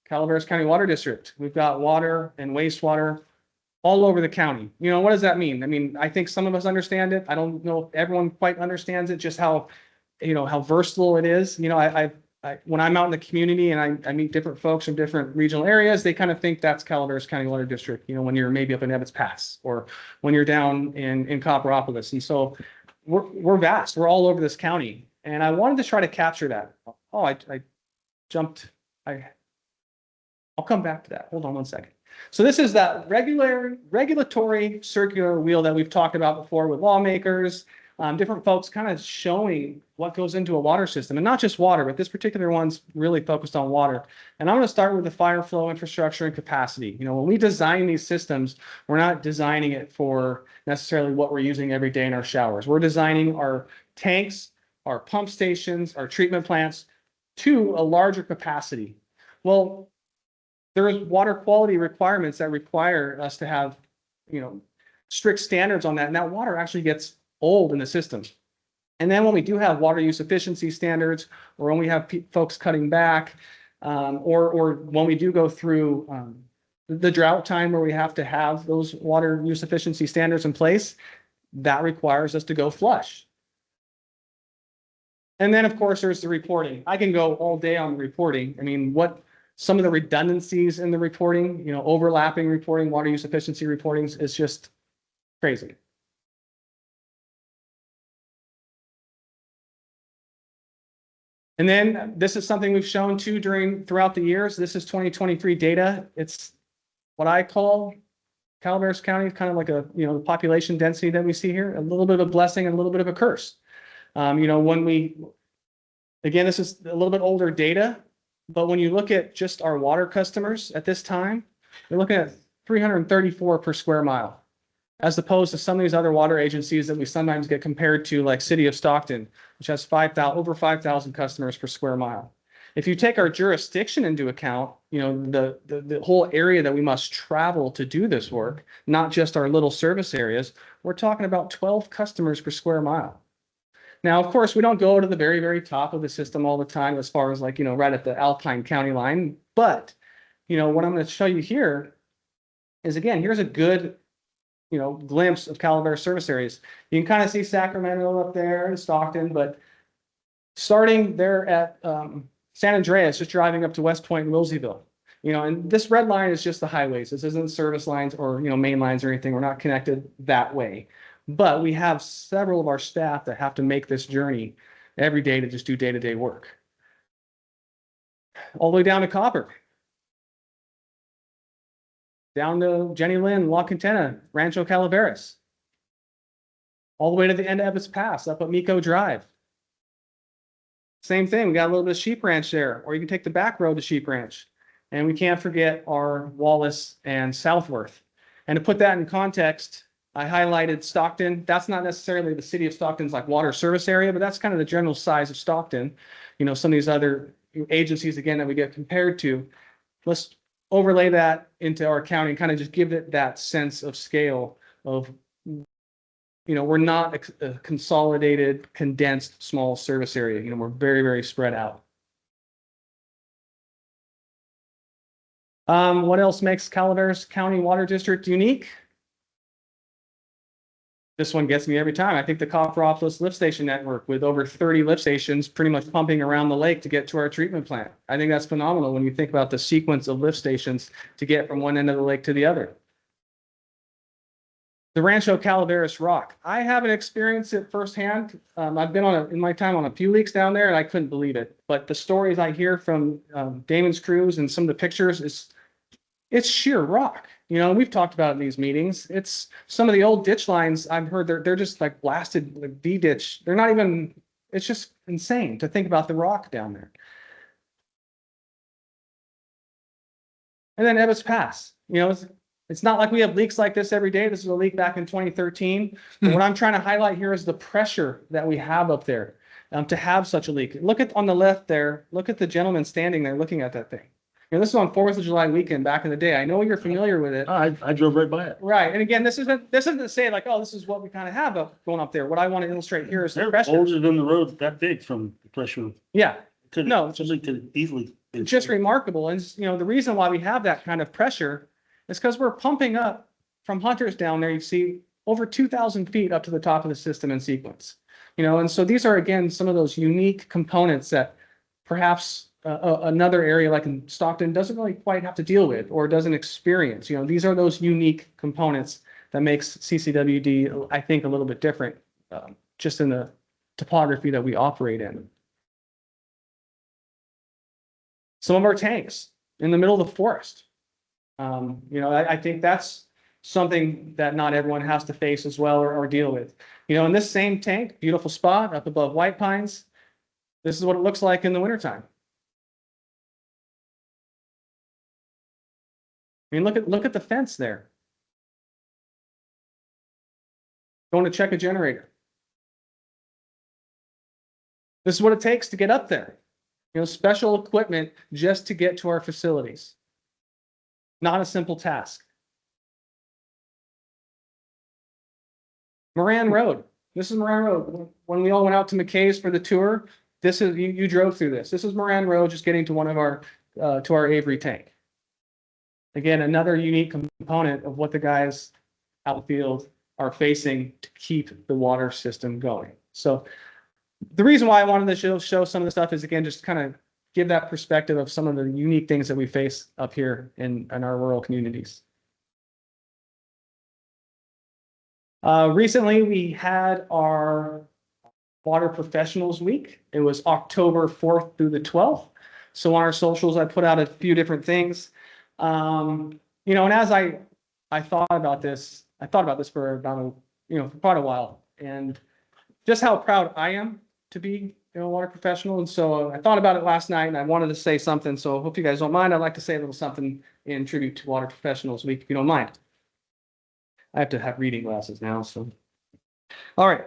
Calaveras County Water District. We've got water and wastewater all over the county. You know, what does that mean? I mean, I think some of us understand it. I don't know if everyone quite understands it, just how, you know, how versatile it is. You know, when I'm out in the community and I meet different folks from different regional areas, they kind of think that's Calaveras County Water District, you know, when you're maybe up in Ebbets Pass or when you're down in Copperopolis. And so we're vast, we're all over this county. And I wanted to try to capture that. Oh, I jumped, I'll come back to that. Hold on one second. So this is that regulatory circular wheel that we've talked about before with lawmakers, different folks kind of showing what goes into a water system, and not just water, but this particular one's really focused on water. And I'm going to start with the fire flow infrastructure and capacity. You know, when we design these systems, we're not designing it for necessarily what we're using every day in our showers. We're designing our tanks, our pump stations, our treatment plants to a larger capacity. Well, there's water quality requirements that require us to have, you know, strict standards on that. And that water actually gets old in the system. And then when we do have water use efficiency standards, or when we have folks cutting back, or when we do go through the drought time where we have to have those water use efficiency standards in place, that requires us to go flush. And then, of course, there's the reporting. I can go all day on the reporting. I mean, some of the redundancies in the reporting, you know, overlapping reporting, water use efficiency reportings is just crazy. And then this is something we've shown too throughout the years. This is 2023 data. It's what I call Calaveras County, kind of like a, you know, the population density that we see here, a little bit of a blessing and a little bit of a curse. You know, again, this is a little bit older data, but when you look at just our water customers at this time, you're looking at 334 per square mile, as opposed to some of these other water agencies that we sometimes get compared to, like City of Stockton, which has over 5,000 customers per square mile. If you take our jurisdiction into account, you know, the whole area that we must travel to do this work, not just our little service areas, we're talking about 12 customers per square mile. Now, of course, we don't go to the very, very top of the system all the time, as far as, like, you know, right at the Alpine County line. But, you know, what I'm going to show you here is, again, here's a good, you know, glimpse of Calaveras service areas. You can kind of see Sacramento up there and Stockton, but starting there at San Andreas, just driving up to West Point and Wilseyville, you know, and this red line is just the highways. This isn't service lines or, you know, main lines or anything. We're not connected that way. But we have several of our staff that have to make this journey every day to just do day-to-day work. All the way down to Copper. Down to Jenny Lynn, La Quintana, Rancho Calaveras. All the way to the end of Ebbets Pass, up at Mico Drive. Same thing, we got a little bit of Sheep Ranch there, or you can take the back road to Sheep Ranch. And we can't forget our Wallace and Southworth. And to put that in context, I highlighted Stockton. That's not necessarily the City of Stockton's like water service area, but that's kind of the general size of Stockton. You know, some of these other agencies, again, that we get compared to. Let's overlay that into our county and kind of just give it that sense of scale of, you know, we're not a consolidated, condensed, small service area. You know, we're very, very spread out. What else makes Calaveras County Water District unique? This one gets me every time. I think the Copperopolis lift station network, with over 30 lift stations pretty much pumping around the lake to get to our treatment plant. I think that's phenomenal when you think about the sequence of lift stations to get from one end of the lake to the other. The Rancho Calaveras rock. I haven't experienced it firsthand. I've been in my time on a few leaks down there, and I couldn't believe it. But the stories I hear from Damon's crews and some of the pictures it's sheer rock. You know, we've talked about it in these meetings. It's some of the old ditch lines I've heard, they're just like blasted, like V-ditch. They're not even, it's just insane to think about the rock down there. And then Ebbets Pass, you know, it's not like we have leaks like this every day. This is a leak back in 2013. But what I'm trying to highlight here is the pressure that we have up there to have such a leak. Look at on the left there, look at the gentleman standing there looking at that thing. You know, this is on 4th of July weekend back in the day. I know you're familiar with it. I drove right by it. Right. And again, this isn't to say like, oh, this is what we kind of have going up there. What I want to illustrate here is the They're pressure. older than the road that big from the pressure. Yeah. No, Somebody could easily. just remarkable. And, the reason why we have that kind of pressure is because we're pumping up from Hunters down there. You see over 2,000 feet up to the top of the system in sequence. And so these are, again, some of those unique components that perhaps another area like in Stockton doesn't really quite have to deal with or doesn't experience. These are those unique components that makes CCWD, I think, a little bit different, just in the topography that we operate in. Some of our tanks in the middle of the forest. I think that's something that not everyone has to face as well or deal with. In this same tank, beautiful spot up above White Pines, this is what it looks like in the wintertime. I mean, look at the fence there. Going to check a generator. This is what it takes to get up there. Special equipment just to get to our facilities. Not a simple task. Moran Road. This is Moran Road. When we all went out to McKay's for the tour, this is you drove through this. This is Moran Road, just getting to one of our to our Avery tank. Again, another unique component of what the guys out in the field are facing to keep the water system going. So the reason why I wanted to show some of the stuff is, again, just kind of give that perspective of some of the unique things that we face up here in our rural communities. Recently, we had our Water Professionals Week. It was October 4th through the 12th. So on our socials, I put out a few different things. And as I thought about this, for about for quite a while, and just how proud I am to be a water professional. And so I thought about it last night, and I wanted to say something. So I hope you guys don't mind. I'd like to say a little something in tribute to Water Professionals Week, if you don't mind. I have to have reading glasses now, so. All right.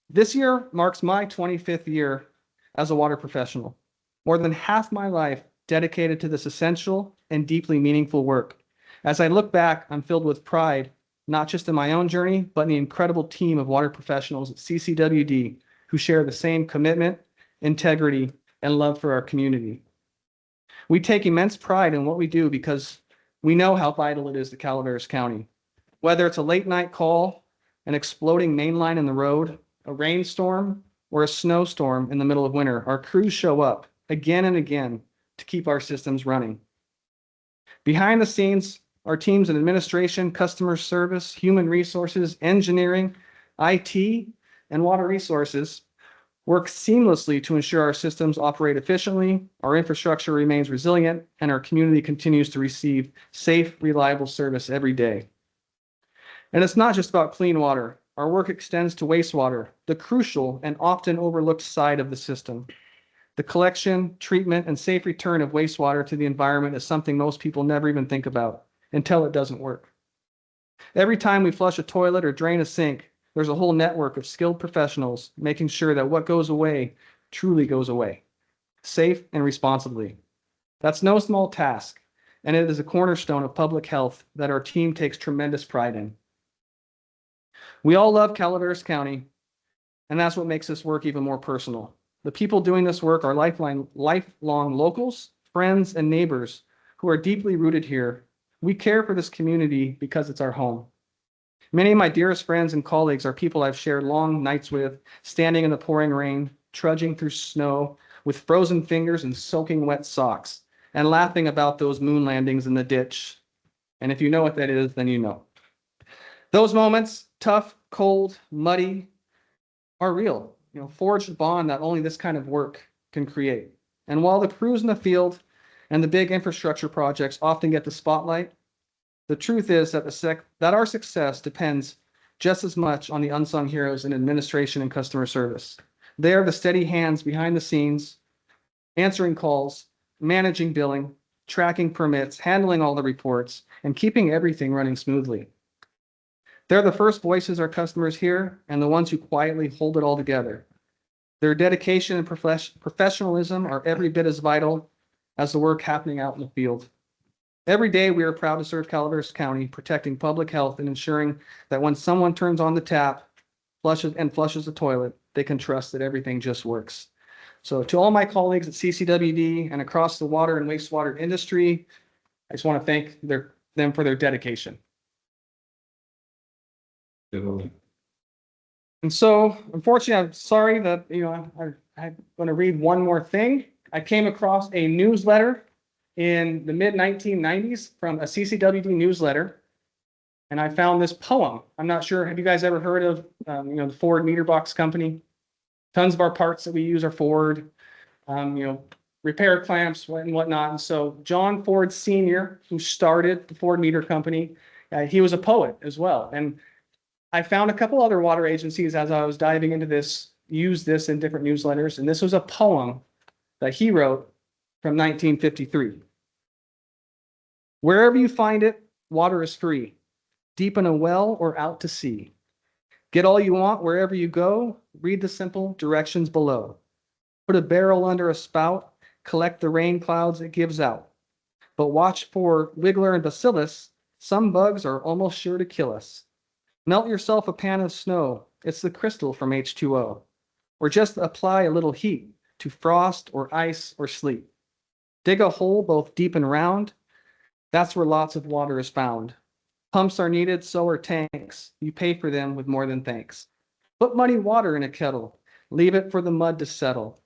This year marks my 25th year as a water professional. More than half my life dedicated to this essential and deeply meaningful work. As I look back, I'm filled with pride, not just in my own journey, but in the incredible team of water professionals at CCWD who share the same commitment, integrity, and love for our community. We take immense pride in what we do because we know how vital it is to Calaveras County. Whether it's a late night call, an exploding main line in the road, a rainstorm, or a snowstorm in the middle of winter, our crews show up again and again to keep our systems running. Behind the scenes, our teams in administration, customer service, human resources, engineering, IT, and water resources work seamlessly to ensure our systems operate efficiently, our infrastructure remains resilient, and our community continues to receive safe, reliable service every day. And it's not just about clean water. Our work extends to wastewater, the crucial and often overlooked side of the system. The collection, treatment, and safe return of wastewater to the environment is something most people never even think about until it doesn't work. Every time we flush a toilet or drain a sink, there's a whole network of skilled professionals making sure that what goes away truly goes away, safe and responsibly. That's no small task, and it is a cornerstone of public health that our team takes tremendous pride in. We all love Calaveras County, and that's what makes this work even more personal. The people doing this work are lifelong locals, friends, and neighbors who are deeply rooted here. We care for this community because it's our home. Many of my dearest friends and colleagues are people I've shared long nights with, standing in the pouring rain, trudging through snow with frozen fingers and soaking wet socks, and laughing about those moon landings in the ditch. And if you know what that is, then you know. Those moments, tough, cold, muddy, are real. Forged a bond that only this kind of work can create. And while the crews in the field and the big infrastructure projects often get the spotlight, the truth is that our success depends just as much on the unsung heroes in administration and customer service. They are the steady hands behind the scenes, answering calls, managing billing, tracking permits, handling all the reports, and keeping everything running smoothly. They're the first voices our customers hear and the ones who quietly hold it all together. Their dedication and professionalism are every bit as vital as the work happening out in the field. Every day, we are proud to serve Calaveras County, protecting public health and ensuring that when someone turns on the tap, flushes the toilet, they can trust that everything just works. So to all my colleagues at CCWD and across the water and wastewater industry, I just want to thank them for their dedication. And so unfortunately, I'm sorry that, I'm going to read one more thing. I came across a newsletter in the mid 1990s from a CCWD newsletter. And I found this poem. I'm not sure, have you guys ever heard of, the Ford meter box company? Tons of our parts that we use are Ford, repair clamps and whatnot. And so John Ford Sr., who started the Ford meter company, he was a poet as well. And I found a couple other water agencies as I was diving into this, use this in different newsletters. And this was a poem that he wrote from 1953. Wherever you find it, water is free. Deep in a well or out to sea. Get all you want wherever you go. Read the simple directions below. Put a barrel under a spout. Collect the rain clouds it gives out. But watch for wiggler and bacillus. Some bugs are almost sure to kill us. Melt yourself a pan of snow. It's the crystal from H2O. Or just apply a little heat to frost or ice or sleet. Dig a hole both deep and round. That's where lots of water is found. Pumps are needed, so are tanks. You pay for them with more than thanks. Put muddy water in a kettle. Leave it for the mud to settle.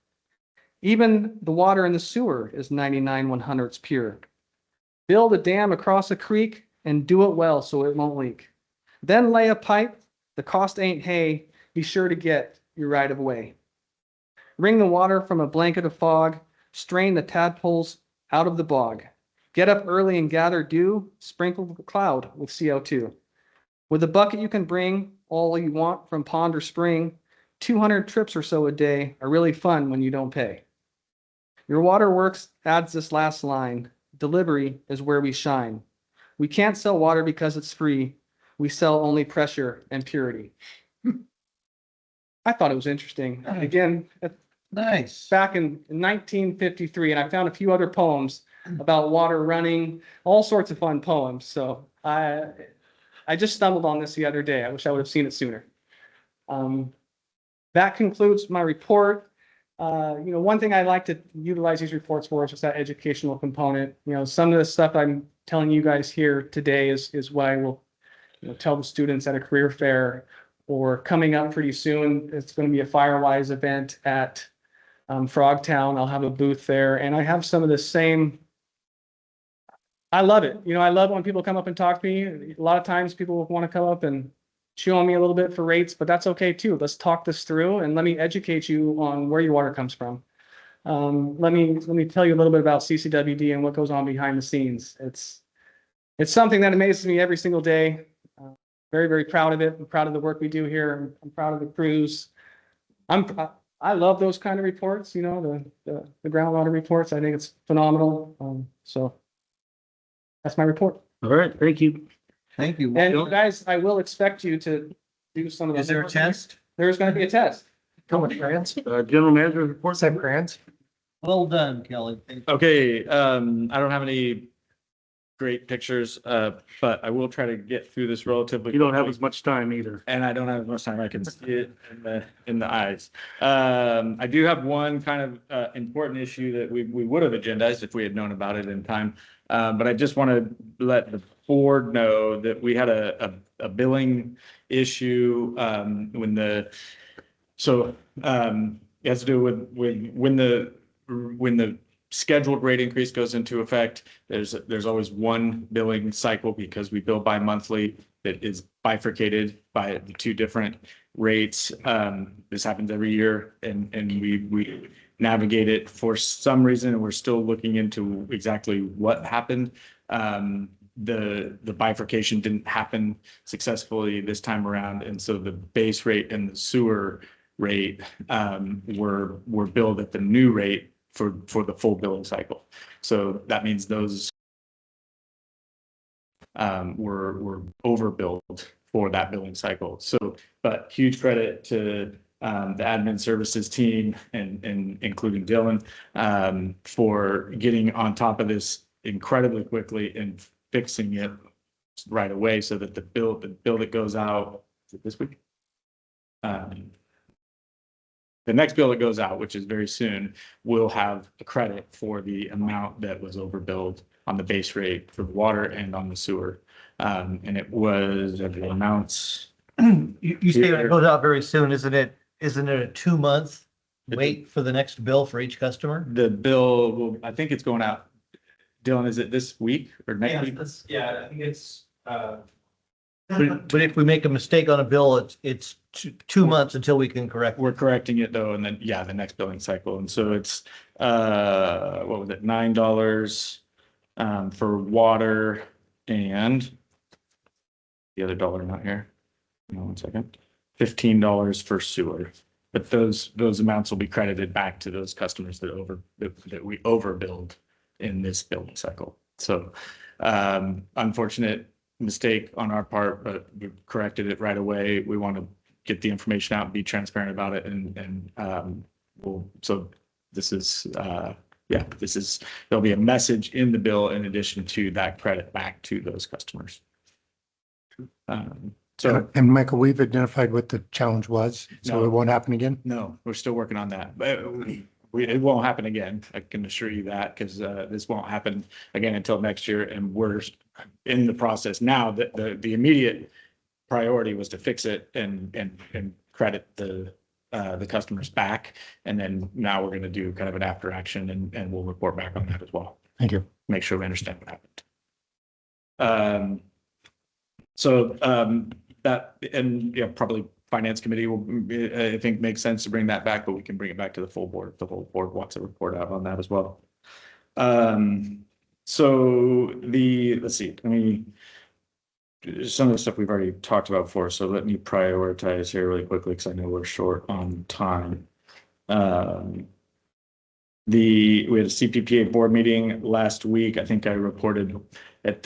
Even the water in the sewer is 99/100ths pure. Build a dam across a creek and do it well so it won't leak. Then lay a pipe. The cost ain't hay. Be sure to get your right of way. Wring the water from a blanket of fog. Strain the tadpoles out of the bog. Get up early and gather dew. Sprinkle the cloud with CO2. With a bucket you can bring all you want from pond or spring. 200 trips or so a day are really fun when you don't pay. Your waterworks adds this last line. Delivery is where we shine. We can't sell water because it's free. We sell only pressure and purity. I thought it was interesting. Again, Nice. back in 1953, and I found a few other poems about water running, all sorts of fun poems. So I just stumbled on this the other day. I wish I would have seen it sooner. That concludes my report. One thing I like to utilize these reports for is just that educational component. Some of the stuff I'm telling you guys here today is what I will tell the students at a career fair, or coming up pretty soon. It's going to be a Firewise event at Frogtown. I'll have a booth there, and I have some of the same. I love it. I love when people come up and talk to me. A lot of times people want to come up and chew on me a little bit for rates, but that's okay too. Let's talk this through and let me educate you on where your water comes from. Let me tell you a little bit about CCWD and what goes on behind the scenes. It's something that amazes me every single day. Very, very proud of it. I'm proud of the work we do here. I'm proud of the crews. I love those kind of reports, the groundwater reports. I think it's phenomenal. So that's my report. All right, thank you. Thank you. And you guys, I will expect you to do some of the. Is there a test? There's going to be a test. Come with crayons. General manager report. Same crayons. Well done, Kelly. Thank you. Okay, I don't have any great pictures, but I will try to get through this relatively. You don't have quickly. as much time either. And I don't have as much time. I can see it in the eyes. I do have one kind of important issue that we would have agendized if we had known about it in time. But I just want to let the board know that we had a billing issue it has to do with when the scheduled rate increase goes into effect. There's always one billing cycle because we bill bi-monthly that is bifurcated by the two different rates. This happens every year, and we navigate it for some reason, and we're still looking into exactly what happened. The bifurcation didn't happen successfully this time around, and so the base rate and the sewer rate were billed at the new rate for the full billing cycle. So that means those were overbilled for that billing cycle. So, but huge credit to the admin services team and including Dylan for getting on top of this incredibly quickly and fixing it right away so that the bill that goes out this week. the next bill that goes out, which is very soon, will have a credit for the amount that was overbilled on the base rate for the water and on the sewer. And it was the amounts. You say it goes out very soon, isn't it a 2-month wait for the next bill for each customer? The bill, I think it's going out. Dylan, is it this week or next week? Yeah, I think it's, But if we make a mistake on a bill, it's 2 months until we can correct it. We're correcting it though, and then, yeah, the next billing cycle. And so it's, what was it, $9 for water and the other dollar not here. Hang on 1 second. $15 for sewer. But those amounts will be credited back to those customers that we overbilled in this billing cycle. So unfortunate mistake on our part, but we corrected it right away. We want to get the information out and be transparent about it. So this is, there'll be a message in the bill in addition to that credit back to those customers. And Michael, we've identified what the challenge was, so No. it won't happen again. No, we're still working on that, but it won't happen again. I can assure you that, because this won't happen again until next year, and we're in the process now. The immediate priority was to fix it and credit the customers back, and then now we're going to do kind of an after action, and we'll report back on that as well. Thank you. Make sure we understand what happened. That, and yeah, probably finance committee will, I think, makes sense to bring that back, but we can bring it back to the full board if the whole board wants a report out on that as well. So let's see, some of the stuff we've already talked about before, so let me prioritize here really quickly because I know we're short on time. We had a CPPA board meeting last week. I think I reported at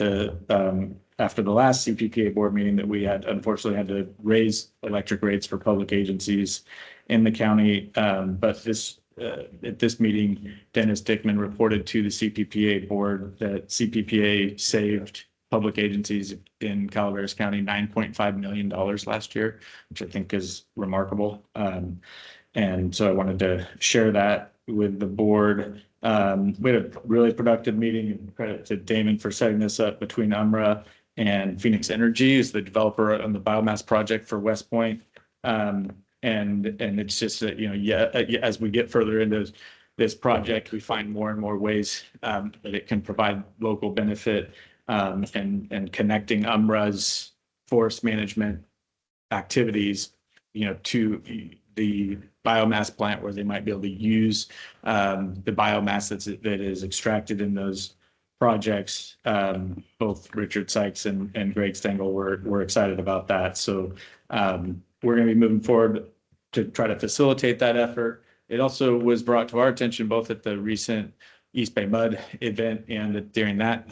after the last CPPA board meeting that we had unfortunately had to raise electric rates for public agencies in the county. But at this meeting, Dennis Dickman reported to the CPPA board that CPPA saved public agencies in Calaveras County $9.5 million last year, which I think is remarkable. And so I wanted to share that with the board. We had a really productive meeting, and credit to Damon for setting this up, between UMRA and Phoenix Energy, is the developer on the biomass project for West Point. And it's just that, as we get further into this project, we find more and more ways that it can provide local benefit, and connecting UMRA's forest management activities, to the biomass plant, where they might be able to use the biomass that is extracted in those projects. Both Richard Sykes and Greg Stengel were excited about that. So we're going to be moving forward to try to facilitate that effort. It also was brought to our attention both at the recent East Bay Mud event and during that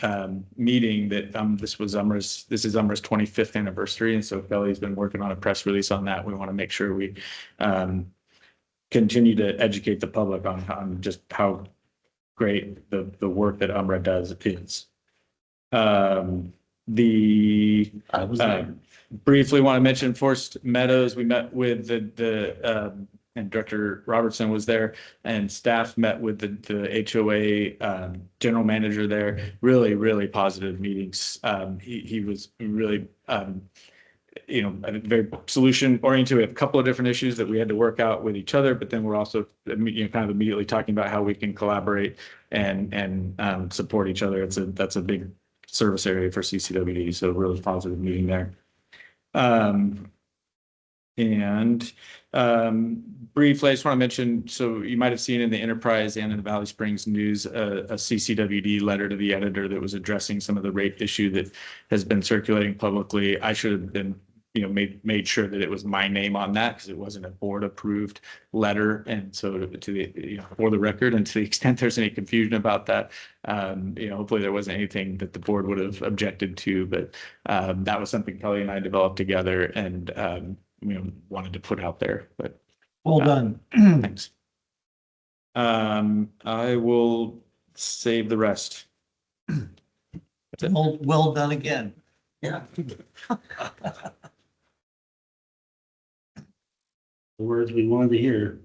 meeting that this is UMRA's 25th anniversary. And so Kelly's been working on a press release on that. We want to make sure we continue to educate the public on just how great the work that UMRA does is. Briefly want to mention Forest Meadows. We met with and Director Robertson was there, and staff met with the HOA general manager there. Really, really positive meetings. He was really, very solution oriented. We have a couple of different issues that we had to work out with each other, but then we're also, kind of immediately talking about how we can collaborate and support each other. That's a big service area for CCWD. So really positive meeting there. Briefly, I just want to mention, so you might have seen in the Enterprise and in the Valley Springs News, a CCWD letter to the editor that was addressing some of the rate issue that has been circulating publicly. I should have been, made sure that it was my name on that, because it wasn't a board approved letter. And so for the record, and to the extent there's any confusion about that, hopefully there wasn't anything that the board would have objected to, but that was something Kelly and I developed together, and wanted to put out there. But Well done. thanks. I will save the rest. Well done again. Yeah. The words we wanted to hear.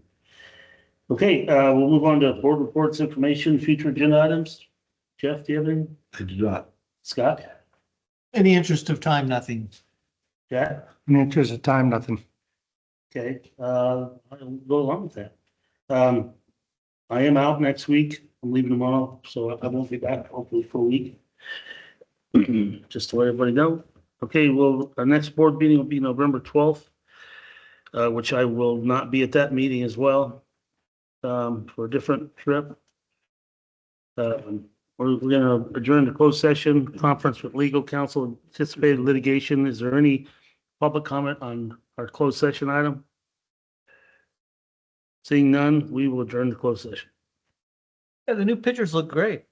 Okay, we'll move on to board reports, information, future agenda items. Jeff, do you have any? I do not. Scott? In the interest of time, nothing. Jack? In the interest of time, nothing. Okay, I'll go along with that. I am out next week. I'm leaving tomorrow, so I won't be back hopefully for a week. Just to let everybody know. Okay, well, our next board meeting will be November 12th, which I will not be at that meeting as well, for a different trip. We're gonna adjourn the closed session conference with legal counsel, anticipated litigation. Is there any public comment on our closed session item? Seeing none, we will adjourn the closed session. Yeah, the new pictures look great.